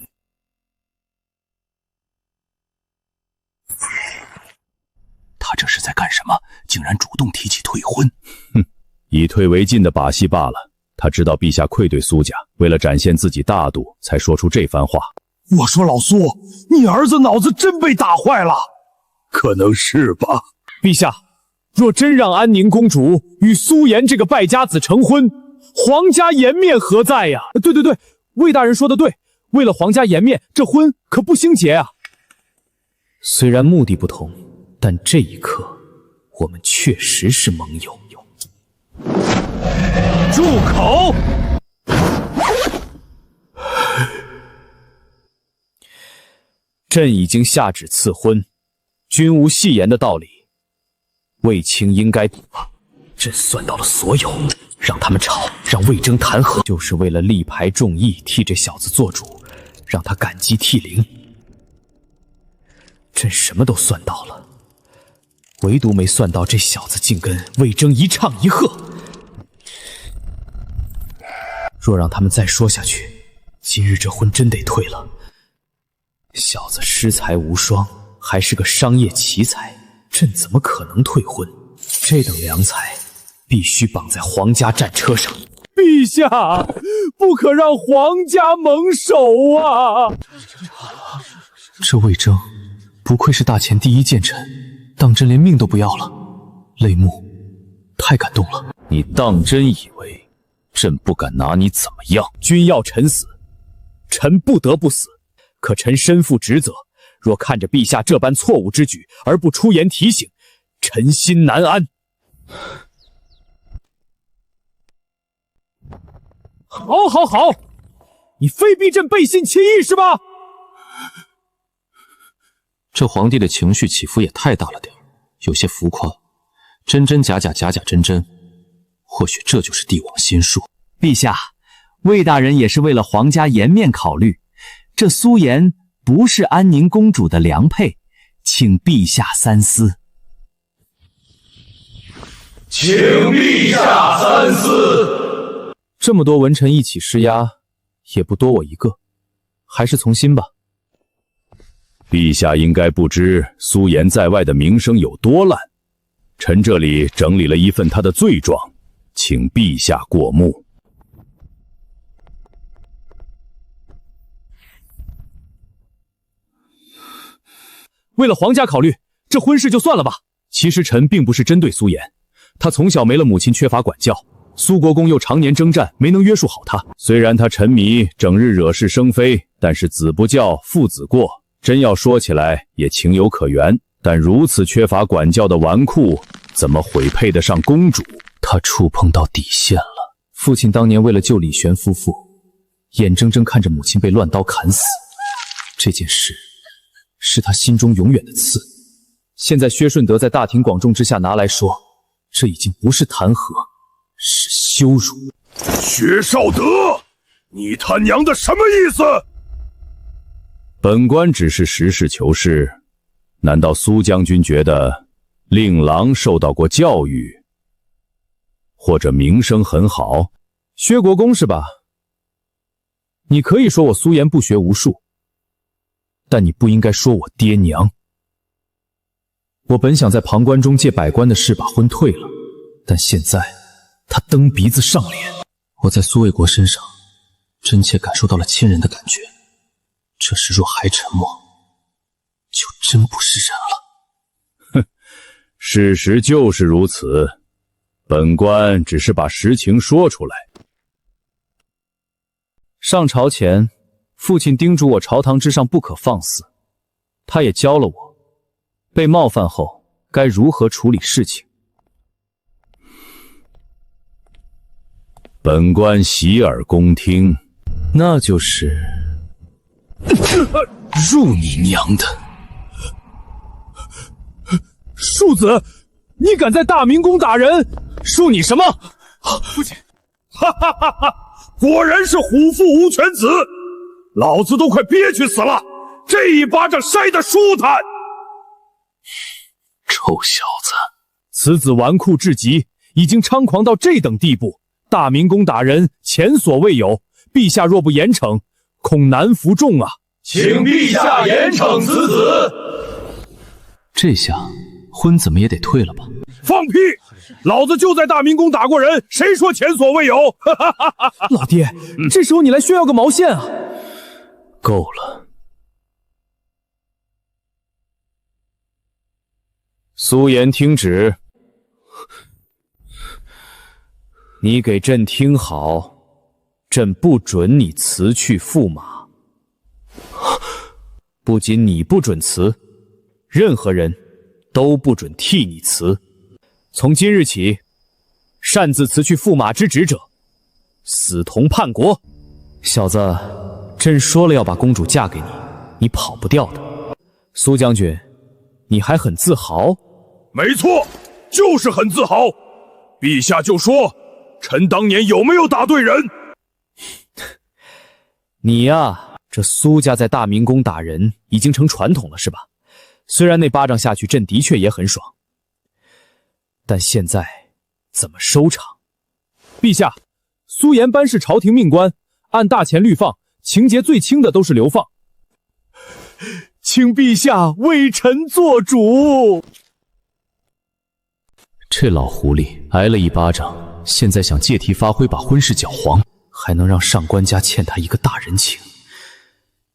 他这是在干什么？竟然主动提起退婚！哼，以退为进的把戏罢了。他知道陛下愧对苏家，为了展现自己大度，才说出这番话。我说老苏，你儿子脑子真被打坏了。可能是吧。陛下，若真让安宁公主与苏颜这个败家子成婚，皇家颜面何在呀？对，魏大人说的对，为了皇家颜面，这婚可不兴结啊。虽然目的不同，但这一刻，我们确实是盟友。住口！朕已经下旨赐婚，君无戏言的道理，卫青应该。朕算到了所有，让他们吵，让魏征弹劾，就是为了力排众议，替这小子做主，让他感激涕零。朕什么都算到了，唯独没算到这小子竟跟魏征一唱一和。若让他们再说下去，今日这婚真得退了。小子诗才无双，还是个商业奇才，朕怎么可能退婚？这等良才，必须绑在皇家战车上。陛下，不可让皇家蒙首啊！这魏征，不愧是大前第一谏臣，当真连命都不要了。泪目，太感动了。你当真以为朕不敢拿你怎么样？君要臣死，臣不得不死。可臣身负职责，若看着陛下这般错误之举而不出言提醒，臣心难安。好，你非逼朕背信弃义是吧？这皇帝的情绪起伏也太大了点，有些浮夸，真真假假，假假真真，或许这就是帝王心术。陛下，魏大人也是为了皇家颜面考虑，这苏颜不是安宁公主的良配，请陛下三思。请陛下三思。这么多文臣一起施压，也不多我一个，还是从心吧。陛下应该不知苏颜在外的名声有多烂，臣这里整理了一份他的罪状，请陛下过目。为了皇家考虑，这婚事就算了吧。其实臣并不是针对苏颜，他从小没了母亲，缺乏管教，苏国公又常年征战，没能约束好他。虽然他沉迷，整日惹是生非，但是子不教，父子过，真要说起来也情有可原。但如此缺乏管教的纨绔，怎么会配得上公主？他触碰到底线了。父亲当年为了救李玄夫妇，眼睁睁看着母亲被乱刀砍死，这件事是他心中永远的刺。现在薛顺德在大庭广众之下拿来说，这已经不是弹劾，是羞辱。薛绍德，你他娘的什么意思？本官只是实事求是，难道苏将军觉得令郎受到过教育，或者名声很好？薛国公是吧？你可以说我苏颜不学无术，但你不应该说我爹娘。我本想在旁观中借百官的事把婚退了，但现在他蹬鼻子上脸。我在苏卫国身上真切感受到了亲人的感觉，这时若还沉默，就真不是人了。哼，事实就是如此，本官只是把实情说出来。上朝前，父亲叮嘱我朝堂之上不可放肆，他也教了我被冒犯后该如何处理事情。本官洗耳恭听，那就是入你娘的！庶子，你敢在大明宫打人？恕你什么？父亲，哈哈哈哈！果然是虎父无犬子，老子都快憋屈死了，这一巴掌扇得舒坦。臭小子，此子纨绔至极，已经猖狂到这等地步，大明宫打人前所未有，陛下若不严惩，恐难服众啊！请陛下严惩此子。这下婚怎么也得退了吧？放屁！老子就在大明宫打过人，谁说前所未有？老爹，这时候你来炫耀个毛线啊！够了。苏颜听旨，你给朕听好，朕不准你辞去驸马。不仅你不准辞，任何人都不准替你辞。从今日起，擅自辞去驸马之职者，死同叛国。小子，朕说了要把公主嫁给你，你跑不掉的。苏将军，你还很自豪？没错，就是很自豪。陛下就说，臣当年有没有打对人？你呀，这苏家在大明宫打人已经成传统了，是吧？虽然那巴掌下去，朕的确也很爽，但现在怎么收场？陛下，苏颜班是朝廷命官，按大前律放，情节最轻的都是流放。请陛下为臣做主。这老狐狸挨了一巴掌，现在想借题发挥，把婚事搅黄，还能让上官家欠他一个大人情，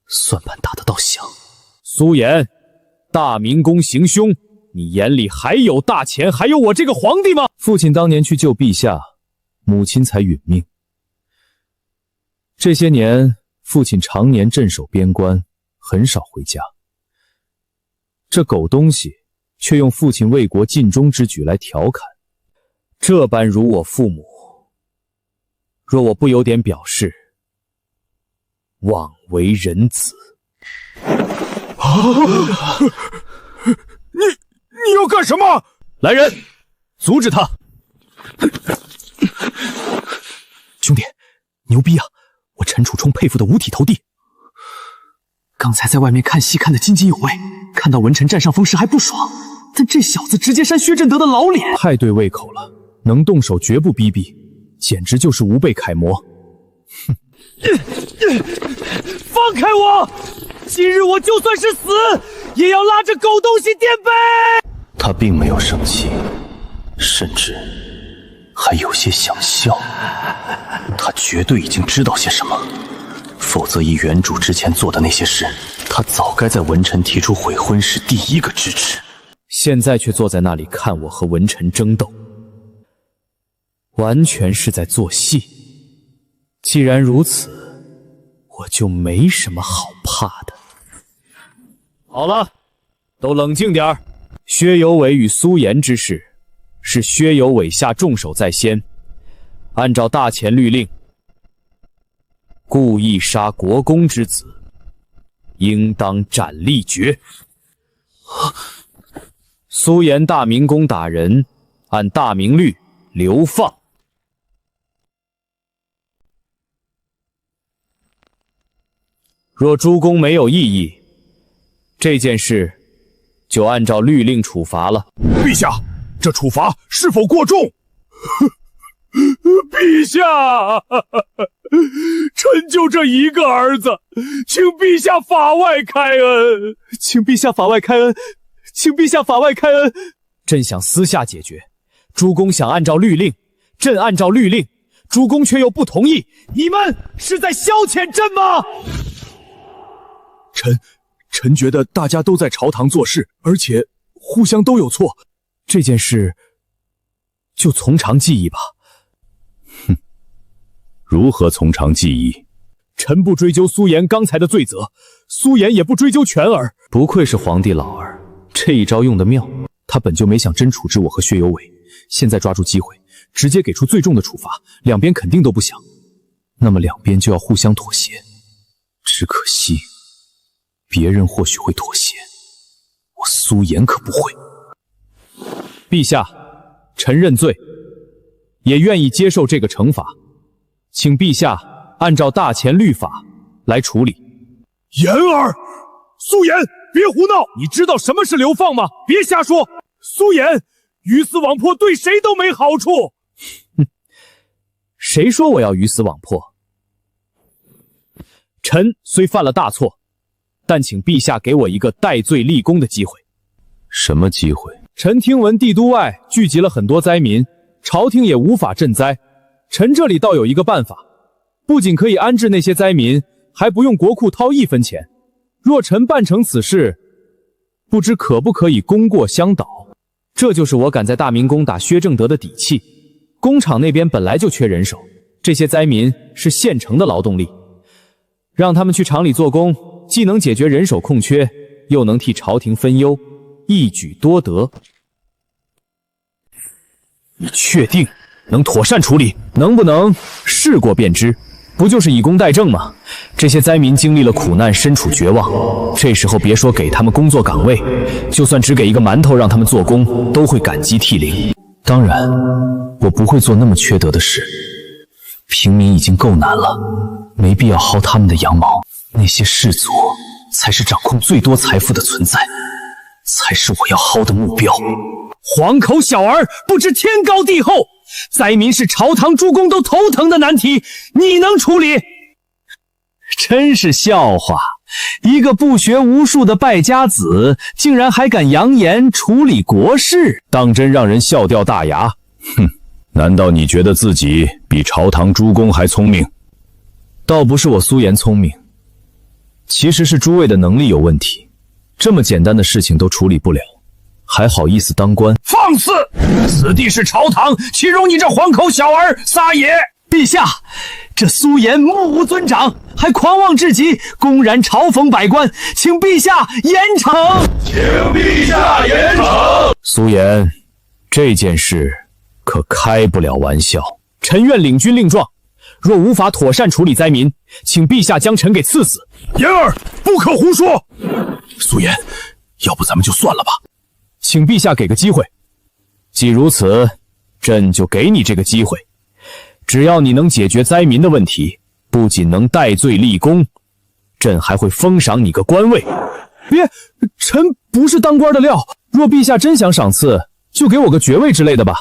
算盘打得倒响。苏颜，大明宫行凶，你眼里还有大钱，还有我这个皇帝吗？父亲当年去救陛下，母亲才殒命。这些年，父亲常年镇守边关，很少回家。这狗东西却用父亲为国尽忠之举来调侃，这般辱我父母，若我不有点表示，枉为人子。你要干什么？来人，阻止他！兄弟，牛逼啊！我陈楚冲佩服的五体投地。刚才在外面看戏看得津津有味，看到文臣占上风时还不爽，但这小子直接扇薛振德的老脸，太对胃口了，能动手绝不逼逼，简直就是吾辈楷模。哼！放开我！今日我就算是死，也要拉着狗东西垫背！他并没有生气，甚至还有些想笑。他绝对已经知道些什么，否则以原主之前做的那些事，他早该在文臣提出悔婚时第一个支持。现在却坐在那里看我和文臣争斗，完全是在做戏。既然如此，我就没什么好怕的。好了，都冷静点儿。薛有伟与苏颜之事，是薛有伟下重手在先，按照大前律令，故意杀国公之子，应当斩立决。苏颜大明宫打人，按大明律流放。若诸公没有异议，这件事就按照律令处罚了。陛下，这处罚是否过重？陛下，臣就这一个儿子，请陛下法外开恩，请陛下法外开恩，请陛下法外开恩。朕想私下解决，诸公想按照律令，朕按照律令，诸公却又不同意，你们是在消遣朕吗？臣觉得大家都在朝堂做事，而且互相都有错，这件事就从长计议吧。哼，如何从长计议？臣不追究苏颜刚才的罪责，苏颜也不追究全儿。不愧是皇帝老儿，这一招用得妙。他本就没想真处置我和薛有伟，现在抓住机会，直接给出最重的处罚，两边肯定都不想。那么两边就要互相妥协。只可惜，别人或许会妥协，我苏颜可不会。陛下，臣认罪，也愿意接受这个惩罚，请陛下按照大前律法来处理。言儿，苏颜，别胡闹！你知道什么是流放吗？别瞎说！苏颜，鱼死网破对谁都没好处。哼，谁说我要鱼死网破？臣虽犯了大错，但请陛下给我一个戴罪立功的机会。什么机会？臣听闻帝都外聚集了很多灾民，朝廷也无法赈灾。臣这里倒有一个办法，不仅可以安置那些灾民，还不用国库掏一分钱。若臣办成此事，不知可不可以功过相导？这就是我敢在大明宫打薛正德的底气。工厂那边本来就缺人手，这些灾民是现成的劳动力，让他们去厂里做工，既能解决人手空缺，又能替朝廷分忧，一举多得。你确定能妥善处理？能不能试过便知。不就是以工代政吗？这些灾民经历了苦难，身处绝望，这时候别说给他们工作岗位，就算只给一个馒头让他们做工，都会感激涕零。当然，我不会做那么缺德的事。平民已经够难了，没必要薅他们的羊毛。那些士族才是掌控最多财富的存在，才是我要薅的目标。黄口小儿不知天高地厚，灾民是朝堂诸公都头疼的难题，你能处理？真是笑话！一个不学无术的败家子，竟然还敢扬言处理国事，当真让人笑掉大牙。哼，难道你觉得自己比朝堂诸公还聪明？倒不是我苏颜聪明，其实是诸位的能力有问题，这么简单的事情都处理不了，还好意思当官？放肆！此地是朝堂，岂容你这黄口小儿撒野！陛下，这苏颜目无尊长，还狂妄至极，公然嘲讽百官，请陛下严惩！请陛下严惩！苏颜，这件事可开不了玩笑。臣愿领军令状，若无法妥善处理灾民，请陛下将臣给赐死。言儿，不可胡说！苏颜，要不咱们就算了吧。请陛下给个机会。既如此，朕就给你这个机会。只要你能解决灾民的问题，不仅能戴罪立功，朕还会封赏你个官位。别，臣不是当官的料。若陛下真想赏赐，就给我个爵位之类的吧。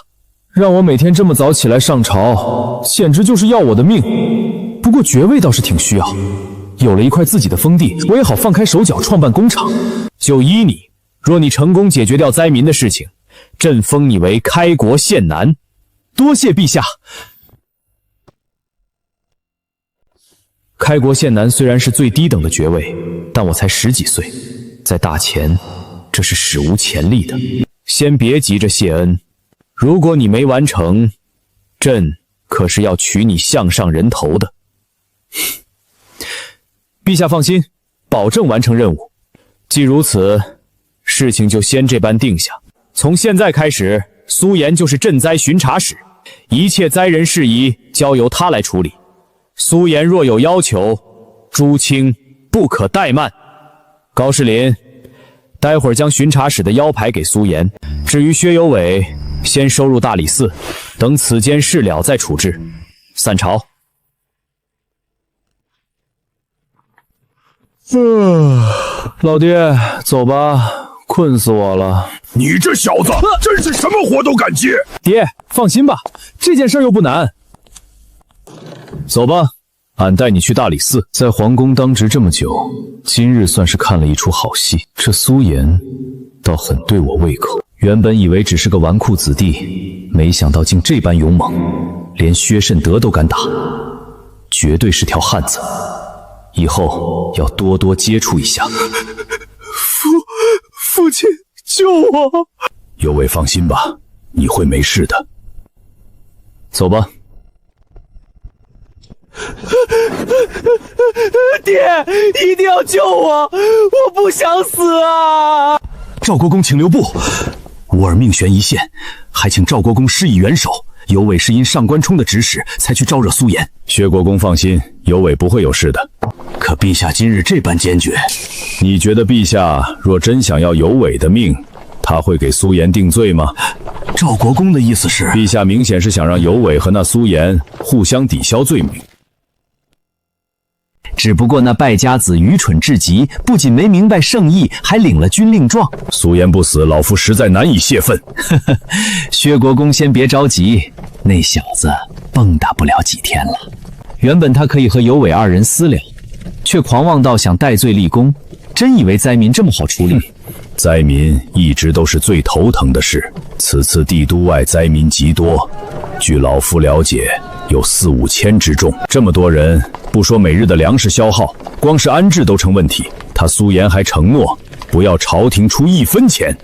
让我每天这么早起来上朝，简直就是要我的命。不过爵位倒是挺需要，有了一块自己的封地，我也好放开手脚创办工厂。就依你，若你成功解决掉灾民的事情，朕封你为开国县男。多谢陛下。开国县男虽然是最低等的爵位，但我才10几岁，在大前，这是史无前例的。先别急着谢恩。如果你没完成，朕可是要取你项上人头的。陛下放心，保证完成任务。既如此，事情就先这般定下。从现在开始，苏颜就是赈灾巡查使，一切灾人事宜交由他来处理。苏颜若有要求，诸卿不可怠慢。高士林，待会儿将巡查使的腰牌给苏颜。至于薛有伟，先收入大理寺，等此件事了再处置。散朝。老爹，走吧，困死我了。你这小子真是什么活都敢接！爹，放心吧，这件事又不难。走吧，俺带你去大理寺。在皇宫当值这么久，今日算是看了一出好戏。这苏颜倒很对我胃口。原本以为只是个纨绔子弟，没想到竟这般勇猛，连薛慎德都敢打，绝对是条汉子。以后要多多接触一下。父亲，救我！有伟放心吧，你会没事的。走吧。爹，一定要救我！我不想死啊！赵国公请留步，吾儿命悬一线，还请赵国公施以援手。有伟是因上官冲的指使才去招惹苏颜。薛国公放心，有伟不会有事的。可陛下今日这般坚决，你觉得陛下若真想要有伟的命，他会给苏颜定罪吗？赵国公的意思是，陛下明显是想让有伟和那苏颜互相抵消罪名。只不过那败家子愚蠢至极，不仅没明白圣意，还领了军令状。苏颜不死，老夫实在难以泄愤。薛国公先别着急，那小子蹦跶不了几天了。原本他可以和有伟二人私了，却狂妄到想戴罪立功，真以为灾民这么好处理？灾民一直都是最头疼的事，此次帝都外灾民极多，据老夫了解，有4、5千之众。这么多人，不说每日的粮食消耗，光是安置都成问题。他苏颜还承诺不要朝廷出1分钱，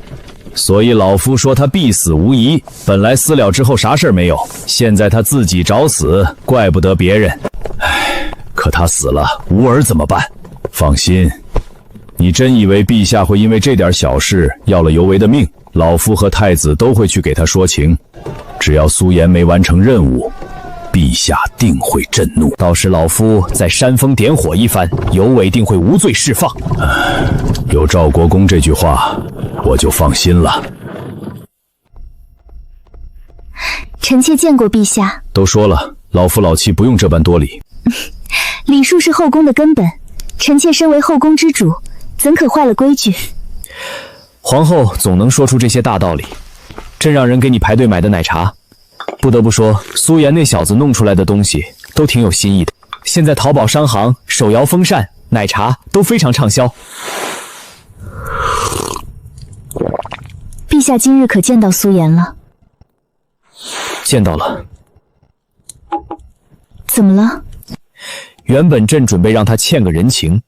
所以老夫说他必死无疑。本来私了之后啥事没有，现在他自己找死，怪不得别人。唉，可他死了，吾儿怎么办？放心，你真以为陛下会因为这点小事要了尤为的命？老夫和太子都会去给他说情，只要苏颜没完成任务，陛下定会震怒。到时老夫再煽风点火一番，尤伟定会无罪释放。有赵国公这句话，我就放心了。臣妾见过陛下。都说了，老夫老妻不用这般多礼。礼数是后宫的根本，臣妾身为后宫之主，怎可坏了规矩？皇后总能说出这些大道理。朕让人给你排队买的奶茶，不得不说，苏颜那小子弄出来的东西都挺有新意的。现在淘宝商行、手摇风扇、奶茶都非常畅销。陛下今日可见到苏颜了？见到了。怎么了？原本朕准备让他欠个人情，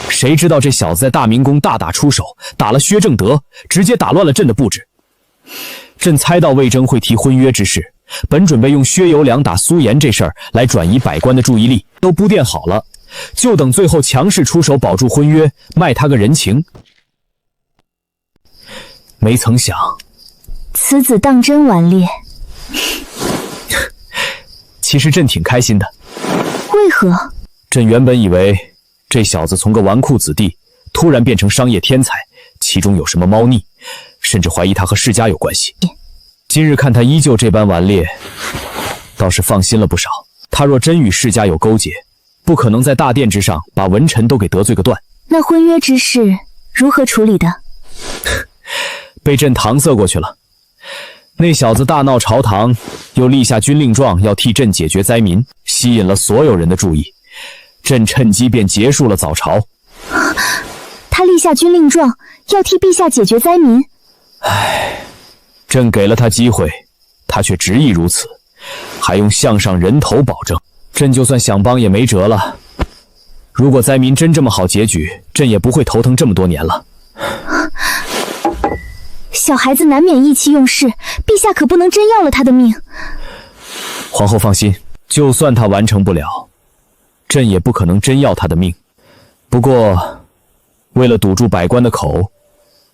谁知道这小子在大明宫大打出手，打了薛正德，直接打乱了朕的布置。朕猜到魏征会提婚约之事，本准备用薛有良打苏颜这事儿来转移百官的注意力，都铺垫好了，就等最后强势出手保住婚约，卖他个人情。没曾想，此子当真顽劣。其实朕挺开心的。为何？朕原本以为这小子从个纨绔子弟突然变成商业天才，其中有什么猫腻，甚至怀疑他和世家有关系。今日看他依旧这般顽劣，倒是放心了不少。他若真与世家有勾结，不可能在大殿之上把文臣都给得罪个断。那婚约之事如何处理的？被朕搪塞过去了。那小子大闹朝堂，又立下军令状要替朕解决灾民，吸引了所有人的注意。朕趁机便结束了早朝。他立下军令状要替陛下解决灾民。唉，朕给了他机会，他却执意如此，还用项上人头保证。朕就算想帮也没辙了。如果灾民真这么好结局，朕也不会头疼这么多年了。小孩子难免意气用事，陛下可不能真要了他的命。皇后放心，就算他完成不了，朕也不可能真要他的命。不过，为了堵住百官的口，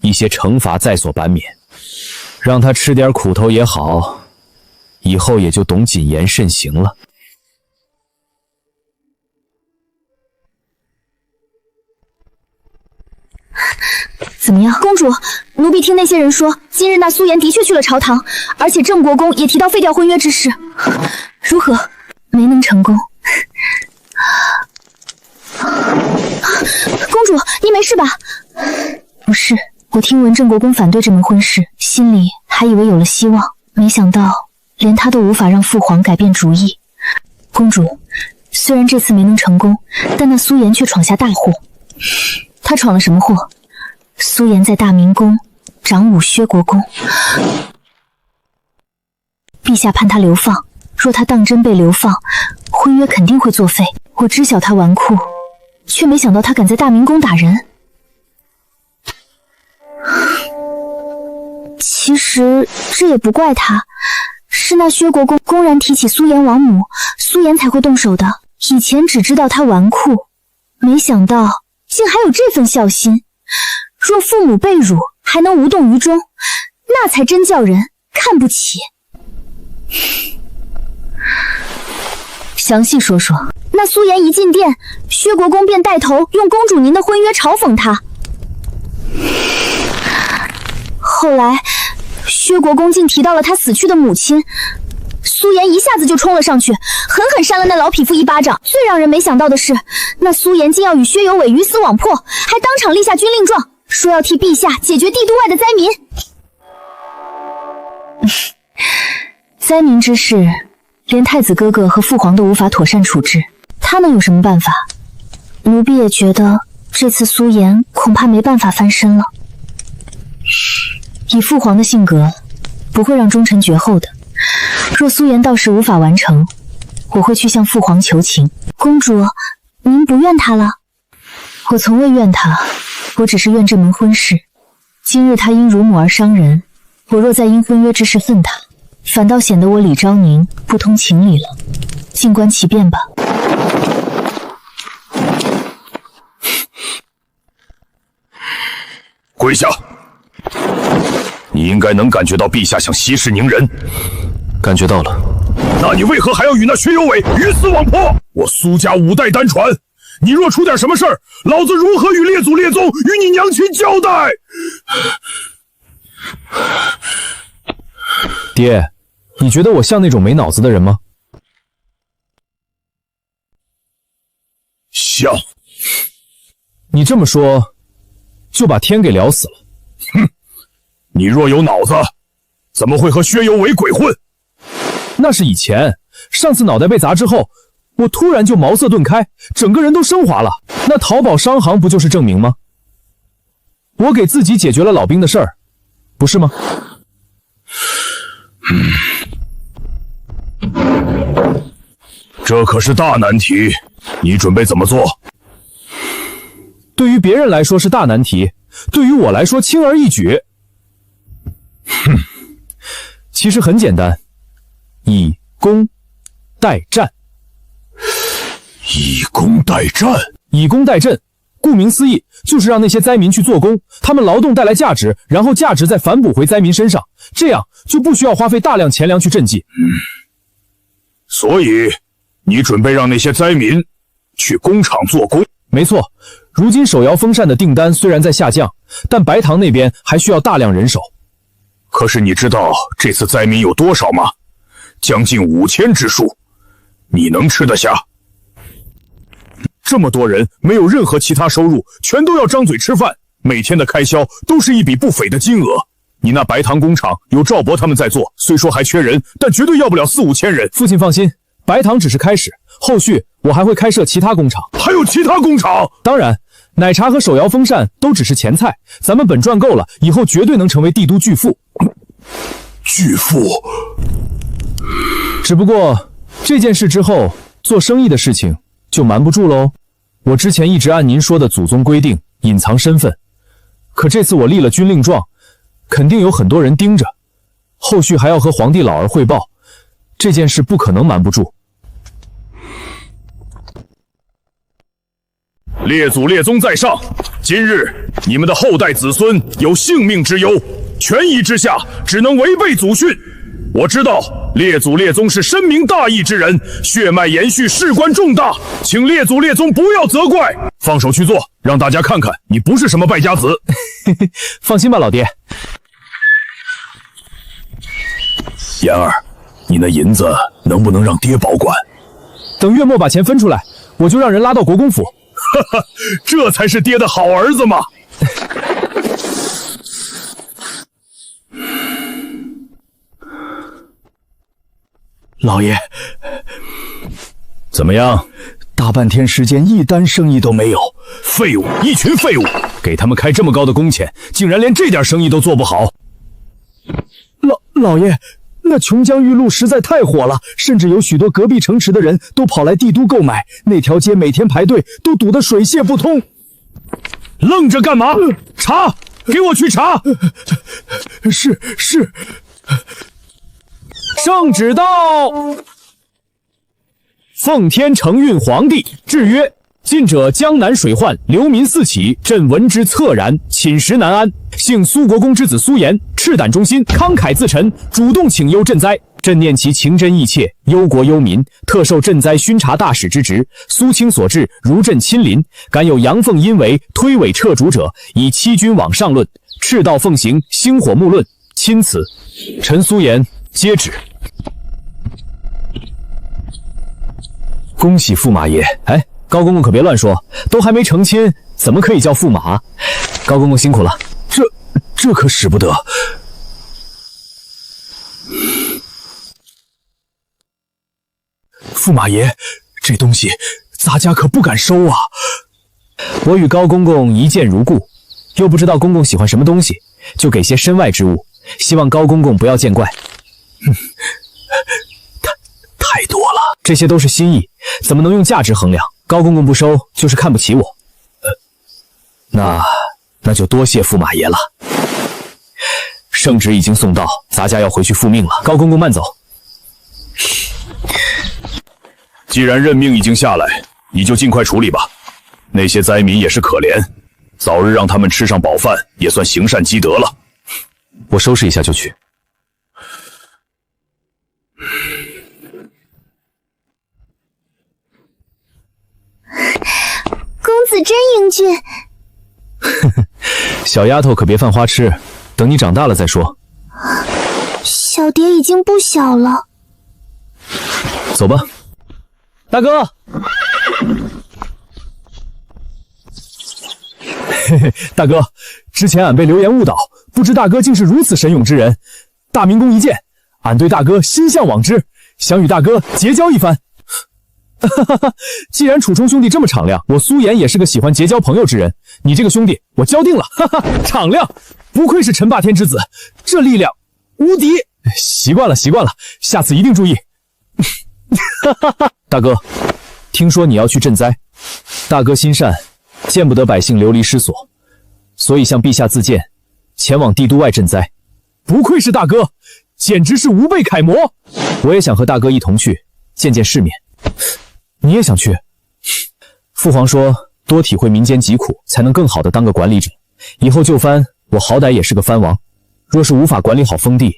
一些惩罚在所难免，让他吃点苦头也好，以后也就懂谨言慎行了。怎么样，公主？奴婢听那些人说，今日那苏颜的确去了朝堂，而且郑国公也提到废掉婚约之事，如何？没能成功。公主，你没事吧？不是，我听闻郑国公反对这门婚事，心里还以为有了希望，没想到连他都无法让父皇改变主意。公主，虽然这次没能成功，但那苏颜却闯下大祸。他闯了什么祸？苏颜在大明宫掌侮薛国公，陛下判他流放，若他当真被流放，婚约肯定会作废。我知晓他纨绔，却没想到他敢在大明宫打人。其实这也不怪他，是那薛国公公然提起苏颜王母，苏颜才会动手的。以前只知道他纨绔，没想到竟还有这份孝心。若父母被辱还能无动于衷，那才真叫人看不起。详细说说。那苏颜一进殿，薛国公便带头用公主您的婚约嘲讽他。后来薛国公竟提到了他死去的母亲，苏颜一下子就冲了上去，狠狠扇了那老匹夫一巴掌。最让人没想到的是，那苏颜竟要与薛有伟鱼死网破，还当场立下军令状，说要替陛下解决帝都外的灾民。灾民之事，连太子哥哥和父皇都无法妥善处置，他能有什么办法？奴婢也觉得这次苏颜恐怕没办法翻身了。以父皇的性格，不会让忠臣绝后的。若苏颜到时无法完成，我会去向父皇求情。公主，您不怨他了？我从未怨他，我只是怨这门婚事。今日他因辱母而伤人，我若再因婚约之事恨他，反倒显得我李昭宁不通情理了。静观其变吧。跪下！你应该能感觉到陛下想息事宁人。感觉到了。那你为何还要与那薛有伟鱼死网破？我苏家5代单传，你若出点什么事儿，老子如何与列祖列宗与你娘亲交代？爹，你觉得我像那种没脑子的人吗？像。你这么说，就把天给聊死了。哼，你若有脑子，怎么会和薛有伟鬼混？那是以前，上次脑袋被砸之后，我突然就茅塞顿开，整个人都升华了。那淘宝商行不就是证明吗？我给自己解决了老兵的事儿，不是吗？这可是大难题，你准备怎么做？对于别人来说是大难题，对于我来说轻而易举。哼，其实很简单，以工代战。以工代战？以工代赈，顾名思义，就是让那些灾民去做工，他们劳动带来价值，然后价值再反哺回灾民身上，这样就不需要花费大量钱粮去赈济。所以，你准备让那些灾民去工厂做工？没错，如今手摇风扇的订单虽然在下降，但白塘那边还需要大量人手。可是你知道这次灾民有多少吗？将近5000之数，你能吃得下？这么多人没有任何其他收入，全都要张嘴吃饭，每天的开销都是一笔不菲的金额。你那白塘工厂有赵博他们在做，虽说还缺人，但绝对要不了4、5千人。父亲放心，白塘只是开始，后续我还会开设其他工厂。还有其他工厂？当然，奶茶和手摇风扇都只是前菜，咱们本赚够了，以后绝对能成为帝都巨富。巨富？只不过这件事之后，做生意的事情就瞒不住喽。我之前一直按您说的祖宗规定隐藏身份，可这次我立了军令状，肯定有很多人盯着，后续还要和皇帝老儿汇报，这件事不可能瞒不住。列祖列宗在上，今日你们的后代子孙有性命之忧，权宜之下只能违背祖训。我知道列祖列宗是深明大义之人，血脉延续事关重大，请列祖列宗不要责怪，放手去做，让大家看看你不是什么败家子。放心吧，老爹。言儿，你那银子能不能让爹保管？等月末把钱分出来，我就让人拉到国公府。哈哈，这才是爹的好儿子嘛！老爷，怎么样？大半天时间一单生意都没有。废物，一群废物！给他们开这么高的工钱，竟然连这点生意都做不好。老爷，那琼江玉露实在太火了，甚至有许多隔壁城池的人都跑来帝都购买，那条街每天排队都堵得水泄不通。愣着干嘛？查！给我去查！是。圣旨到！奉天承运皇帝制曰：近者江南水患，流民四起，朕闻之恻然，寝食难安。幸苏国公之子苏颜赤胆忠心，慷慨自陈，主动请忧赈灾。朕念其情真意切，忧国忧民，特授赈灾巡查大使之职。苏卿所至，如朕亲临。敢有阳奉阴违、推诿掣主者，以欺君罔上论，赤道奉行，星火木论。钦此。臣苏颜接旨。恭喜驸马爷！哎，高公公可别乱说，都还没成亲，怎么可以叫驸马？高公公辛苦了。这可使不得。驸马爷，这东西咱家可不敢收啊。我与高公公一见如故，又不知道公公喜欢什么东西，就给些身外之物，希望高公公不要见怪。太多了，这些都是心意，怎么能用价值衡量？高公公不收，就是看不起我。那就多谢驸马爷了。圣旨已经送到，咱家要回去复命了。高公公慢走。既然任命已经下来，你就尽快处理吧。那些灾民也是可怜，早日让他们吃上饱饭，也算行善积德了。我收拾一下就去。公子真英俊。小丫头可别犯花痴，等你长大了再说。小蝶已经不小了。走吧。大哥。大哥，之前俺被流言误导，不知大哥竟是如此神勇之人。大明宫一见，俺对大哥心向往之，想与大哥结交一番。既然楚冲兄弟这么敞亮，我苏颜也是个喜欢结交朋友之人。你这个兄弟，我交定了。敞亮，不愧是陈霸天之子，这力量无敌。习惯了，下次一定注意。大哥，听说你要去赈灾，大哥心善，见不得百姓流离失所，所以向陛下自荐，前往帝都外赈灾。不愧是大哥，简直是吾辈楷模。我也想和大哥一同去见见世面。你也想去？父皇说，多体会民间疾苦，才能更好的当个管理者。以后就藩，我好歹也是个藩王，若是无法管理好封地，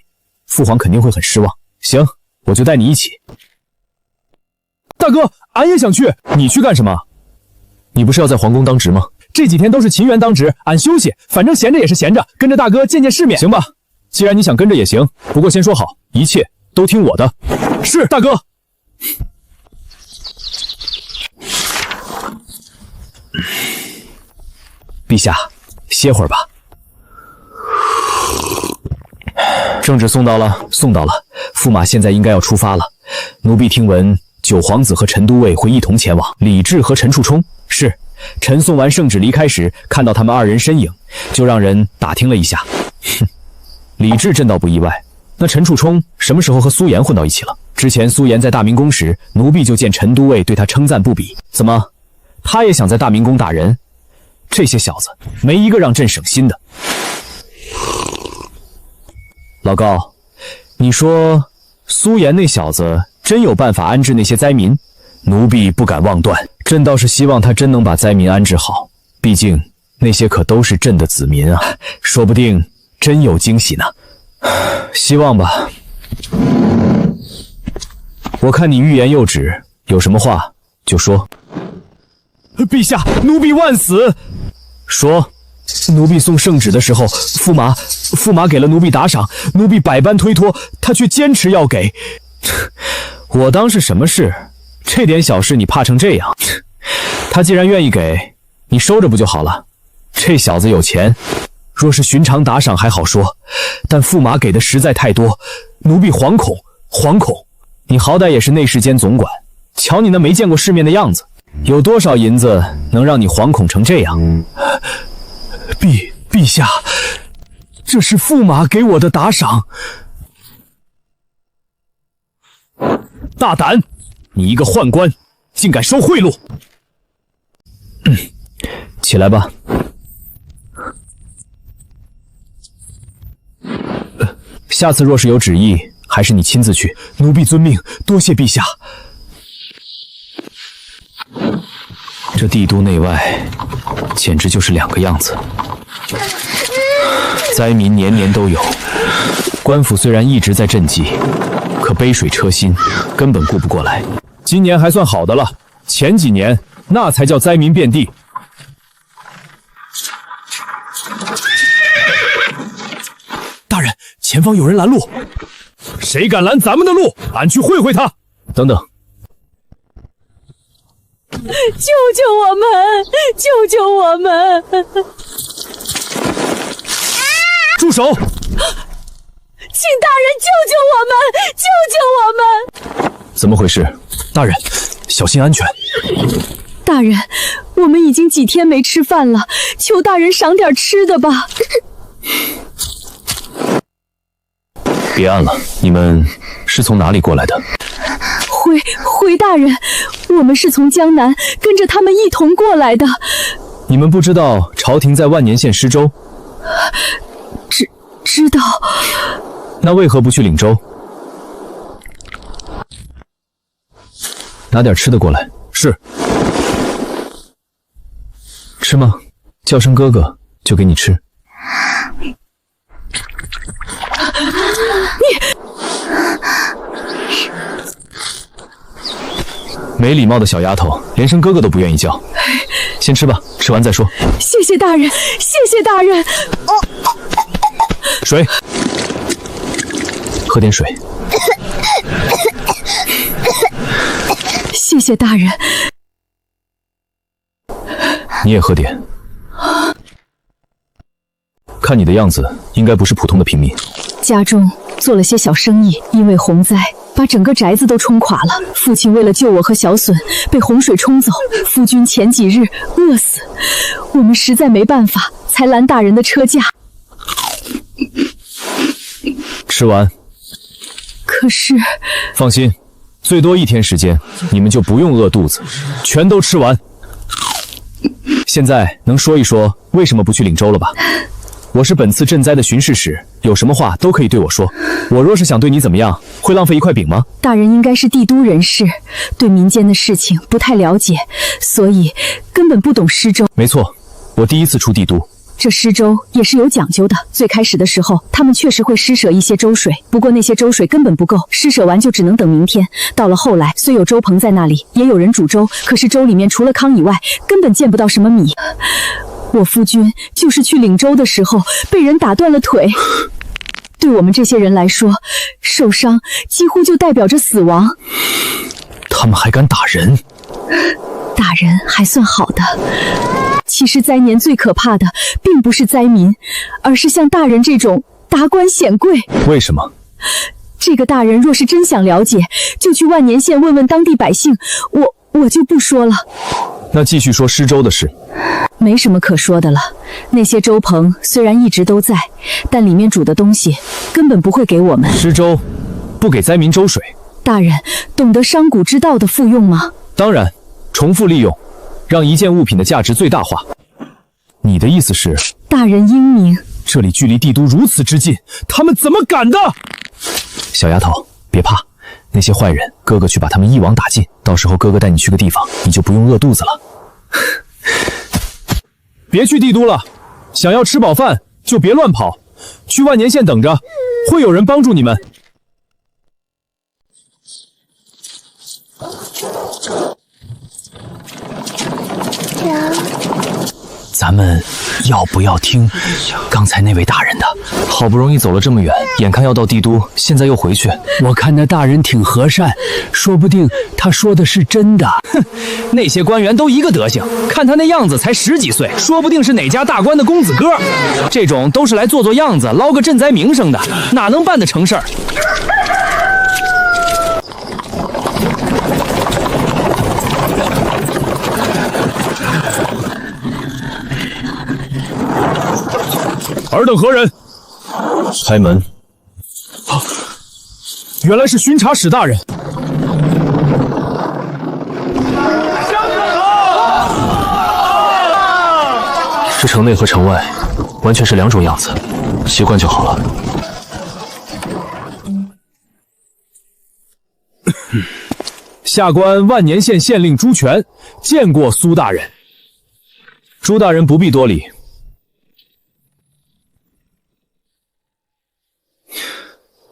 父皇肯定会很失望。行，我就带你一起。大哥，俺也想去。你去干什么？你不是要在皇宫当值吗？这几天都是秦元当值，俺休息，反正闲着也是闲着，跟着大哥见见世面。行吧，既然你想跟着也行，不过先说好，一切都听我的。是，大哥。陛下，歇会儿吧。圣旨送到了，驸马现在应该要出发了。奴婢听闻九皇子和陈都尉会一同前往。李治和陈处冲是。陈送完圣旨离开时，看到他们二人身影，就让人打听了一下。李治朕倒不意外，那陈处冲什么时候和苏颜混到一起了？之前苏颜在大明宫时，奴婢就见陈都尉对他称赞不比。怎么，他也想在大明宫打人？这些小子没一个让朕省心的。老高，你说苏岩那小子真有办法安置那些灾民？奴婢不敢妄断，朕倒是希望他真能把灾民安置好，毕竟那些可都是朕的子民啊，说不定真有惊喜呢。希望吧。我看你欲言又止，有什么话就说。陛下，奴婢万死。说。奴婢送圣旨的时候，驸马给了奴婢打赏，奴婢百般推脱，他却坚持要给。我当是什么事？这点小事你怕成这样？他既然愿意给，你收着不就好了？这小子有钱，若是寻常打赏还好说，但驸马给的实在太多，奴婢惶恐。你好歹也是内侍监总管，瞧你那没见过世面的样子，有多少银子能让你惶恐成这样？陛下，这是驸马给我的打赏。大胆！你一个宦官，竟敢收贿赂！起来吧。下次若是有旨意，还是你亲自去。奴婢遵命，多谢陛下。这帝都内外，简直就是两个样子。灾民年年都有，官府虽然一直在赈济，可杯水车薪，根本顾不过来。今年还算好的了，前几年那才叫灾民遍地。大人，前方有人拦路。谁敢拦咱们的路？俺去会会他。等等。救救我们！救救我们！住手！请大人救救我们！救救我们！怎么回事？大人，小心安全。大人，我们已经几天没吃饭了，求大人赏点吃的吧。别按了，你们是从哪里过来的？回大人，我们是从江南跟着他们一同过来的。你们不知道朝廷在万年县施粥？知道。那为何不去领粥？拿点吃的过来。是。吃吗？叫声哥哥就给你吃。没礼貌的小丫头，连声哥哥都不愿意叫。先吃吧，吃完再说。谢谢大人，谢谢大人。水，喝点水。谢谢大人。你也喝点。看你的样子，应该不是普通的平民。家中做了些小生意，因为洪灾把整个宅子都冲垮了。父亲为了救我和小隼，被洪水冲走。夫君前几日饿死，我们实在没办法，才拦大人的车驾。吃完。可是，放心，最多1天时间，你们就不用饿肚子，全都吃完。现在能说一说为什么不去领粥了吧？我是本次赈灾的巡视使，有什么话都可以对我说。我若是想对你怎么样，会浪费一块饼吗？大人应该是帝都人士，对民间的事情不太了解，所以根本不懂施粥。没错，我第一次出帝都。这施粥也是有讲究的。最开始的时候，他们确实会施舍一些粥水，不过那些粥水根本不够，施舍完就只能等明天。到了后来，虽有粥棚在那里，也有人煮粥，可是粥里面除了糠以外，根本见不到什么米。我夫君就是去领粥的时候被人打断了腿。对我们这些人来说，受伤几乎就代表着死亡。他们还敢打人？打人还算好的。其实灾年最可怕的并不是灾民，而是像大人这种达官显贵。为什么？这个大人若是真想了解，就去万年县问问当地百姓，我就不说了。那继续说施粥的事。没什么可说的了。那些粥棚虽然一直都在，但里面煮的东西根本不会给我们。施粥，不给灾民粥水。大人懂得商贾之道的复用吗？当然，重复利用，让一件物品的价值最大化。你的意思是？大人英明，这里距离帝都如此之近，他们怎么敢的？小丫头，别怕，那些坏人，哥哥去把他们一网打尽。到时候哥哥带你去个地方，你就不用饿肚子了。别去帝都了，想要吃饱饭就别乱跑，去万年县等着，会有人帮助你们。咱们要不要听刚才那位大人的？好不容易走了这么远，眼看要到帝都，现在又回去。我看那大人挺和善，说不定他说的是真的。哼，那些官员都一个德行，看他那样子才10几岁，说不定是哪家大官的公子哥。这种都是来做做样子，捞个赈灾名声的，哪能办得成事儿？尔等何人？开门。原来是巡查使大人。这城内和城外完全是两种样子，习惯就好了。下官万年县县令朱全见过苏大人。朱大人不必多礼。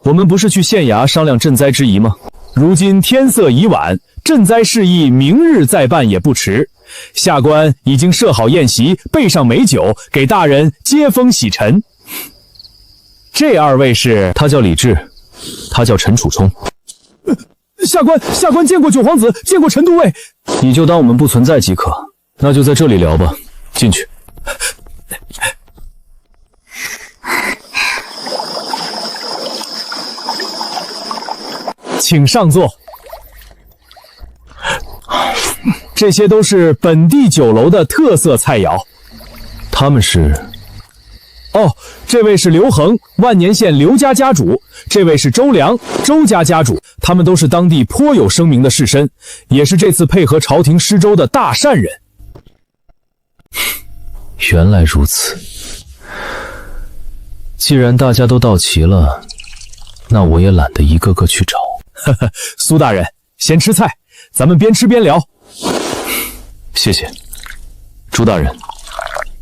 我们不是去县衙商量赈灾之宜吗？如今天色已晚，赈灾事宜明日再办也不迟。下官已经设好宴席，备上美酒，给大人接风洗尘。这二位是？他叫李治，他叫陈楚冲。下官见过九皇子，见过陈都尉。你就当我们不存在即可。那就在这里聊吧，进去。请上座。这些都是本地酒楼的特色菜肴。他们是？哦，这位是刘恒，万年县刘家家主；这位是周良，周家家主。他们都是当地颇有声名的士绅，也是这次配合朝廷施粥的大善人。原来如此。既然大家都到齐了，那我也懒得一个个去找。呵呵，苏大人，先吃菜，咱们边吃边聊。谢谢。朱大人，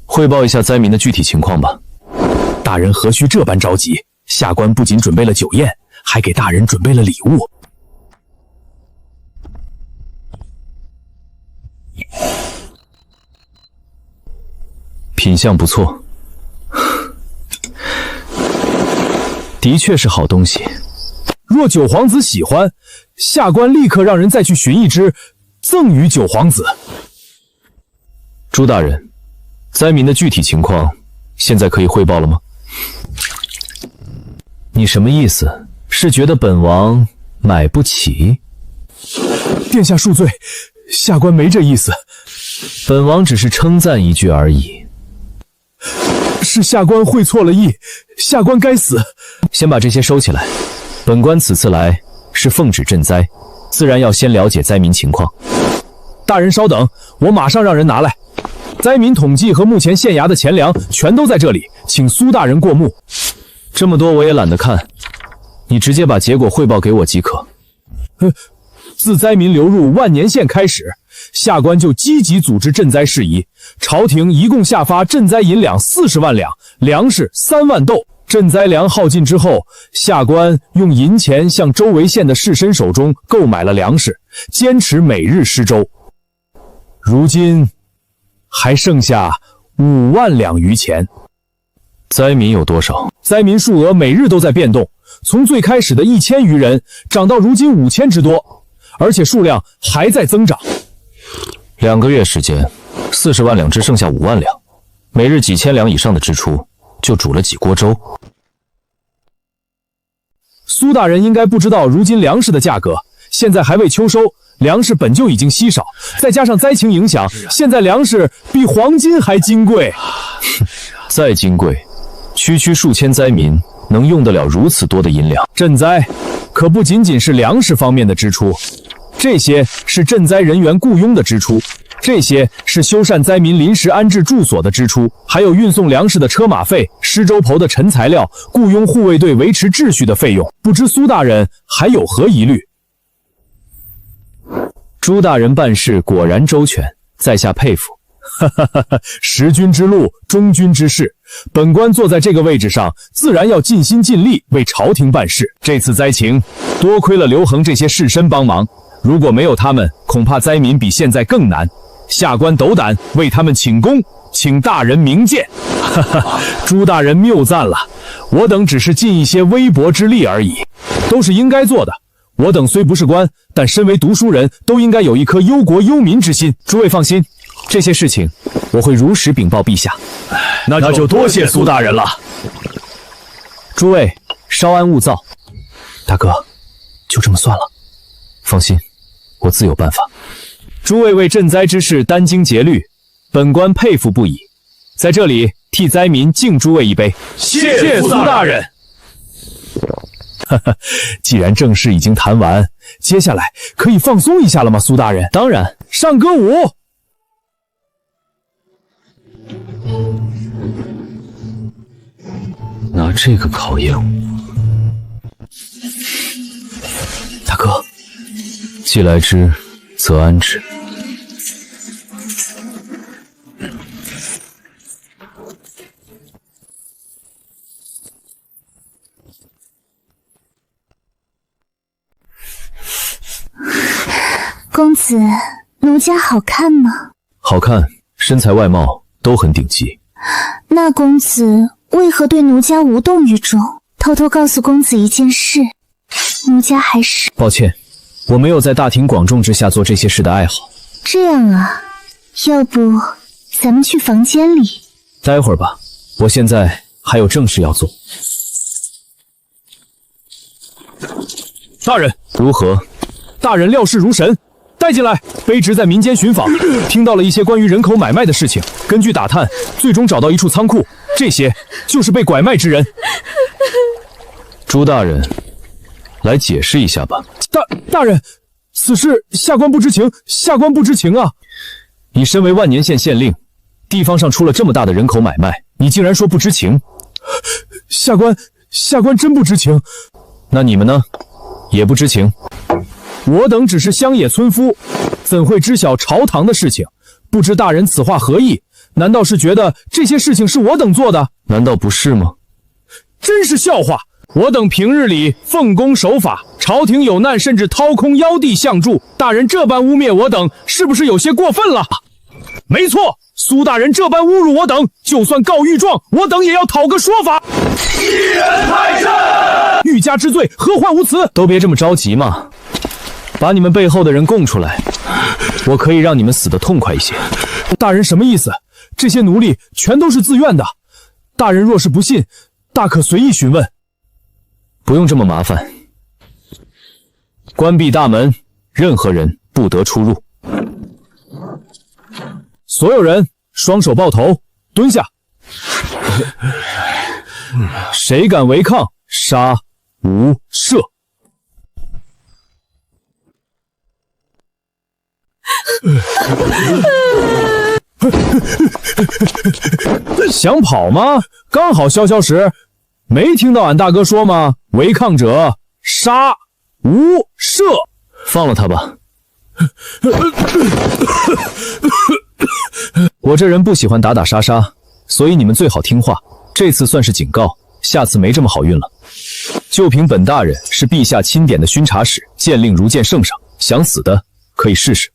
汇报一下灾民的具体情况吧。大人何须这般着急？下官不仅准备了酒宴，还给大人准备了礼物。品相不错，的确是好东西。若九皇子喜欢，下官立刻让人再去寻一只，赠与九皇子。朱大人，灾民的具体情况现在可以汇报了吗？你什么意思？是觉得本王买不起？殿下恕罪，下官没这意思。本王只是称赞一句而已。是下官会错了意，下官该死。先把这些收起来。本官此次来是奉旨赈灾，自然要先了解灾民情况。大人稍等，我马上让人拿来。灾民统计和目前县衙的钱粮全都在这里，请苏大人过目。这么多我也懒得看，你直接把结果汇报给我即可。自灾民流入万年县开始，下官就积极组织赈灾事宜。朝廷一共下发赈灾银两40万两，粮食3万斗。赈灾粮耗尽之后，下官用银钱向周围县的士绅手中购买了粮食，坚持每日施粥。如今还剩下5万两余钱。灾民有多少？灾民数额每日都在变动，从最开始的1000余人涨到如今5000之多，而且数量还在增长。2个月时间，40万两只剩下5万两，每日几千两以上的支出，就煮了几锅粥。苏大人应该不知道，如今粮食的价格，现在还未秋收，粮食本就已经稀少，再加上灾情影响，现在粮食比黄金还金贵。再金贵，区区数千灾民能用得了如此多的银两？赈灾可不仅仅是粮食方面的支出，这些是赈灾人员雇佣的支出，这些是修缮灾民临时安置住所的支出，还有运送粮食的车马费、施粥棚的陈材料、雇佣护卫队维持秩序的费用。不知苏大人还有何疑虑？朱大人办事果然周全，在下佩服。哈哈哈哈！识君之路，忠君之事。本官坐在这个位置上，自然要尽心尽力为朝廷办事。这次灾情，多亏了刘恒这些士绅帮忙，如果没有他们，恐怕灾民比现在更难。下官斗胆为他们请功，请大人明鉴。哈哈，朱大人谬赞了，我等只是尽一些微薄之力而已，都是应该做的。我等虽不是官，但身为读书人，都应该有一颗忧国忧民之心。诸位放心，这些事情我会如实禀报陛下。那就多谢苏大人了。诸位稍安勿躁，大哥，就这么算了。放心，我自有办法。诸位为赈灾之事殚精竭虑，本官佩服不已。在这里替灾民敬诸位一杯。谢苏大人。哈哈，既然正事已经谈完，接下来可以放松一下了吗？苏大人，当然，上歌舞。拿这个考验我，大哥，既来之，则安之。公子，奴家好看吗？好看，身材外貌都很顶级。那公子为何对奴家无动于衷？偷偷告诉公子一件事，奴家还是……抱歉，我没有在大庭广众之下做这些事的爱好。这样啊，要不咱们去房间里？待会儿吧，我现在还有正事要做。大人，如何？大人料事如神。带进来。卑职在民间寻访，听到了一些关于人口买卖的事情。根据打探，最终找到一处仓库，这些就是被拐卖之人。朱大人，来解释一下吧。大人，此事下官不知情，下官不知情啊！你身为万年县县令，地方上出了这么大的人口买卖，你竟然说不知情？下官真不知情。那你们呢？也不知情？我等只是乡野村夫，怎会知晓朝堂的事情？不知大人此话何意？难道是觉得这些事情是我等做的？难道不是吗？真是笑话！我等平日里奉公守法，朝廷有难甚至掏空腰地相助，大人这般污蔑我等，是不是有些过分了？没错，苏大人这般侮辱我等，就算告御状，我等也要讨个说法。一人太甚！欲加之罪，何患无辞？都别这么着急嘛。把你们背后的人供出来，我可以让你们死得痛快一些。大人什么意思？这些奴隶全都是自愿的。大人若是不信，大可随意询问。不用这么麻烦。关闭大门，任何人不得出入。所有人双手抱头，蹲下。谁敢违抗，杀无赦。想跑吗？刚好消消食。没听到俺大哥说吗？违抗者杀无赦。放了他吧。我这人不喜欢打打杀杀，所以你们最好听话。这次算是警告，下次没这么好运了。就凭本大人是陛下钦点的巡查使，见令如见圣上，想死的可以试试。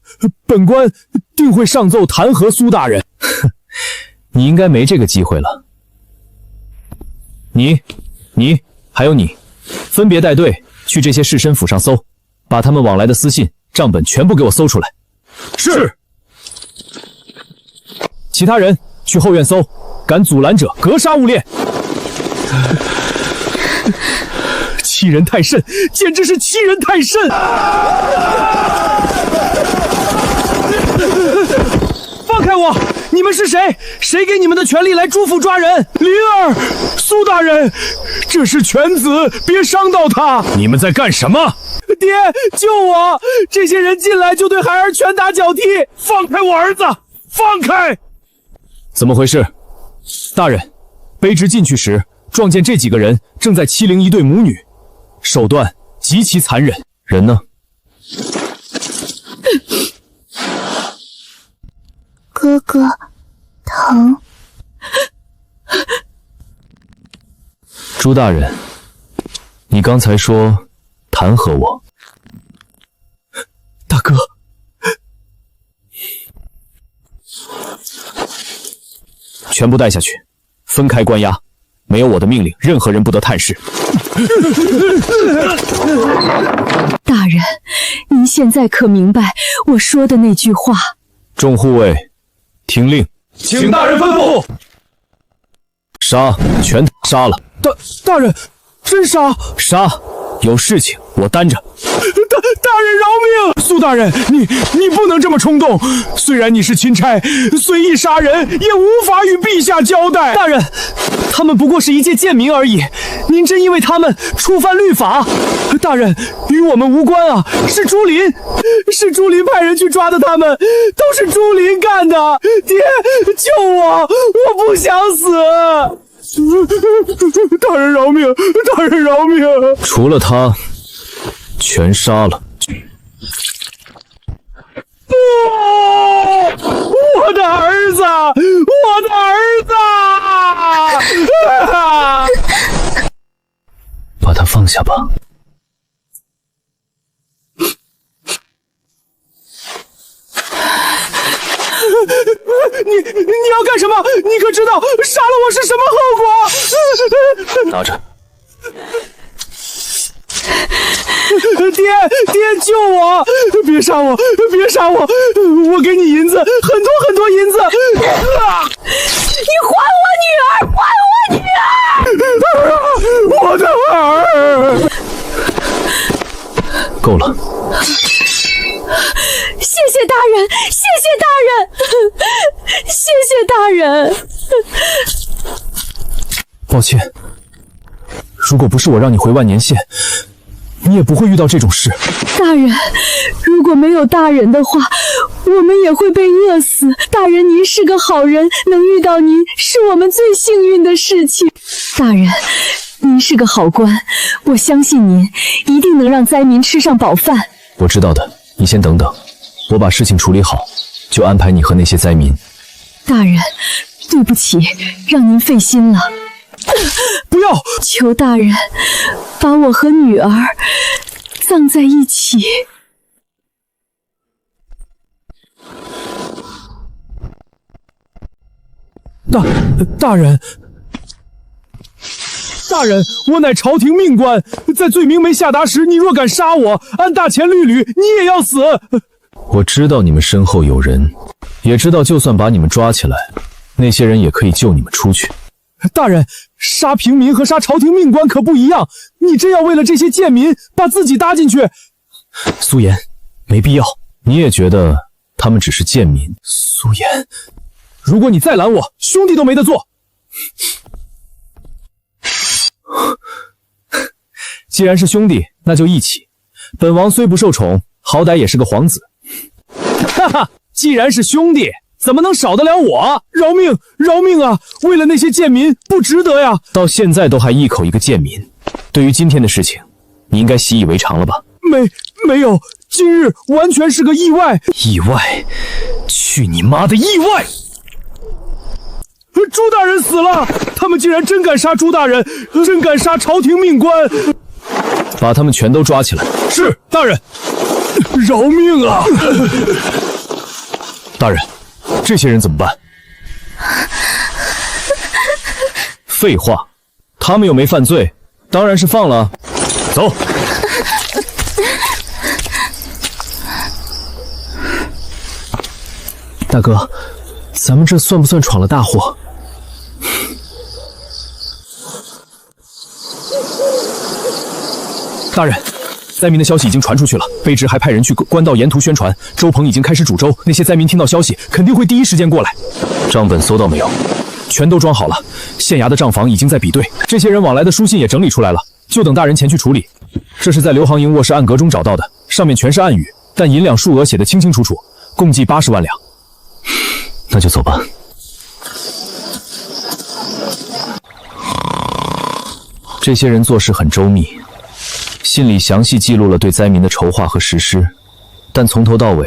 本官定会上奏弹劾苏大人。你应该没这个机会了。你还有你，分别带队去这些士绅府上搜，把他们往来的私信、账本全部给我搜出来。是。其他人去后院搜，敢阻拦者格杀勿练。欺人太甚，简直是欺人太甚！放开我！你们是谁？谁给你们的权力来诛父抓人？灵儿，苏大人，这是犬子，别伤到他。你们在干什么？爹，爹，救我！这些人进来就对孩儿拳打脚踢，放开我儿子！放开！怎么回事？大人，卑职进去时撞见这几个人正在欺凌一对母女，手段极其残忍。人呢？哥哥，疼。朱大人，你刚才说弹劾我。大哥，全部带下去，分开关押。没有我的命令，任何人不得探视。大人，您现在可明白我说的那句话？众护卫，听令，请大人吩咐。杀，全杀了。大人，真杀！杀！有事情我担着。大人饶命！苏大人，你不能这么冲动。虽然你是钦差，随意杀人也无法与陛下交代。大人，他们不过是一介贱民而已，您真因为他们触犯律法？大人，与我们无关啊！是朱林派人去抓的他们，都是朱林干的。爹，救我！我不想死。大人饶命！大人饶命！除了他，全杀了。我的儿子！我的儿子！把他放下吧。你要干什么？你可知道杀了我是什么后果？拿着。爹，救我！别杀我！别杀我！我给你银子，很多银子。你还我女儿！还我女儿！我的儿！够了。谢谢大人，谢谢大人，谢谢大人。抱歉，如果不是我让你回万年县，你也不会遇到这种事。大人，如果没有大人的话，我们也会被饿死。大人，您是个好人，能遇到您是我们最幸运的事情。大人，您是个好官，我相信您一定能让灾民吃上饱饭。我知道的，你先等等，我把事情处理好，就安排你和那些灾民。大人，对不起，让您费心了。不要！求大人把我和女儿葬在一起。大人，我乃朝廷命官，在罪名没下达时，你若敢杀我，按大前律吕，你也要死。我知道你们身后有人，也知道就算把你们抓起来，那些人也可以救你们出去。大人，杀平民和杀朝廷命官可不一样，你真要为了这些贱民把自己搭进去？苏颜，没必要。你也觉得他们只是贱民？苏颜，如果你再拦我，兄弟都没得做。既然是兄弟，那就一起。本王虽不受宠，好歹也是个皇子。哈哈，既然是兄弟，怎么能少得了我？饶命！饶命啊！为了那些贱民，不值得呀！到现在都还一口一个贱民，对于今天的事情，你应该习以为常了吧？没有，今日完全是个意外。意外？去你妈的意外！朱大人死了，他们竟然真敢杀朱大人，真敢杀朝廷命官！把他们全都抓起来。是，大人。饶命啊！大人，这些人怎么办？废话，他们又没犯罪，当然是放了。走。大哥，咱们这算不算闯了大祸？大人，灾民的消息已经传出去了，卑职还派人去官道沿途宣传。周鹏已经开始煮粥，那些灾民听到消息，肯定会第一时间过来。账本搜到没有？全都装好了。县衙的账房已经在比对，这些人往来的书信也整理出来了，就等大人前去处理。这是在刘行营卧室暗格中找到的，上面全是暗语，但银两数额写得清清楚楚，共计80万两。那就走吧。这些人做事很周密，信里详细记录了对灾民的筹划和实施，但从头到尾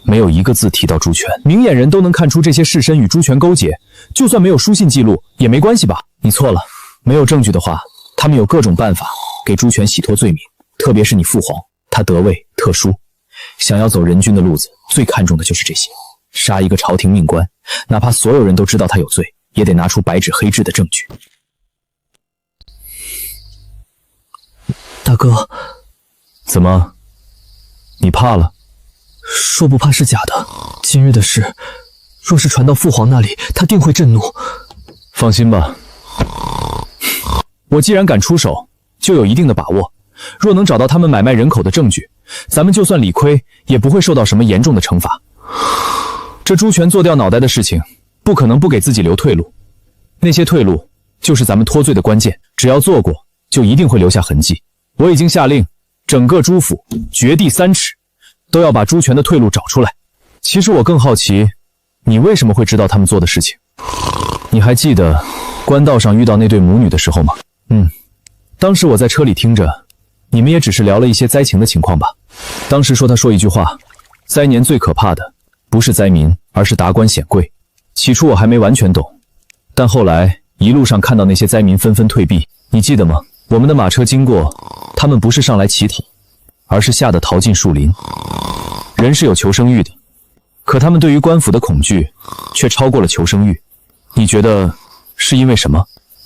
没有一个字提到朱权。明眼人都能看出这些士绅与朱权勾结，就算没有书信记录也没关系吧？你错了，没有证据的话，他们有各种办法给朱权洗脱罪名，特别是你父皇，他得位特殊，想要走人君的路子，最看重的就是这些。杀一个朝廷命官，哪怕所有人都知道他有罪，也得拿出白纸黑字的证据。大哥，怎么？你怕了？说不怕是假的。今日的事，若是传到父皇那里，他定会震怒。放心吧，我既然敢出手，就有一定的把握。若能找到他们买卖人口的证据，咱们就算理亏，也不会受到什么严重的惩罚。这朱权做掉脑袋的事情，不可能不给自己留退路。那些退路就是咱们脱罪的关键，只要做过，就一定会留下痕迹。我已经下令，整个朱府掘地3尺，都要把朱权的退路找出来。其实我更好奇，你为什么会知道他们做的事情？你还记得官道上遇到那对母女的时候吗？当时我在车里听着，你们也只是聊了一些灾情的情况吧。当时说他说一句话，灾年最可怕的不是灾民，而是达官显贵。起初我还没完全懂，但后来一路上看到那些灾民纷纷退避，你记得吗？我们的马车经过，他们不是上来乞讨，而是吓得逃进树林。人是有求生欲的，可他们对于官府的恐惧却超过了求生欲。你觉得是因为什么？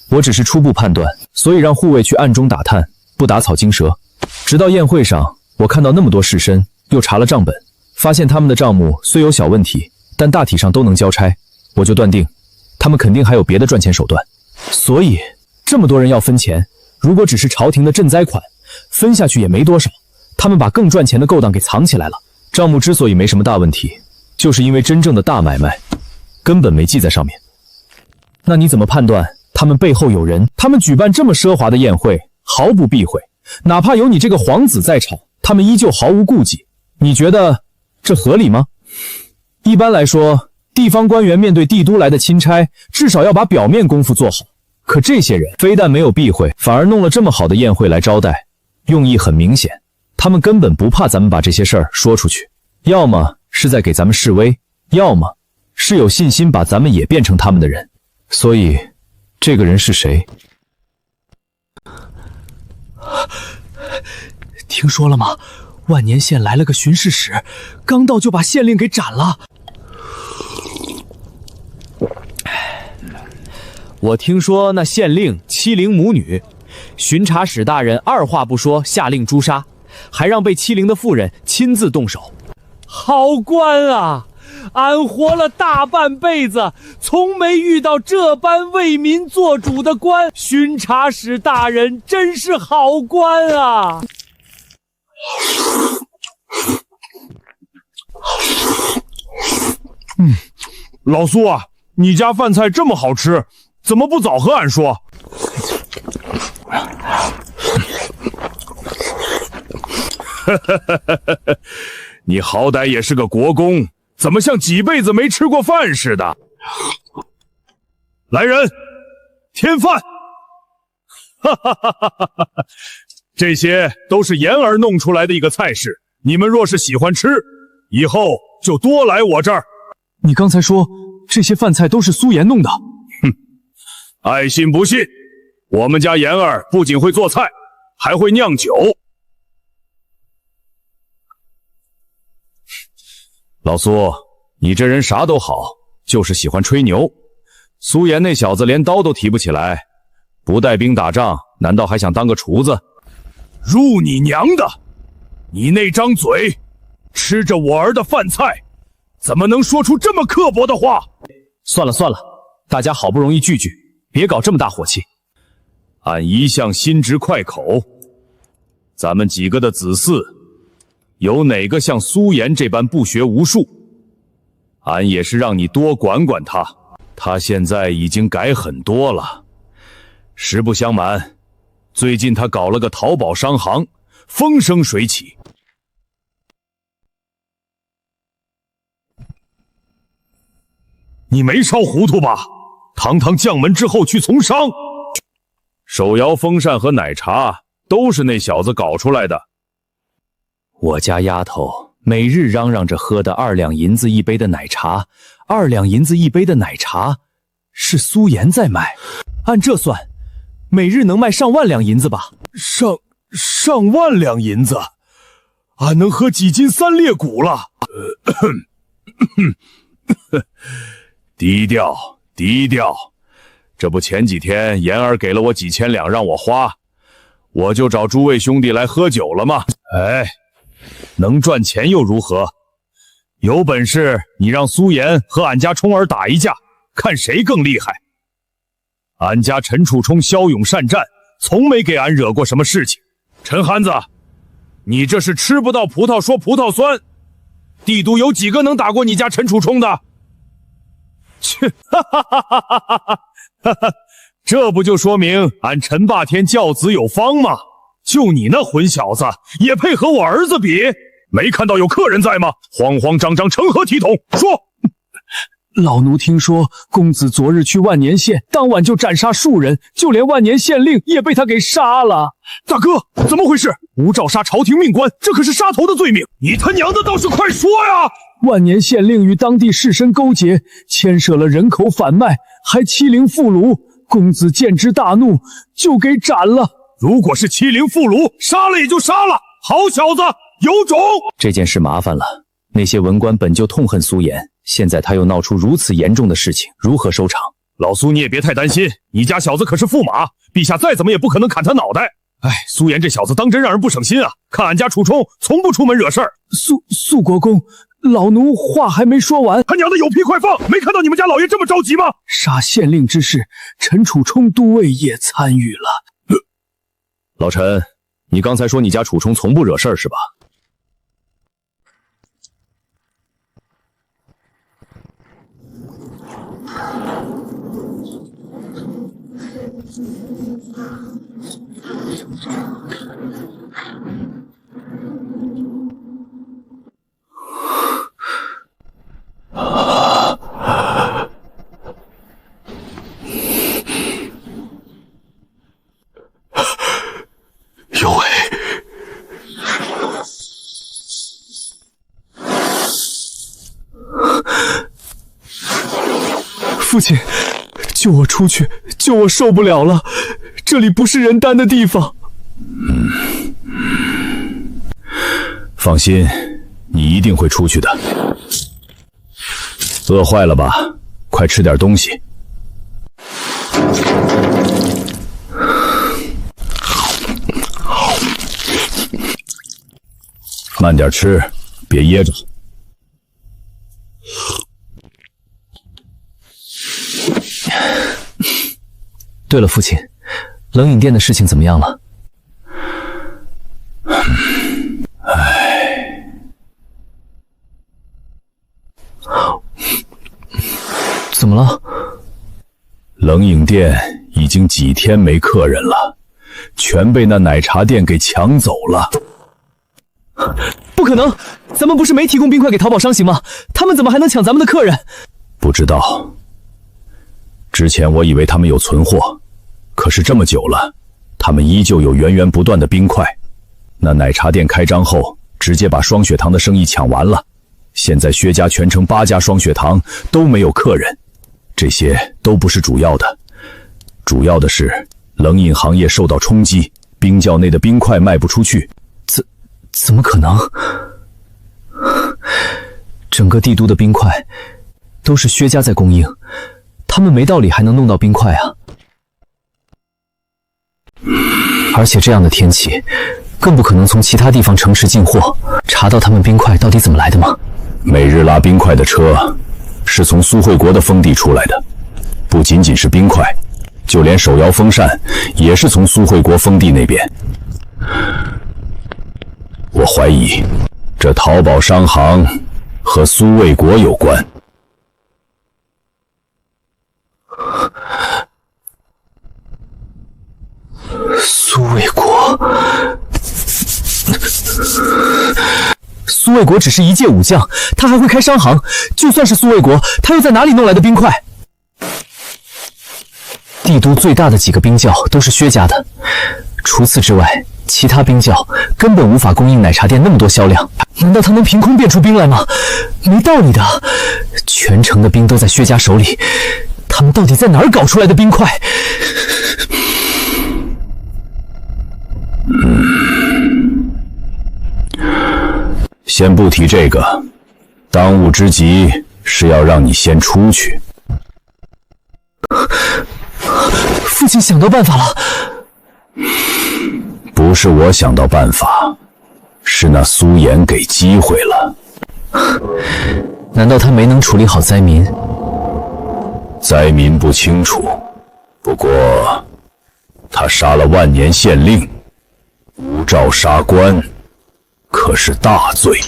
我只是初步判断，所以让护卫去暗中打探，不打草惊蛇。直到宴会上，我看到那么多士绅，又查了账本，发现他们的账目虽有小问题，但大体上都能交差，我就断定他们肯定还有别的赚钱手段。所以这么多人要分钱，如果只是朝廷的赈灾款，分下去也没多少，他们把更赚钱的勾当给藏起来了。账目之所以没什么大问题，就是因为真正的大买卖根本没记在上面。那你怎么判断他们背后有人？他们举办这么奢华的宴会，毫不避讳，哪怕有你这个皇子在场，他们依旧毫无顾忌。你觉得这合理吗？一般来说，地方官员面对帝都来的钦差，至少要把表面功夫做好。可这些人非但没有避讳，反而弄了这么好的宴会来招待，用意很明显，他们根本不怕咱们把这些事儿说出去，要么是在给咱们示威，要么是有信心把咱们也变成他们的人。所以这个人是谁？听说了吗？万年县来了个巡视使，刚到就把县令给斩了。我听说那县令欺凌母女，巡查使大人二话不说下令诛杀，还让被欺凌的妇人亲自动手。好官啊！俺活了大半辈子，从没遇到这般为民做主的官。巡查使大人真是好官啊！老苏啊，你家饭菜这么好吃，怎么不早和俺说？你好歹也是个国公，怎么像几辈子没吃过饭似的？来人，添饭！哈哈哈哈哈哈！这些都是妍儿弄出来的一个菜式，你们若是喜欢吃，以后就多来我这儿。你刚才说这些饭菜都是苏妍弄的？哼，爱信不信。我们家妍儿不仅会做菜，还会酿酒。老苏，你这人啥都好，就是喜欢吹牛。苏妍那小子连刀都提不起来，不带兵打仗，难道还想当个厨子？入你娘的！你那张嘴，吃着我儿的饭菜，怎么能说出这么刻薄的话？算了算了，大家好不容易聚聚，别搞这么大火气。俺一向心直快口，咱们几个的子嗣，有哪个像苏妍这般不学无术？俺也是让你多管管他，他现在已经改很多了。实不相瞒，最近他搞了个淘宝商行，风生水起。你没烧糊涂吧？堂堂将门之后去从商，手摇风扇和奶茶都是那小子搞出来的。我家丫头每日嚷嚷着喝的2两银子一杯的奶茶，2两银子一杯的奶茶是苏妍在卖，按这算，每日能卖上万两银子吧？上万两银子，俺能喝几斤3列谷了。低调低调，这不前几天妍儿给了我几千两让我花，我就找诸位兄弟来喝酒了嘛。哎，能赚钱又如何？有本事你让苏妍和俺家冲儿打一架，看谁更厉害。俺家陈楚冲骁勇善战，从没给俺惹过什么事情。陈憨子，你这是吃不到葡萄说葡萄酸，帝都有几个能打过你家陈楚冲的？切，哈哈哈哈哈哈！这不就说明俺陈霸天教子有方吗？就你那混小子，也配和我儿子比？没看到有客人在吗？慌慌张张，成何体统？说！老奴听说公子昨日去万年县，当晚就斩杀数人，就连万年县令也被他给杀了。大哥，怎么回事？无照杀朝廷命官，这可是杀头的罪名！你他娘的倒是快说呀！万年县令与当地士绅勾结，牵涉了人口贩卖，还欺凌妇孺。公子见之大怒，就给斩了。如果是欺凌妇孺，杀了也就杀了。好小子，有种！这件事麻烦了，那些文官本就痛恨苏妍，现在他又闹出如此严重的事情，如何收场？老苏，你也别太担心，你家小子可是驸马，陛下再怎么也不可能砍他脑袋。哎，苏妍这小子当真让人不省心啊！看俺家楚冲从不出门惹事儿。苏国公，老奴话还没说完。他娘的有屁快放！没看到你们家老爷这么着急吗？杀县令之事，陈楚冲都尉也参与了。老陈，你刚才说你家楚冲从不惹事儿是吧？有为，父亲，救我出去，救我受不了了，这里不是人待的地方。放心，你一定会出去的。饿坏了吧？快吃点东西。慢点吃，别噎着。对了，父亲，冷饮店的事情怎么样了？怎么了？冷饮店已经几天没客人了，全被那奶茶店给抢走了。不可能，咱们不是没提供冰块给淘宝商行吗？他们怎么还能抢咱们的客人？不知道。之前我以为他们有存货，可是这么久了，他们依旧有源源不断的冰块。那奶茶店开张后，直接把双血堂的生意抢完了。现在薛家全城8家双血堂都没有客人，这些都不是主要的，主要的是冷饮行业受到冲击，冰窖内的冰块卖不出去。怎么可能？整个帝都的冰块都是薛家在供应，他们没道理还能弄到冰块啊！而且这样的天气，更不可能从其他地方城市进货。查到他们冰块到底怎么来的吗？每日拉冰块的车是从苏惠国的封地出来的，不仅仅是冰块，就连手摇风扇也是从苏惠国封地那边。我怀疑这淘宝商行和苏卫国有关。苏卫国，苏卫国只是一介武将，他还会开商行。就算是苏卫国，他又在哪里弄来的冰块？帝都最大的几个冰窖都是薛家的，除此之外，其他冰窖根本无法供应奶茶店那么多销量。难道他能凭空变出冰来吗？没道理的，全城的冰都在薛家手里，他们到底在哪儿搞出来的冰块？先不提这个，当务之急是要让你先出去。父亲想到办法了。不是我想到办法，是那苏颜给机会了。难道他没能处理好灾民？灾民不清楚，不过他杀了万年县令，无照杀官，可是大罪。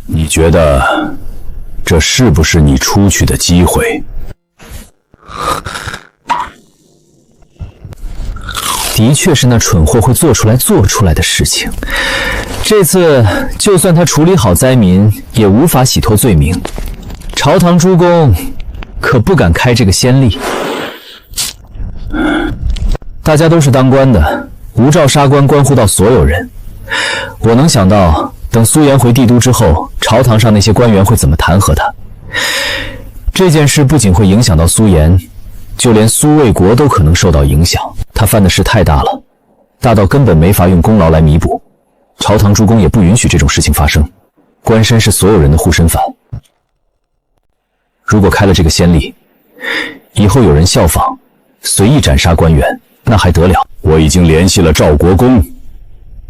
你觉得这是不是你出去的机会？的确是那蠢货会做出来的事情。这次就算他处理好灾民，也无法洗脱罪名。朝堂诸公可不敢开这个先例。大家都是当官的，无照杀官关乎到所有人。我能想到，等苏颜回帝都之后，朝堂上那些官员会怎么弹劾他。这件事不仅会影响到苏颜，就连苏卫国都可能受到影响。他犯的事太大了，大到根本没法用功劳来弥补。朝堂诸公也不允许这种事情发生。官绅是所有人的护身符。如果开了这个先例，以后有人效仿，随意斩杀官员，那还得了？我已经联系了赵国公，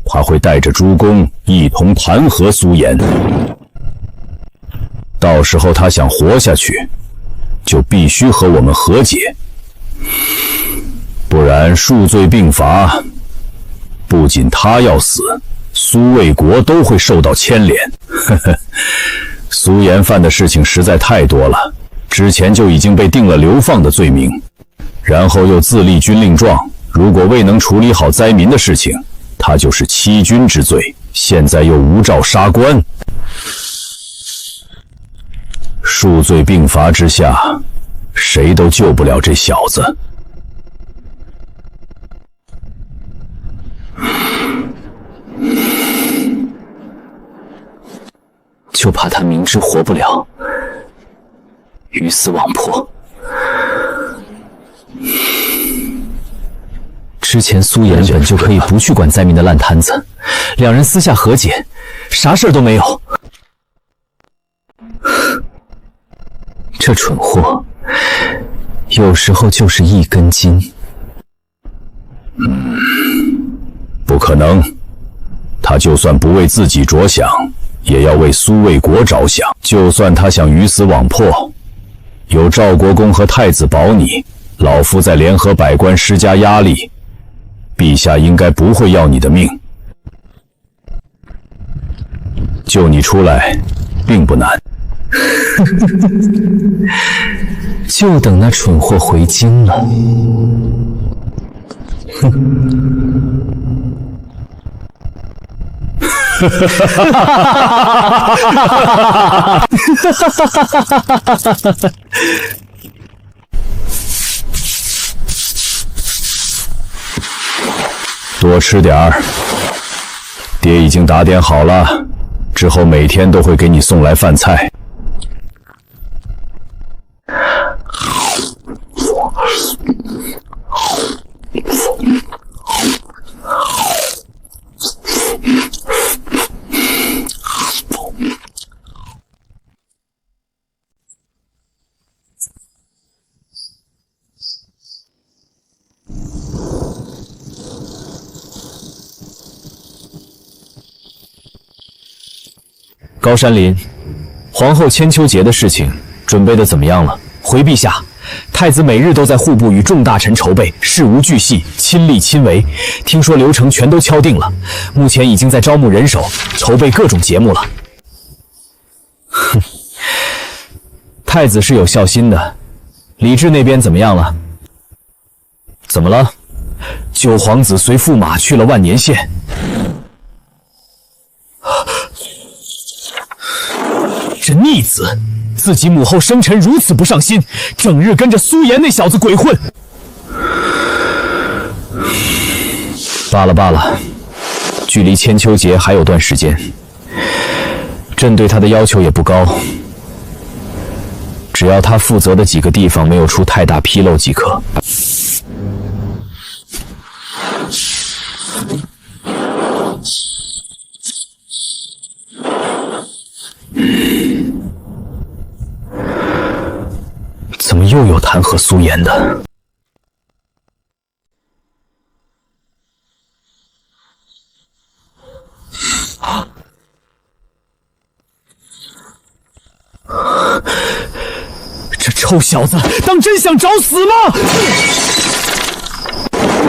他会带着诸公一同弹劾苏颜。到时候他想活下去，就必须和我们和解，不然数罪并罚，不仅他要死，苏卫国都会受到牵连。苏颜犯的事情实在太多了，之前就已经被定了流放的罪名，然后又自立军令状，如果未能处理好灾民的事情，他就是欺君之罪，现在又无照杀官，数罪并罚之下，谁都救不了这小子。就怕他明知活不了，鱼死网破。之前苏颜本就可以不去管灾民的烂摊子，两人私下和解，啥事儿都没有。这蠢货，有时候就是一根筋。不可能，他就算不为自己着想，也要为苏卫国着想。就算他想鱼死网破，有赵国公和太子保你，老夫再联合百官施加压力，陛下应该不会要你的命。救你出来并不难。就等那蠢货回京了。多吃点儿，爹已经打点好了，之后每天都会给你送来饭菜。高山林，皇后千秋节的事情准备的怎么样了？回陛下，太子每日都在户部与众大臣筹备，事无巨细，亲力亲为。听说流程全都敲定了，目前已经在招募人手，筹备各种节目了。哼，太子是有孝心的。李治那边怎么样了？怎么了？九皇子随驸马去了万年县。这逆子，自己母后生辰如此不上心，整日跟着苏颜那小子鬼混。罢了罢了，距离千秋节还有段时间，朕对他的要求也不高，只要他负责的几个地方没有出太大纰漏即可。怎么又有弹劾苏颜的？这臭小子，当真想找死吗？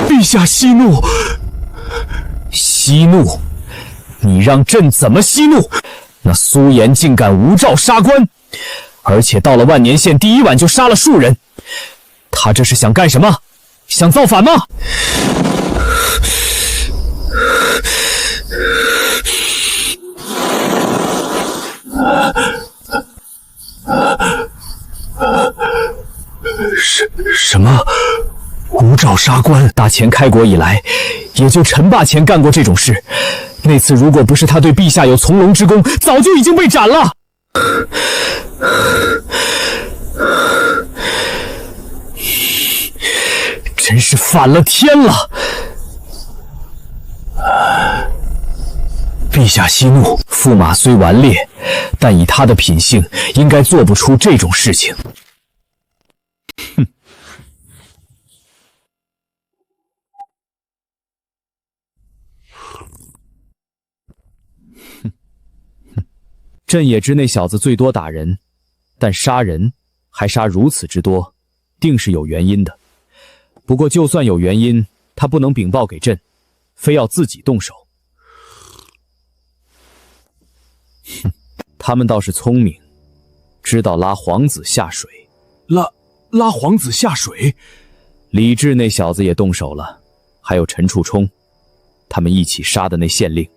陛下息怒！息怒？你让朕怎么息怒？那苏颜竟敢无照杀官，而且到了万年县第一晚就杀了数人，他这是想干什么？想造反吗？什么？无照杀官？大前开国以来，也就陈霸前干过这种事。那次如果不是他对陛下有从龙之功，早就已经被斩了。真是反了天了！陛下息怒，驸马虽顽劣，但以他的品性，应该做不出这种事情。哼！朕也知那小子最多打人，但杀人还杀如此之多，定是有原因的。不过就算有原因，他不能禀报给朕，非要自己动手。哼，他们倒是聪明，知道拉皇子下水。拉皇子下水？李治那小子也动手了，还有陈处冲，他们一起杀的那县令。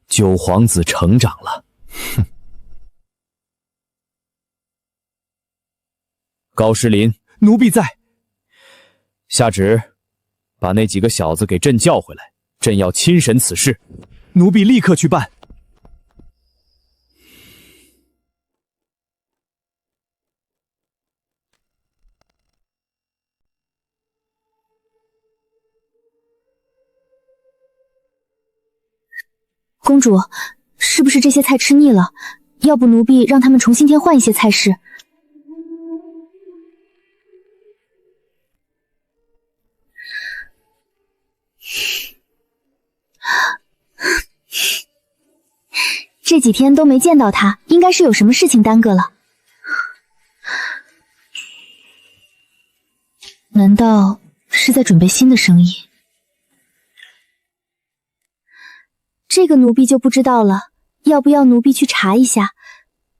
九皇子成长了，哼！高士林，奴婢在。下旨，把那几个小子给朕叫回来，朕要亲审此事。奴婢立刻去办。公主，是不是这些菜吃腻了？要不奴婢让他们重新添换一些菜式。这几天都没见到他，应该是有什么事情耽搁了。难道是在准备新的生意？这个奴婢就不知道了，要不要奴婢去查一下？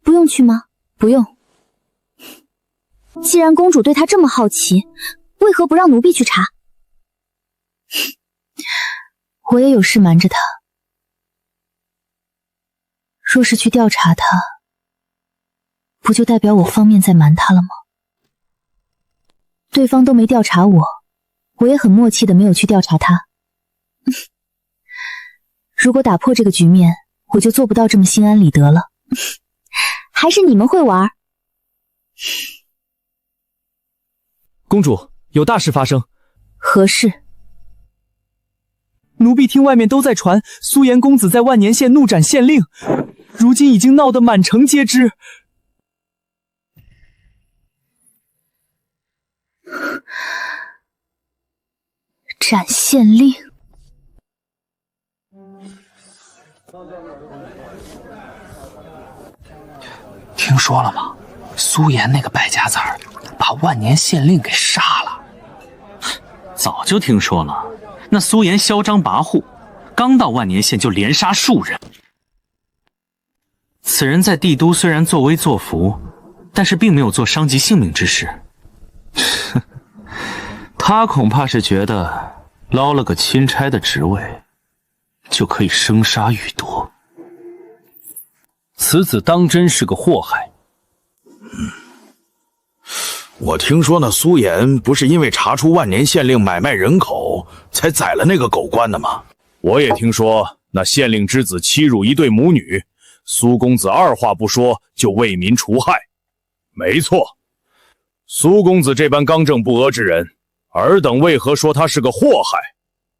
不用去吗？不用。既然公主对她这么好奇，为何不让奴婢去查？我也有事瞒着她。若是去调查她，不就代表我方面在瞒她了吗？对方都没调查我，我也很默契的没有去调查她。如果打破这个局面，我就做不到这么心安理得了。还是你们会玩。公主，有大事发生。何事？奴婢听外面都在传苏颜公子在万年县怒斩县令，如今已经闹得满城皆知。斩县令？听说了吗？苏颜那个败家子儿把万年县令给杀了。早就听说了，那苏颜嚣张跋扈，刚到万年县就连杀数人。此人在帝都虽然作威作福，但是并没有做伤及性命之事。他恐怕是觉得捞了个钦差的职位，就可以生杀予夺。此子当真是个祸害。我听说那苏颜不是因为查出万年县令买卖人口，才宰了那个狗官的吗？我也听说那县令之子欺辱一对母女，苏公子二话不说就为民除害。没错，苏公子这般刚正不阿之人，尔等为何说他是个祸害？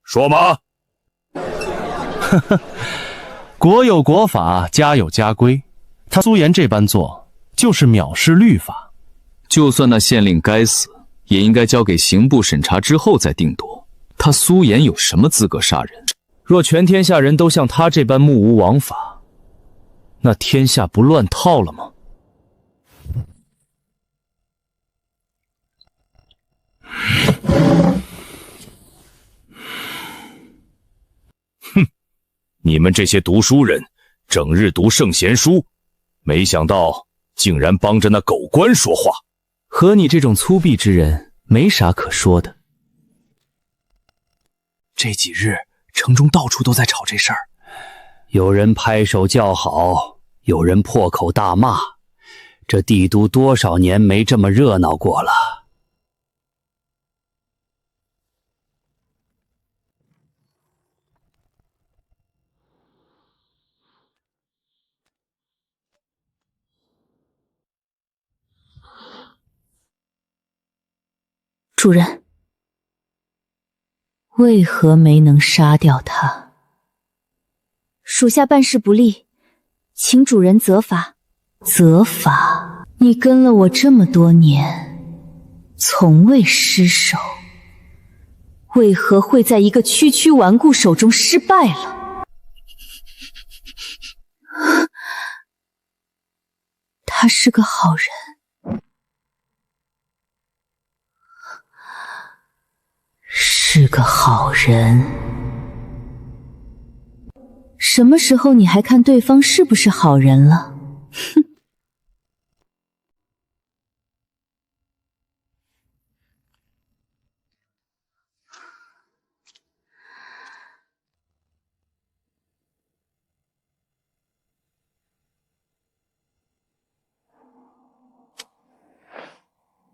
说吗？呵呵，国有国法，家有家规。他苏颜这般做，就是藐视律法。就算那县令该死，也应该交给刑部审查之后再定夺。他苏颜有什么资格杀人？若全天下人都像他这般目无王法，那天下不乱套了吗？哼，你们这些读书人，整日读圣贤书，没想到竟然帮着那狗官说话。和你这种粗鄙之人没啥可说的。这几日城中到处都在吵这事儿，有人拍手叫好，有人破口大骂。这帝都多少年没这么热闹过了。主人，为何没能杀掉他？属下办事不力，请主人责罚。责罚？你跟了我这么多年，从未失手，为何会在一个区区顽固手中失败了？他是个好人。是个好人。什么时候你还看对方是不是好人了？哼！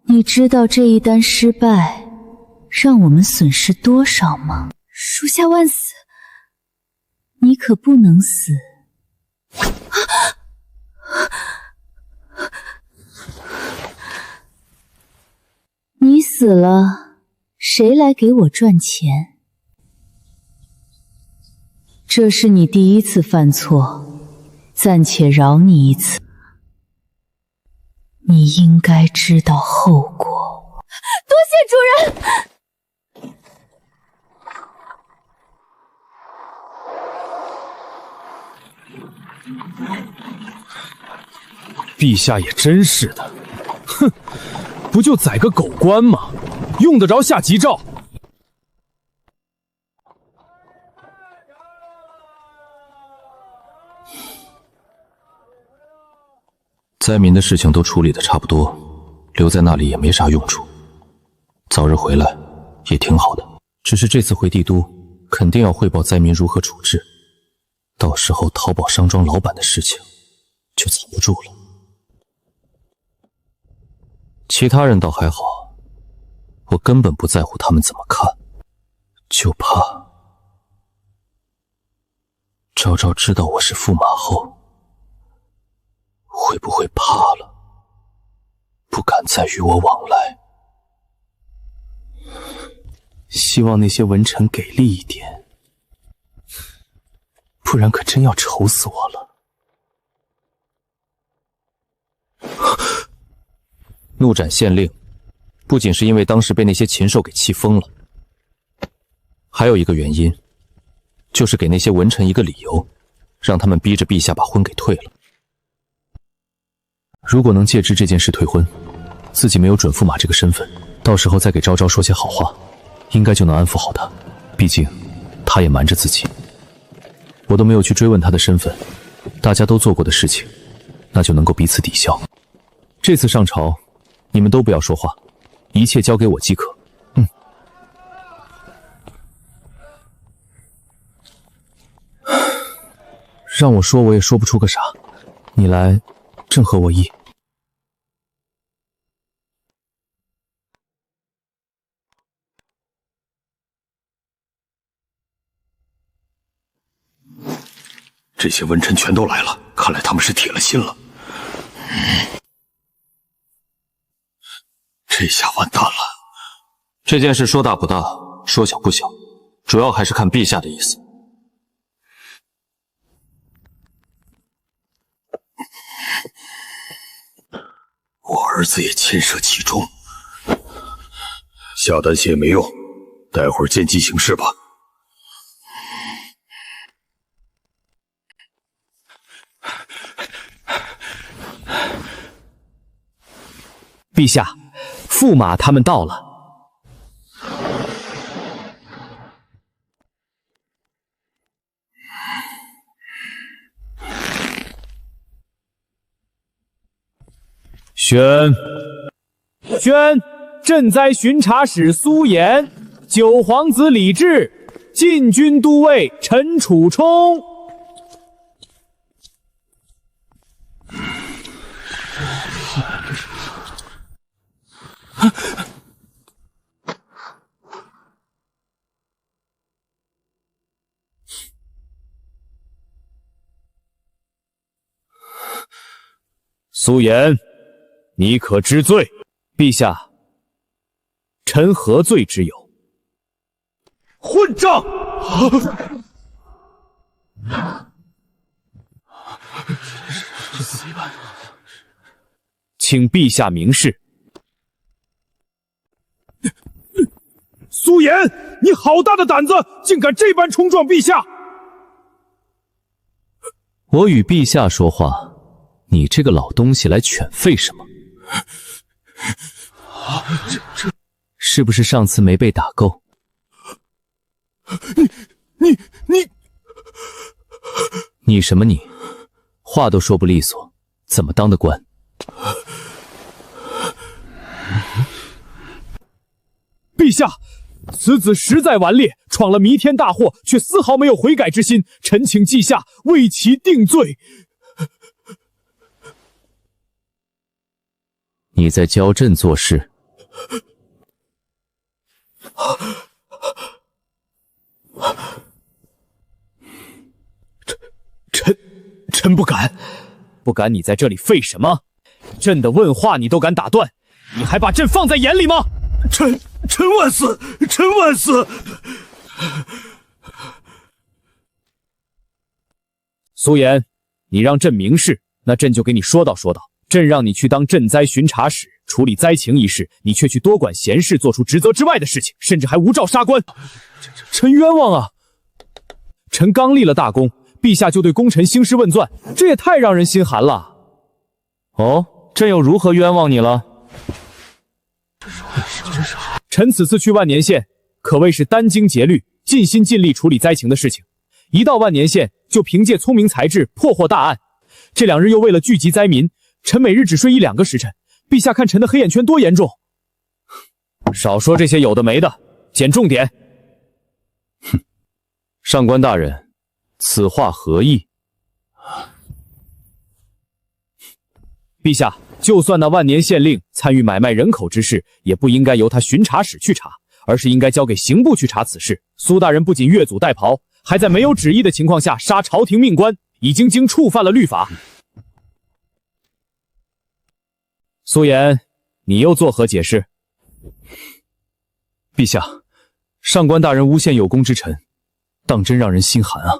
你知道这一单失败让我们损失多少吗？属下万死！你可不能死！你死了，谁来给我赚钱？这是你第一次犯错，暂且饶你一次。你应该知道后果。多谢主人！陛下也真是的，哼，不就宰个狗官吗？用得着下急诏？灾民的事情都处理得差不多，留在那里也没啥用处。早日回来也挺好的。只是这次回帝都，肯定要汇报灾民如何处置，到时候淘宝商庄老板的事情就藏不住了。其他人倒还好，我根本不在乎他们怎么看，就怕昭昭知道我是驸马后，会不会怕了，不敢再与我往来。希望那些文臣给力一点，不然可真要愁死我了。怒斩县令，不仅是因为当时被那些禽兽给气疯了，还有一个原因，就是给那些文臣一个理由，让他们逼着陛下把婚给退了。如果能借知这件事退婚，自己没有准驸马这个身份，到时候再给昭昭说些好话，应该就能安抚好他。毕竟他也瞒着自己，我都没有去追问他的身份，大家都做过的事情，那就能够彼此抵消。这次上朝，你们都不要说话，一切交给我即可。让我说我也说不出个啥。你来，正合我意。这些文臣全都来了，看来他们是铁了心了。这下完蛋了。这件事说大不大，说小不小，主要还是看陛下的意思。我儿子也牵涉其中，下担心也没用，待会儿见机行事吧。陛下，驸马他们到了。宣赈灾巡查使苏岩，九皇子李治，禁军都尉陈楚冲。苏颜，你可知罪？陛下，臣何罪之有？混账！请陛下明示。苏颜，你好大的胆子，竟敢这般冲撞陛下！我与陛下说话，你这个老东西来犬吠什么？是不是上次没被打够？你什么你？话都说不利索，怎么当的官？陛下，此子实在顽劣，闯了弥天大祸，却丝毫没有悔改之心。臣请陛下为其定罪。你在教朕做事？臣不敢。不敢你在这里废什么？朕的问话你都敢打断，你还把朕放在眼里吗？臣万死！臣万死！苏颜，你让朕明示，那朕就给你说道说道。朕让你去当赈灾巡查使，处理灾情一事，你却去多管闲事，做出职责之外的事情，甚至还无照杀官。臣冤枉啊！臣刚立了大功，陛下就对功臣兴师问钻，这也太让人心寒了。哦，朕又如何冤枉你了？臣此次去万年县，可谓是殚精竭虑，尽心尽力处理灾情的事情。一到万年县，就凭借聪明才智破获大案。这2日又为了聚集灾民，臣每日只睡1-2个时辰。陛下看臣的黑眼圈多严重！少说这些有的没的，捡重点。哼，上官大人，此话何意？陛下，就算那万年县令参与买卖人口之事，也不应该由他巡查使去查，而是应该交给刑部去查此事。苏大人不仅越俎代庖，还在没有旨意的情况下杀朝廷命官，已经触犯了律法。苏颜，你又作何解释？陛下，上官大人诬陷有功之臣，当真让人心寒啊！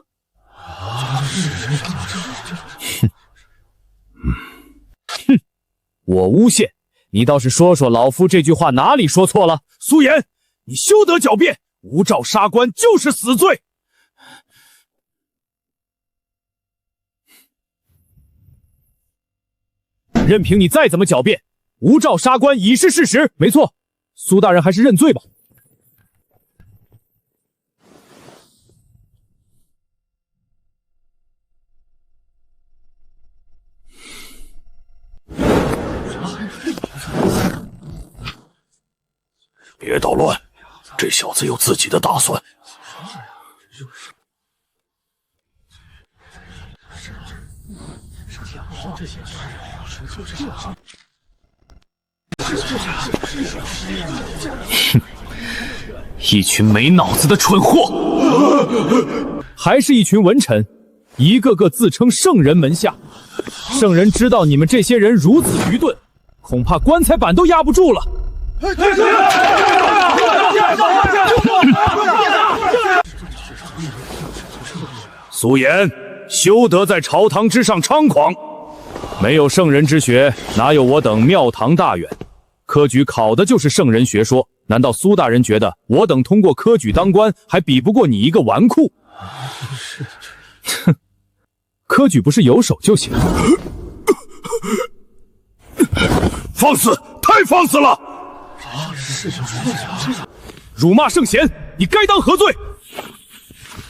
哼，我诬陷你，倒是说说老夫这句话哪里说错了？苏颜，你休得狡辩，无照杀官就是死罪。任凭你再怎么狡辩，无照杀官已是事实。没错，苏大人还是认罪吧。别捣乱，这小子有自己的打算。一群没脑子的蠢货，还是一群文臣，一个个自称圣人门下。圣人知道你们这些人如此愚钝，恐怕棺材板都压不住了。苏颜，休得在朝堂之上猖狂！没有圣人之学，哪有我等庙堂大员？科举考的就是圣人学说，难道苏大人觉得我等通过科举当官还比不过你一个纨绔？哼，科举不是有手就行。放肆！太放肆了！辱骂圣贤，你该当何罪？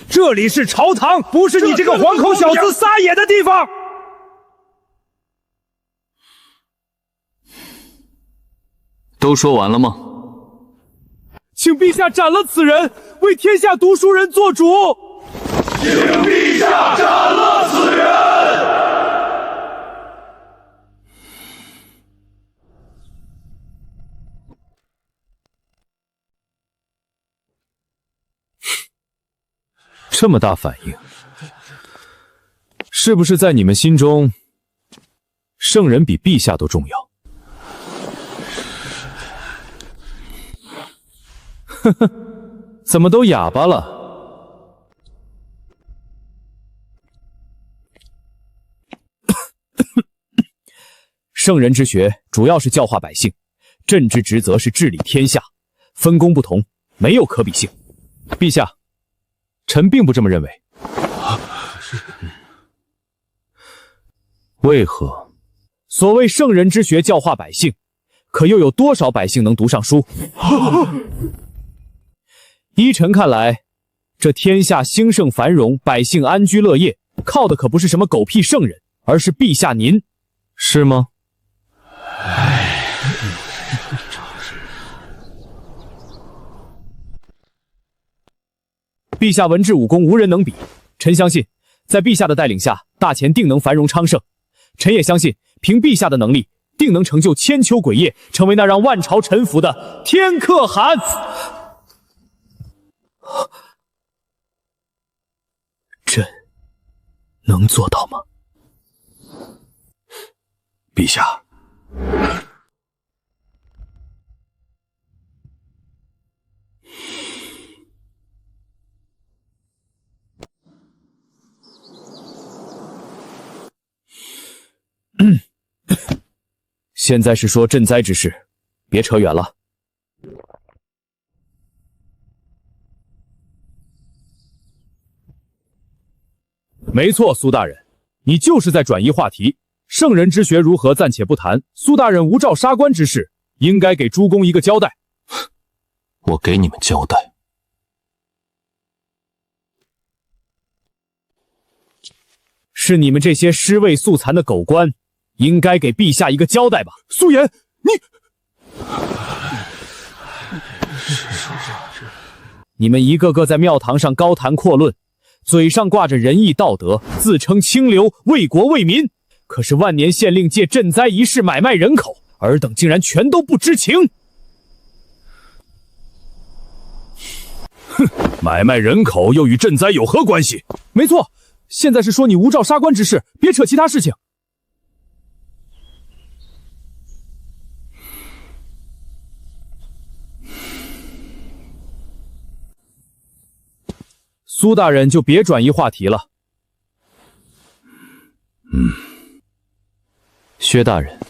这里是朝堂，不是你这个惶口小子撒野的地方。都说完了吗？请陛下斩了此人，为天下读书人做主。请陛下斩了此人。这么大反应，是不是在你们心中，圣人比陛下都重要？呵呵，怎么都哑巴了？圣人之学主要是教化百姓，朕之职责是治理天下，分工不同，没有可比性。陛下，臣并不这么认为。为何？所谓圣人之学教化百姓，可又有多少百姓能读上书？依臣看来，这天下兴盛繁荣，百姓安居乐业，靠的可不是什么狗屁圣人，而是陛下您，是吗？陛下文治武功无人能比，臣相信，在陛下的带领下，大前定能繁荣昌盛。臣也相信，凭陛下的能力，定能成就千秋伟业，成为那让万朝臣服的天可汗。朕能做到吗？陛下，现在是说赈灾之事，别扯远了。没错，苏大人，你就是在转移话题。圣人之学如何暂且不谈，苏大人无照杀官之事，应该给诸公一个交代。我给你们交代。是你们这些尸位素残的狗官，应该给陛下一个交代吧。苏颜，你们一个个在庙堂上高谈阔论，嘴上挂着仁义道德，自称清流，为国为民，可是万年县令借赈灾一事买卖人口，尔等竟然全都不知情。哼，买卖人口又与赈灾有何关系？没错，现在是说你无照杀官之事，别扯其他事情。苏大人就别转移话题了。薛大人，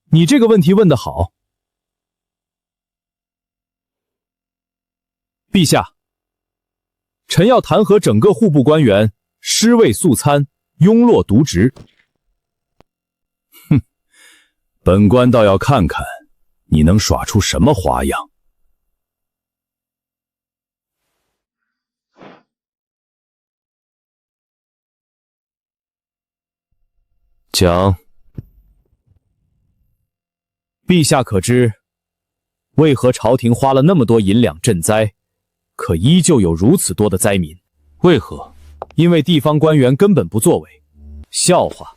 你这个问题问得好。陛下，臣要弹劾整个户部官员尸位素餐，庸落渎职。哼，本官倒要看看你能耍出什么花样。讲。陛下可知，为何朝廷花了那么多银两赈灾，可依旧有如此多的灾民？为何？因为地方官员根本不作为。笑话，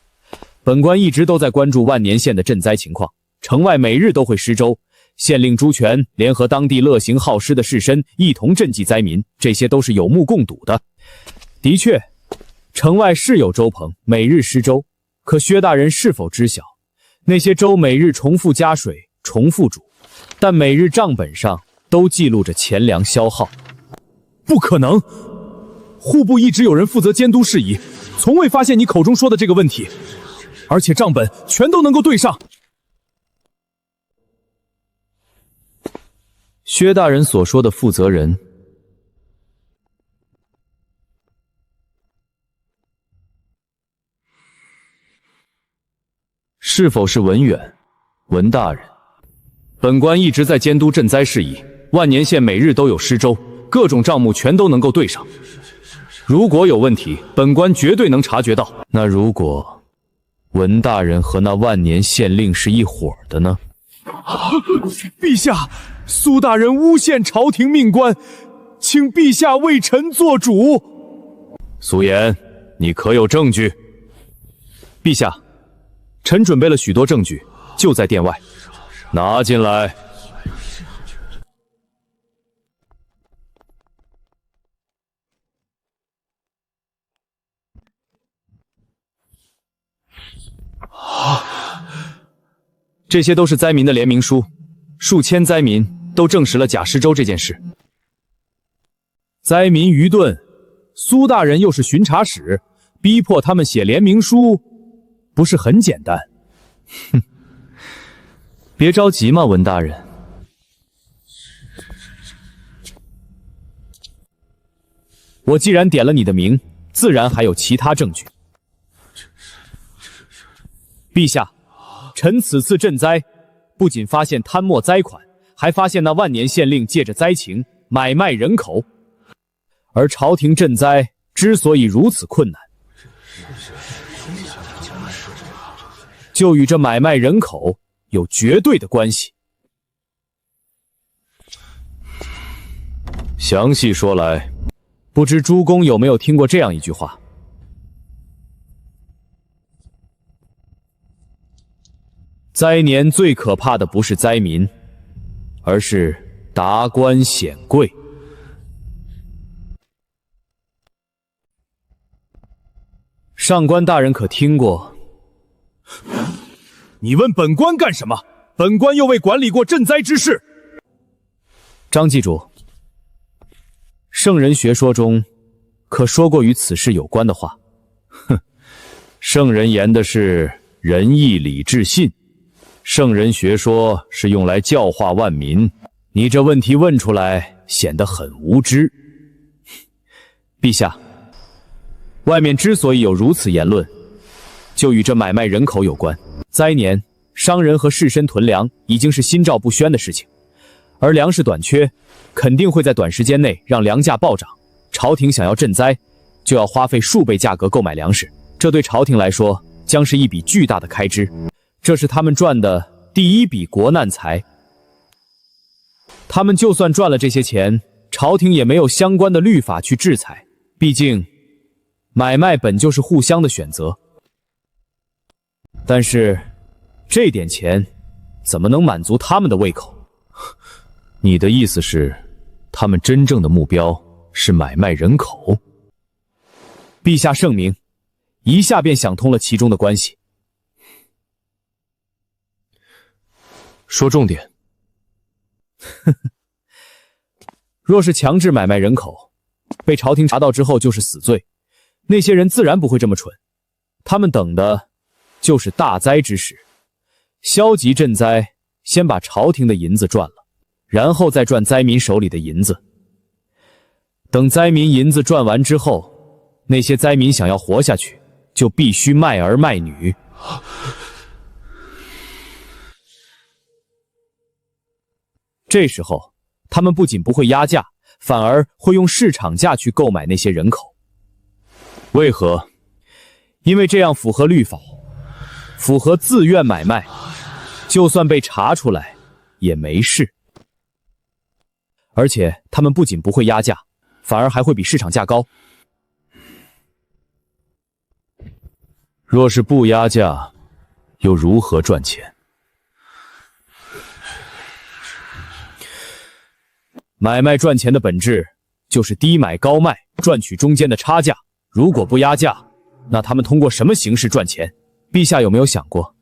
本官一直都在关注万年县的赈灾情况，城外每日都会施粥，县令朱全联合当地乐行好施的士绅一同赈济灾民，这些都是有目共睹的。的确，城外是有粥棚，每日施粥，可薛大人是否知晓，那些粥每日重复加水，重复煮，但每日账本上都记录着钱粮消耗。不可能！户部一直有人负责监督事宜，从未发现你口中说的这个问题，而且账本全都能够对上。薛大人所说的负责人，是否是文远？文大人，本官一直在监督赈灾事宜，万年县每日都有施粥，各种账目全都能够对上。如果有问题，本官绝对能察觉到。那如果文大人和那万年县令是一伙的呢？陛下，苏大人诬陷朝廷命官，请陛下为臣做主。苏颜，你可有证据？陛下，臣准备了许多证据，就在殿外。拿进来。这些都是灾民的联名书，数千灾民都证实了假施粥这件事。灾民愚钝，苏大人又是巡查使，逼迫他们写联名书，不是很简单。哼，别着急嘛，文大人。我既然点了你的名，自然还有其他证据。陛下，臣此次赈灾，不仅发现贪墨灾款，还发现那万年县令借着灾情买卖人口。而朝廷赈灾之所以如此困难，就与这买卖人口有绝对的关系。详细说来，不知诸公有没有听过这样一句话：灾年最可怕的不是灾民，而是达官显贵。上官大人可听过？你问本官干什么？本官又未管理过赈灾之事。张记主，圣人学说中可说过与此事有关的话？哼，圣人言的是仁义礼智信。圣人学说是用来教化万民，你这问题问出来，显得很无知。陛下，外面之所以有如此言论，就与这买卖人口有关。灾年，商人和士绅囤粮已经是心照不宣的事情，而粮食短缺，肯定会在短时间内让粮价暴涨。朝廷想要赈灾，就要花费数倍价格购买粮食，这对朝廷来说将是一笔巨大的开支。这是他们赚的第一笔国难财。他们就算赚了这些钱，朝廷也没有相关的律法去制裁，毕竟买卖本就是互相的选择。但是这点钱怎么能满足他们的胃口？你的意思是，他们真正的目标是买卖人口？陛下圣明，一下便想通了其中的关系。说重点。若是强制买卖人口，被朝廷查到之后就是死罪，那些人自然不会这么蠢，他们等的就是大灾之时。消极赈灾，先把朝廷的银子赚了，然后再赚灾民手里的银子。等灾民银子赚完之后，那些灾民想要活下去，就必须卖儿卖女。这时候，他们不仅不会压价，反而会用市场价去购买那些人口。为何？因为这样符合律法，符合自愿买卖，就算被查出来也没事。而且他们不仅不会压价，反而还会比市场价高。若是不压价，又如何赚钱？买卖赚钱的本质就是低买高卖，赚取中间的差价。如果不压价，那他们通过什么形式赚钱？陛下有没有想过，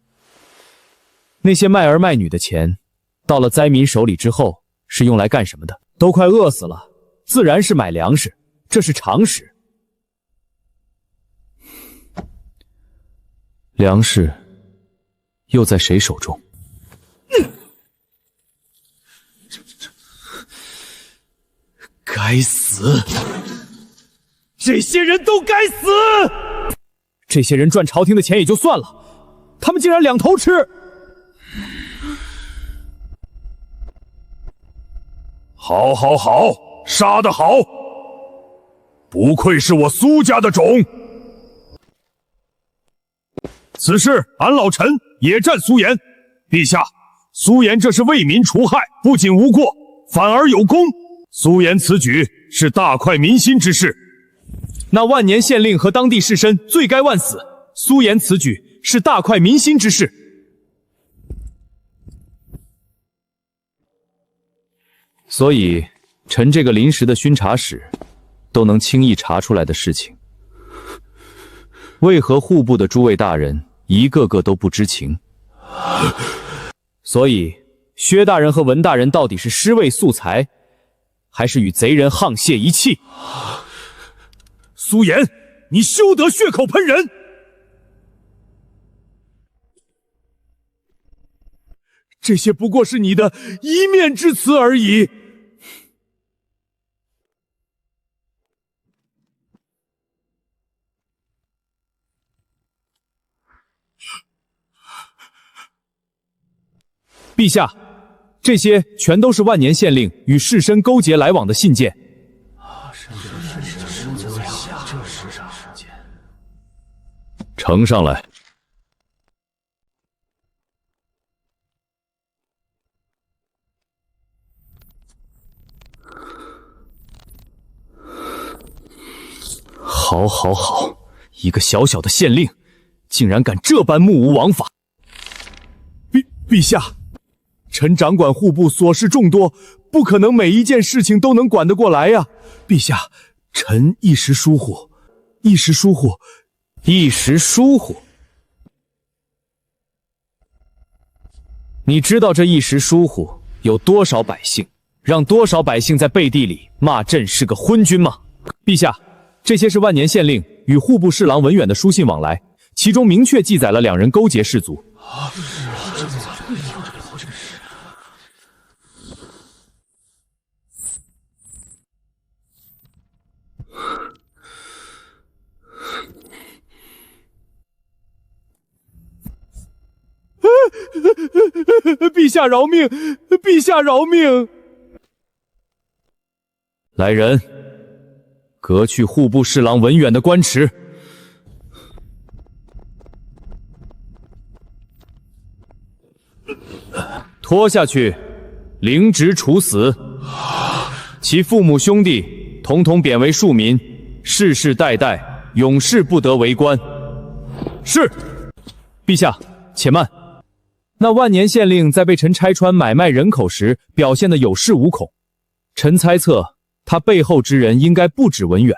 那些卖儿卖女的钱，到了灾民手里之后，是用来干什么的？都快饿死了，自然是买粮食，这是常识。粮食又在谁手中？该死！这些人都该死！这些人赚朝廷的钱也就算了，他们竟然两头吃！好，好，好，杀得好！不愧是我苏家的种。此事俺老臣也赞苏颜。陛下，苏颜这是为民除害，不仅无过，反而有功。苏颜此举是大快民心之事。那万年县令和当地士绅罪该万死。苏颜此举是大快民心之事。所以，臣这个临时的巡查使，都能轻易查出来的事情，为何户部的诸位大人一个个都不知情？所以，薛大人和文大人到底是尸位素材，还是与贼人沆瀣一气？苏颜，你休得血口喷人！这些不过是你的一面之词而已。陛下，这些全都是万年县令与士绅勾结来往的信件。呈上来。好，好，好，一个小小的县令，竟然敢这般目无王法！陛下，臣掌管户部琐事众多，不可能每一件事情都能管得过来呀。陛下，臣一时疏忽，一时疏忽。你知道这一时疏忽有多少百姓，让多少百姓在背地里骂朕是个昏君吗？陛下，这些是万年县令与户部侍郎文远的书信往来，其中明确记载了两人勾结士族。陛下饶命！陛下饶命！来人，革去户部侍郎文远的官职。拖下去，凌职处死。其父母兄弟统统贬为庶民，世世代代永世不得为官。是，陛下，且慢。那万年县令在被臣拆穿买卖人口时，表现得有恃无恐。臣猜测，他背后之人应该不止文远，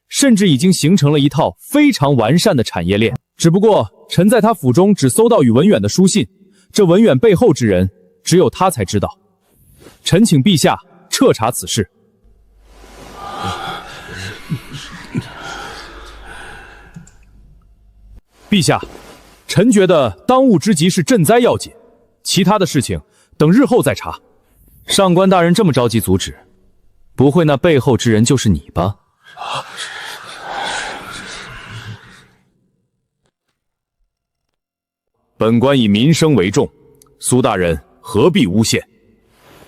甚至已经形成了一套非常完善的产业链。只不过，臣在他府中只搜到与文远的书信，这文远背后之人，只有他才知道。臣请陛下彻查此事。陛下，臣觉得当务之急是赈灾要紧，其他的事情等日后再查。上官大人这么着急阻止，不会那背后之人就是你吧？本官以民生为重，苏大人何必诬陷？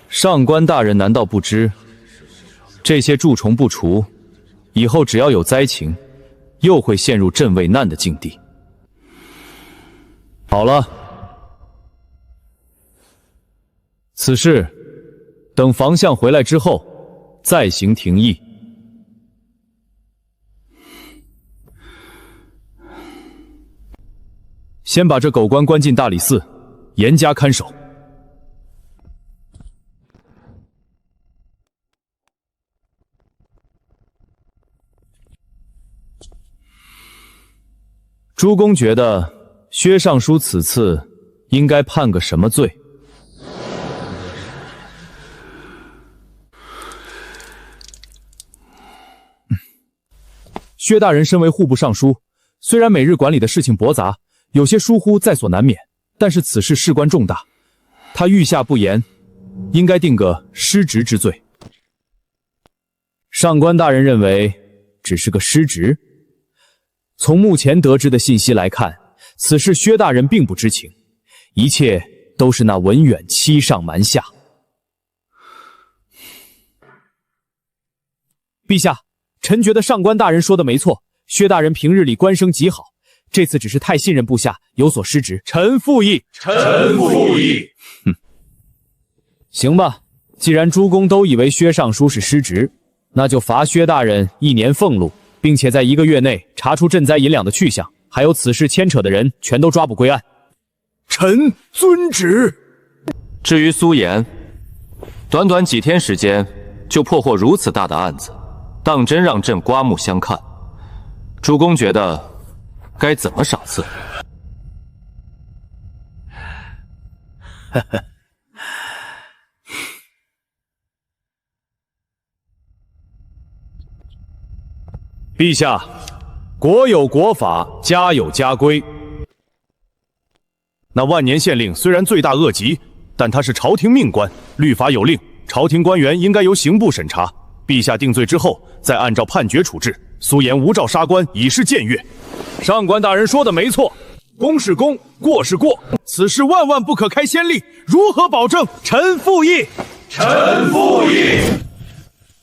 上官大人难道不知，这些蛀虫不除，以后只要有灾情，又会陷入朕为难的境地。好了，此事等房相回来之后再行庭议。“先把这狗官关进大理寺，严加看守。诸公觉得薛尚书此次应该判个什么罪？薛大人身为户部尚书，虽然每日管理的事情驳杂，有些疏忽在所难免，但是此事事关重大，他御下不严，应该定个失职之罪。上官大人认为只是个失职。从目前得知的信息来看，此事薛大人并不知情，一切都是那文远欺上瞒下。陛下，臣觉得上官大人说的没错，薛大人平日里官声极好，这次只是太信任部下，有所失职。臣附议。臣附议。行吧，既然诸公都以为薛尚书是失职，那就罚薛大人1年俸禄，并且在1个月内查出赈灾银两的去向，还有此事牵扯的人全都抓捕归案。臣遵旨。至于苏颜，短短几天时间就破获如此大的案子，当真让朕刮目相看。主公觉得该怎么赏赐？陛下，国有国法，家有家规。那万年县令虽然罪大恶极，但他是朝廷命官，律法有令，朝廷官员应该由刑部审查。陛下定罪之后，再按照判决处置。苏颜无照杀官，已是僭越。上官大人说的没错，公是公，过是过，此事万万不可开先例，如何保证？臣附议。臣附议。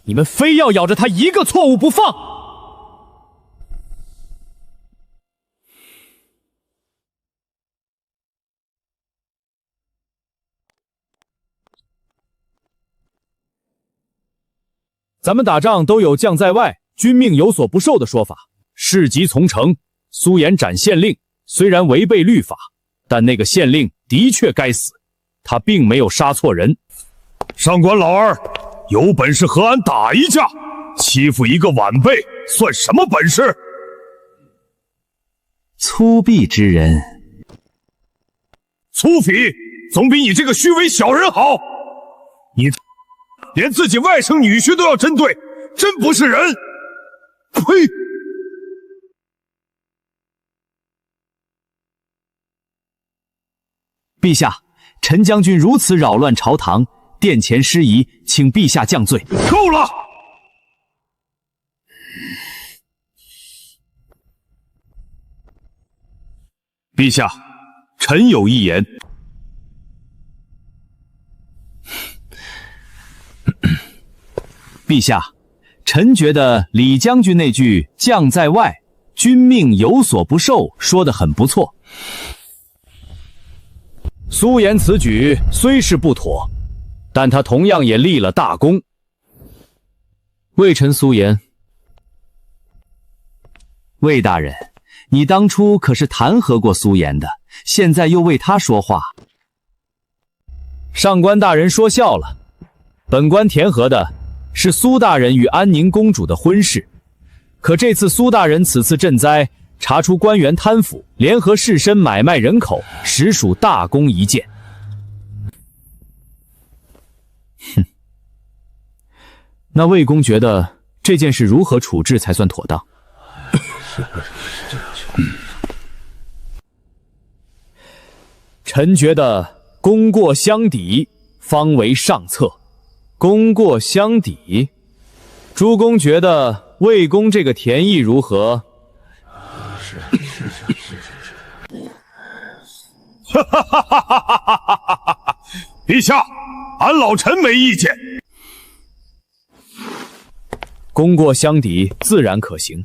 你们非要咬着他一个错误不放。咱们打仗都有将在外，君命有所不受的说法，事急从成。苏颜斩县令，虽然违背律法，但那个县令的确该死，他并没有杀错人。上官老二，有本事和俺打一架，欺负一个晚辈算什么本事？粗鄙之人，粗鄙总比你这个虚伪小人好。你连自己外甥女婿都要针对，真不是人！呸！陛下，陈将军如此扰乱朝堂，殿前失仪，请陛下降罪。够了！陛下，臣有一言。陛下，臣觉得李将军那句“将在外，君命有所不受”说得很不错。苏颜此举虽是不妥，但他同样也立了大功。魏臣苏颜，魏大人，你当初可是弹劾过苏颜的，现在又为他说话。上官大人说笑了，本官填和的是苏大人与安宁公主的婚事，可这次苏大人此次赈灾，查出官员贪腐，联合士绅买卖人口，实属大功一件。哼，那魏公觉得这件事如何处置才算妥当？臣觉得功过相抵，方为上策。功过相抵，诸公觉得魏公这个田议如何？哈哈哈哈哈哈！陛下，俺老臣没意见。功过相抵，自然可行。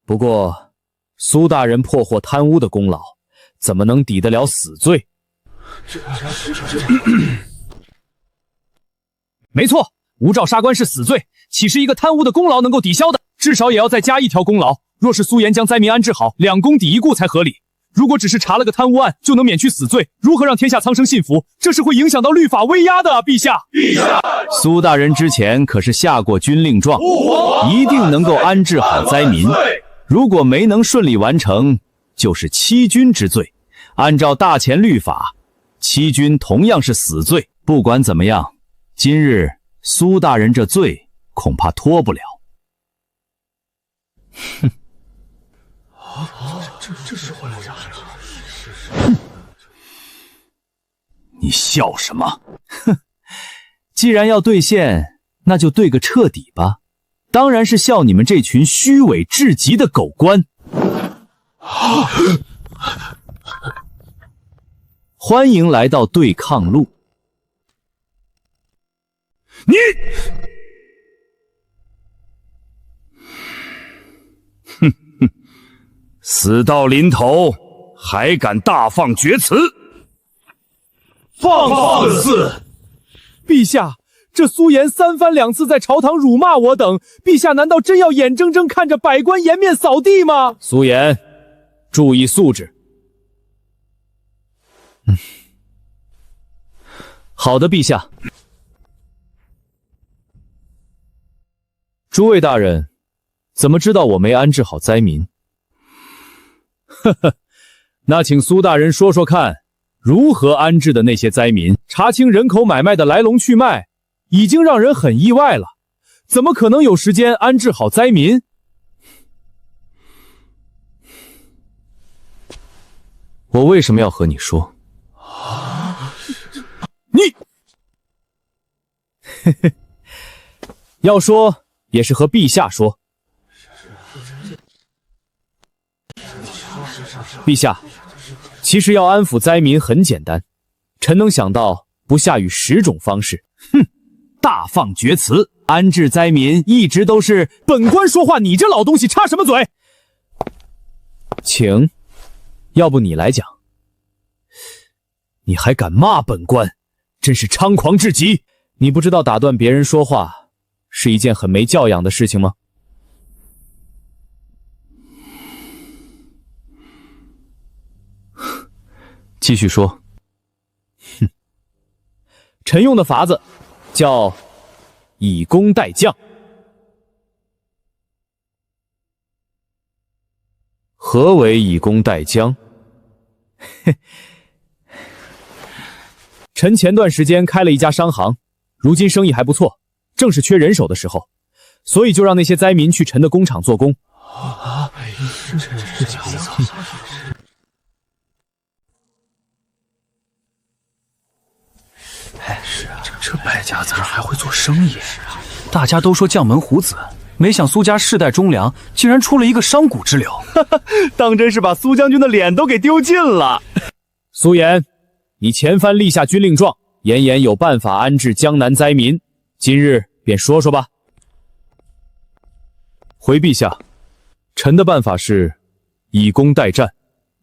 不过，苏大人破获贪污的功劳，怎么能抵得了死罪？没错，无照杀官是死罪，岂是一个贪污的功劳能够抵消的？至少也要再加一条功劳，若是苏岩将灾民安置好，2公抵1顾才合理。如果只是查了个贪污案就能免去死罪，如何让天下苍生信服？这是会影响到律法威压的啊，陛下！苏大人之前可是下过军令状，一定能够安置好灾民。如果没能顺利完成，就是欺君之罪。按照大前律法，欺君同样是死罪。不管怎么样，今日苏大人这罪恐怕脱不了。哼！这是我家人。你笑什么？哼！既然要兑现，那就兑个彻底吧。当然是笑你们这群虚伪至极的狗官。欢迎来到对抗路。你，哼哼，死到临头还敢大放厥词？放肆！陛下，这苏岩3番2次在朝堂辱骂我等，陛下难道真要眼睁睁看着百官颜面扫地吗？苏岩，注意素质。好的，陛下。诸位大人，怎么知道我没安置好灾民？呵呵，那请苏大人说说看，如何安置的那些灾民？查清人口买卖的来龙去脉，已经让人很意外了，怎么可能有时间安置好灾民？我为什么要和你说？你，嘿嘿，要说也是和陛下说。陛下，其实要安抚灾民很简单，臣能想到不下于10种方式。哼，大放厥词！安置灾民一直都是本官说话，你这老东西插什么嘴？请，要不你来讲。你还敢骂本官，真是猖狂至极！你不知道打断别人说话是一件很没教养的事情吗？继续说。哼，臣用的法子叫以工代将。何为以工代将？嘿，臣前段时间开了一家商行，如今生意还不错，正是缺人手的时候，所以就让那些灾民去臣的工厂做工。是啊，这败家子儿还会做生意。大家都说将门虎子，没想苏家世代忠良，竟然出了一个商贾之流。当真是把苏将军的脸都给丢尽了。苏岩，你前番立下军令状，言言有办法安置江南灾民，今日便说说吧。回陛下，臣的办法是以工代战，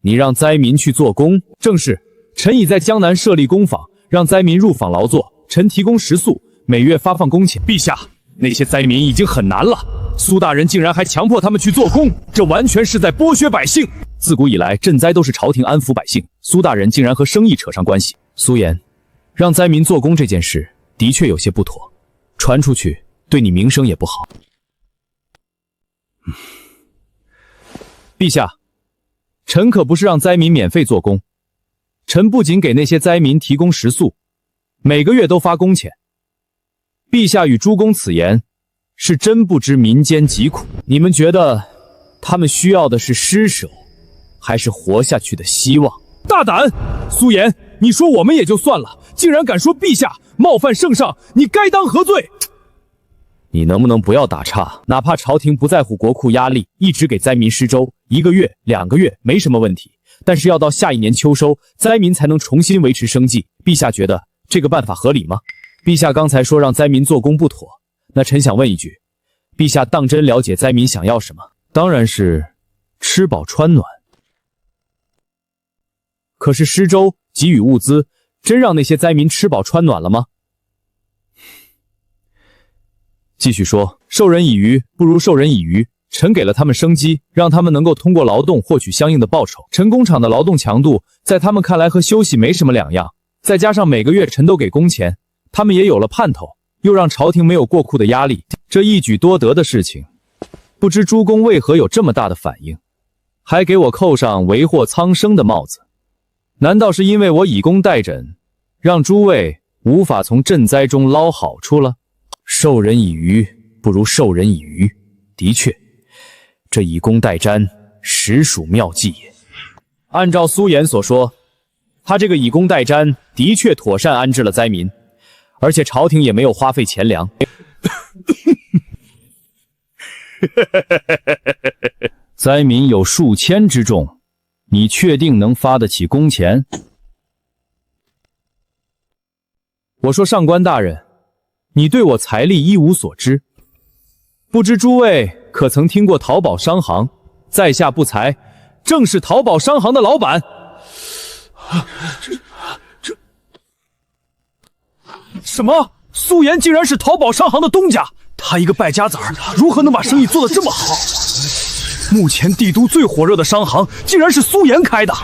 你让灾民去做工。正是，臣已在江南设立工坊，让灾民入坊劳作，臣提供食宿，每月发放工钱。陛下，那些灾民已经很难了，苏大人竟然还强迫他们去做工，这完全是在剥削百姓。自古以来，赈灾都是朝廷安抚百姓，苏大人竟然和生意扯上关系。苏岩，让灾民做工这件事的确有些不妥，传出去对你名声也不好。陛下，臣可不是让灾民免费做工，臣不仅给那些灾民提供食宿，每个月都发工钱。陛下与诸公此言，是真不知民间疾苦。你们觉得他们需要的是施舍，还是活下去的希望？大胆！苏岩，你说我们也就算了，竟然敢说陛下，冒犯圣上，你该当何罪？你能不能不要打岔？哪怕朝廷不在乎国库压力，一直给灾民施粥，1个月、2个月没什么问题，但是要到下一年秋收，灾民才能重新维持生计。陛下觉得这个办法合理吗？陛下刚才说让灾民做工不妥，那臣想问一句，陛下当真了解灾民想要什么？当然是吃饱穿暖。可是施粥给予物资，真让那些灾民吃饱穿暖了吗？继续说，授人以鱼不如授人以渔，臣给了他们生机，让他们能够通过劳动获取相应的报酬。臣工厂的劳动强度在他们看来和休息没什么两样，再加上每个月臣都给工钱，他们也有了盼头，又让朝廷没有过库的压力，这一举多得的事情，不知诸公为何有这么大的反应，还给我扣上为祸苍生的帽子？难道是因为我以工代赈，让诸位无法从赈灾中捞好处了？授人以鱼，不如授人以渔。的确，这以工代瞻实属妙计也。按照苏颜所说，他这个以工代瞻的确妥善安置了灾民，而且朝廷也没有花费钱粮。灾民有数千之众，你确定能发得起工钱？我说上官大人，你对我财力一无所知，不知诸位可曾听过淘宝商行？在下不才，正是淘宝商行的老板。什么？苏颜竟然是淘宝商行的东家？他一个败家子儿，如何能把生意做得这么好？目前帝都最火热的商行，竟然是苏颜开的，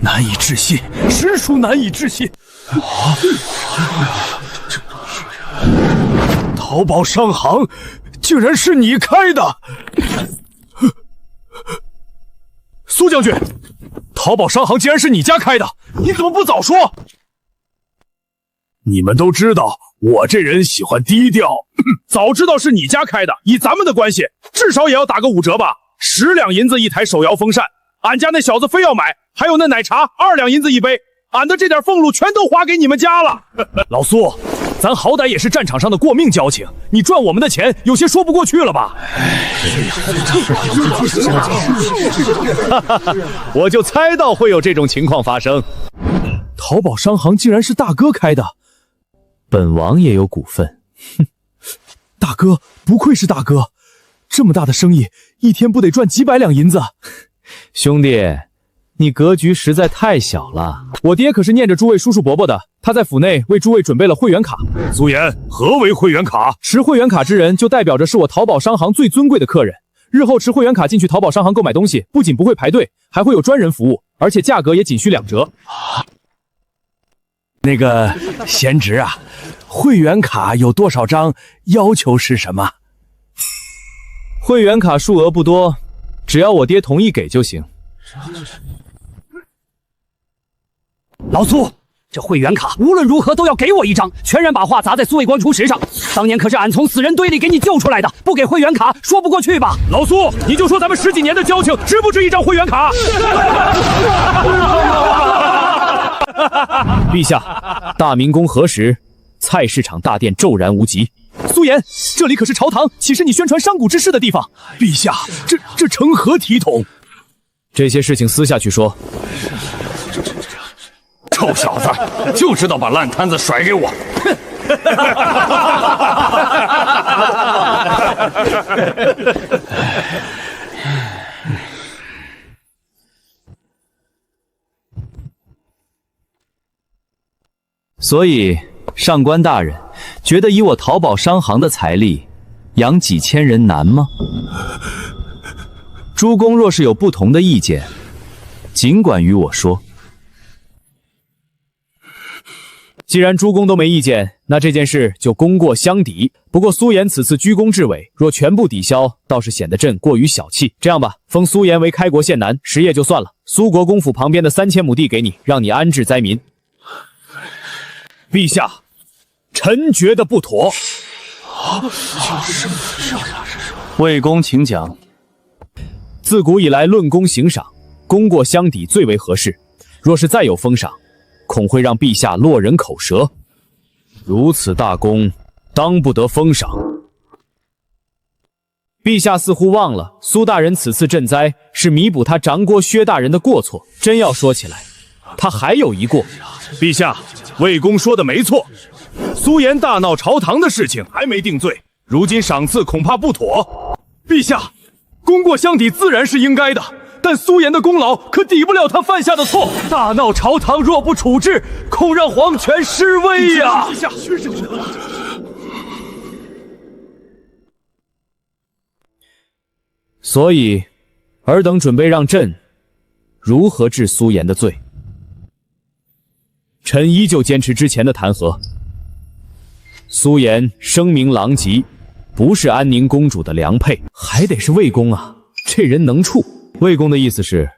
难以置信，实属难以置信。淘宝商行竟然是你开的，苏将军，淘宝商行竟然是你家开的，你怎么不早说？你们都知道我这人喜欢低调，早知道是你家开的，以咱们的关系，至少也要打个5折吧，10两银子一台手摇风扇，俺家那小子非要买，还有那奶茶2两银子一杯，俺的这点俸禄全都花给你们家了。老苏，咱好歹也是战场上的过命交情，你赚我们的钱有些说不过去了吧？我就猜到会有这种情况发生。淘宝商行竟然是大哥开的，本王也有股份。哼，大哥不愧是大哥，这么大的生意，一天不得赚几百两银子？兄弟，你格局实在太小了。我爹可是念着诸位叔叔伯伯的，他在府内为诸位准备了会员卡。苏颜，何为会员卡？持会员卡之人，就代表着是我淘宝商行最尊贵的客人。日后持会员卡进去淘宝商行购买东西，不仅不会排队，还会有专人服务，而且价格也仅需2折。那个贤侄啊，会员卡有多少张？要求是什么？会员卡数额不多，只要我爹同意给就行。老苏，这会员卡无论如何都要给我1张，全然把话砸在苏卫光厨石上。当年可是俺从死人堆里给你救出来的，不给会员卡说不过去吧？老苏，你就说咱们10几年的交情，值不值1张会员卡？陛下，大明宫何时？菜市场大殿骤然无极。苏颜，这里可是朝堂，岂是你宣传商贾之事的地方？陛下，这成何体统？这些事情私下去说。臭小子，就知道把烂摊子甩给我！所以，上官大人觉得以我淘宝商行的财力，养几千人难吗？诸公若是有不同的意见，尽管与我说。既然诸公都没意见，那这件事就功过相抵。不过苏颜此次居功至伟，若全部抵消，倒是显得朕过于小气。这样吧，封苏颜为开国县男，10业就算了。苏国公府旁边的3000亩地给你，让你安置灾民。陛下，臣觉得不妥。魏公请讲。自古以来论功行赏，功过相抵最为合适。若是再有封赏，恐会让陛下落人口舌。如此大功，当不得封赏。陛下似乎忘了，苏大人此次赈灾是弥补他长郭薛大人的过错。真要说起来，他还有一过。陛下，魏公说的没错，苏颜大闹朝堂的事情还没定罪，如今赏赐恐怕不妥。陛下，功过相抵自然是应该的，但苏颜的功劳可抵不了他犯下的错。大闹朝堂若不处置，恐让皇权失威呀！陛下，确实所以，尔等准备让朕如何治苏颜的罪？臣依旧坚持之前的弹劾。苏颜声名狼藉，不是安宁公主的良配，还得是魏公啊，这人能处。魏公的意思是，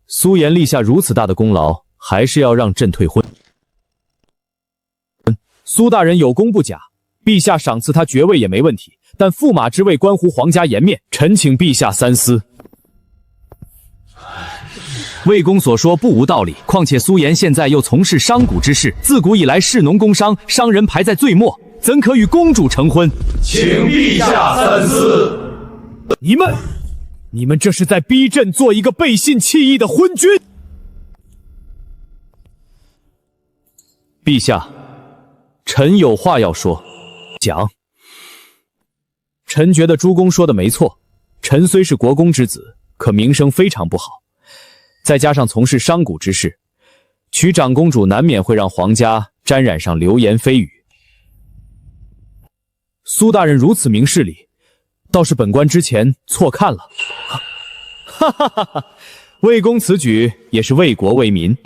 苏颜立下如此大的功劳，还是要让朕退婚。苏大人有功不假，陛下赏赐他爵位也没问题，但驸马之位关乎皇家颜面，臣请陛下三思。魏公所说不无道理，况且苏颜现在又从事商贾之事，自古以来士农工商，商人排在最末，怎可与公主成婚？请陛下三思。你们这是在逼朕做一个背信弃义的昏君！陛下，臣有话要说。讲。臣觉得诸公说的没错，臣虽是国公之子，可名声非常不好。再加上从事商贾之事，娶长公主难免会让皇家沾染上流言蜚语。苏大人如此明事理，倒是本官之前错看了。哈哈哈哈！魏公此举也是为国为民。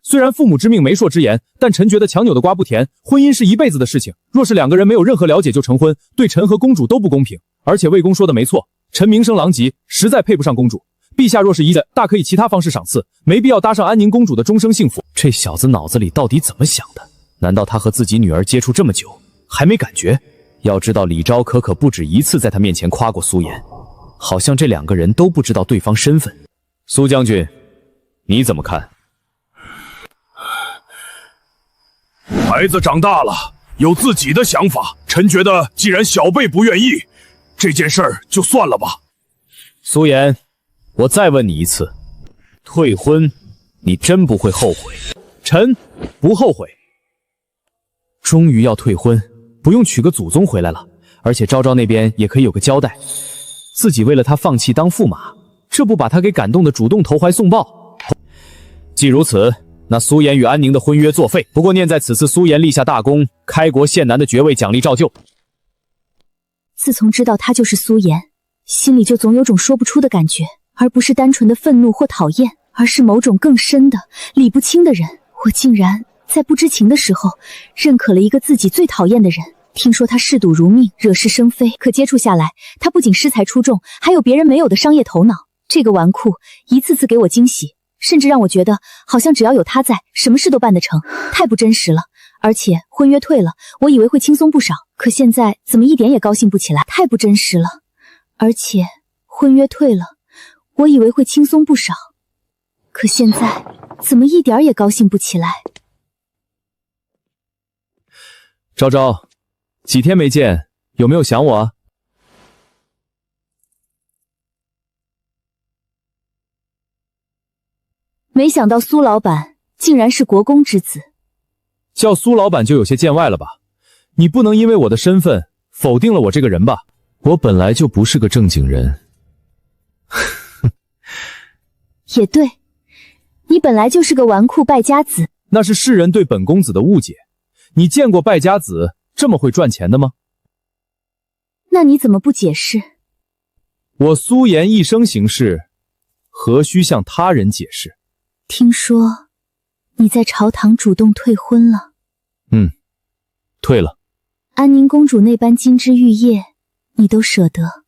虽然父母之命媒妁之言，但臣觉得强扭的瓜不甜，婚姻是一辈子的事情。若是两个人没有任何了解就成婚，对臣和公主都不公平。而且魏公说的没错，臣名声狼藉，实在配不上公主。陛下若是一大可以其他方式赏赐，没必要搭上安宁公主的终生幸福。这小子脑子里到底怎么想的？难道他和自己女儿接触这么久，还没感觉？要知道李昭可不止一次在他面前夸过苏颜，好像这两个人都不知道对方身份。苏将军，你怎么看？孩子长大了，有自己的想法。臣觉得，既然小辈不愿意，这件事儿就算了吧。苏颜，我再问你一次，退婚，你真不会后悔？臣不后悔。终于要退婚，不用娶个祖宗回来了，而且昭昭那边也可以有个交代。自己为了他放弃当驸马，这不把他给感动的主动投怀送抱？既如此，那苏颜与安宁的婚约作废。不过念在此次苏颜立下大功，开国县男的爵位奖励照旧。自从知道他就是苏颜，心里就总有种说不出的感觉，而不是单纯的愤怒或讨厌，而是某种更深的理不清的人。我竟然在不知情的时候认可了一个自己最讨厌的人。听说他嗜赌如命，惹是生非，可接触下来，他不仅诗才出众，还有别人没有的商业头脑。这个纨绔一次次给我惊喜，甚至让我觉得好像只要有他在，什么事都办得成，太不真实了。而且婚约退了，我以为会轻松不少，可现在怎么一点也高兴不起来，太不真实了。而且婚约退了，我以为会轻松不少，可现在怎么一点也高兴不起来。昭昭，几天没见，有没有想我啊？没想到苏老板竟然是国公之子。叫苏老板就有些见外了吧？你不能因为我的身份否定了我这个人吧？我本来就不是个正经人。也对，你本来就是个纨绔败家子。那是世人对本公子的误解。你见过败家子这么会赚钱的吗？那你怎么不解释？我苏颜一生行事，何须向他人解释？听说你在朝堂主动退婚了。退了。安宁公主那般金枝玉叶，你都舍得？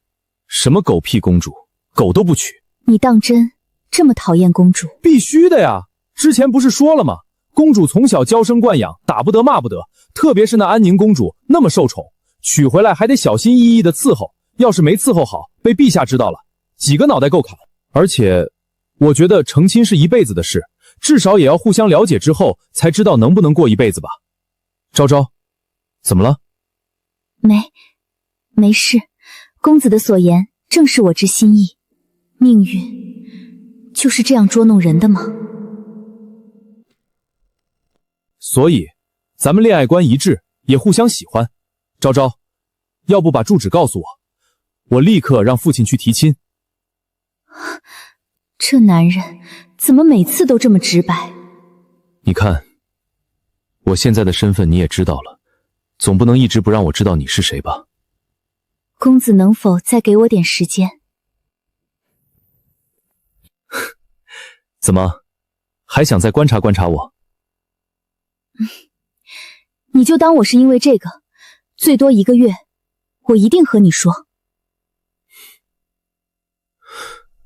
什么狗屁公主，狗都不娶。你当真这么讨厌公主？必须的呀，之前不是说了吗？公主从小娇生惯养，打不得骂不得，特别是那安宁公主那么受宠，娶回来还得小心翼翼的伺候，要是没伺候好，被陛下知道了，几个脑袋够砍。而且我觉得成亲是一辈子的事，至少也要互相了解之后才知道能不能过一辈子吧。昭昭，怎么了？没事，公子的所言正是我之心意。命运就是这样捉弄人的吗？所以咱们恋爱观一致，也互相喜欢。昭昭，要不把住址告诉我，我立刻让父亲去提亲。这男人怎么每次都这么直白？你看，我现在的身份你也知道了，总不能一直不让我知道你是谁吧？公子能否再给我点时间？怎么，还想再观察观察我？你就当我是因为这个，最多1个月，我一定和你说。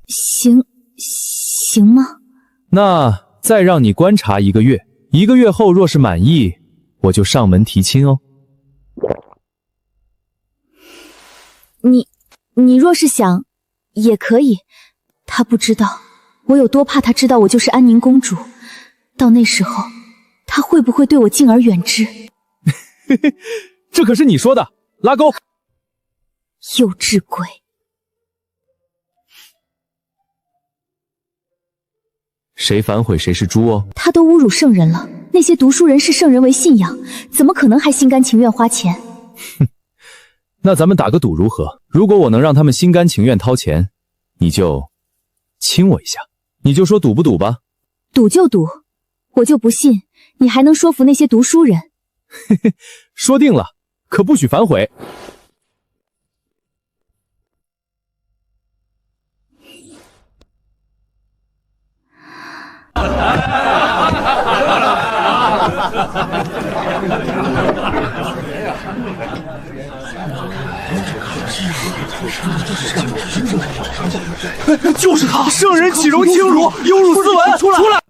行吗？那再让你观察1个月，1个月后若是满意，我就上门提亲哦。你若是想，也可以。他不知道我有多怕他知道我就是安宁公主，到那时候，他会不会对我敬而远之？嘿嘿，这可是你说的，拉钩！幼稚鬼！谁反悔谁是猪哦！他都侮辱圣人了，那些读书人视圣人为信仰，怎么可能还心甘情愿花钱？哼，那咱们打个赌如何？如果我能让他们心甘情愿掏钱，你就亲我一下，你就说赌不赌吧？赌就赌，我就不信你还能说服那些读书人。嘿嘿，说定了，可不许反悔。就是他！圣人岂容轻辱，有辱斯文！出来！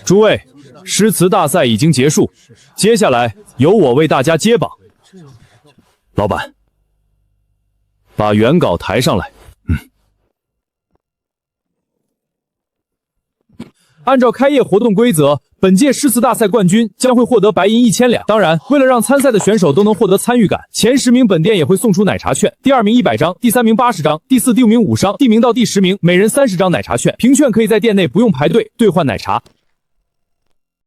诸位，诗词大赛已经结束，接下来由我为大家接榜。老板，把原稿抬上来。按照开业活动规则，本届诗词大赛冠军将会获得白银1000两。当然，为了让参赛的选手都能获得参与感，前10名本店也会送出奶茶券，第2名100张，第3名80张，第4、第5名50张，递名到第10名每人30张奶茶券。凭券可以在店内不用排队兑换奶茶。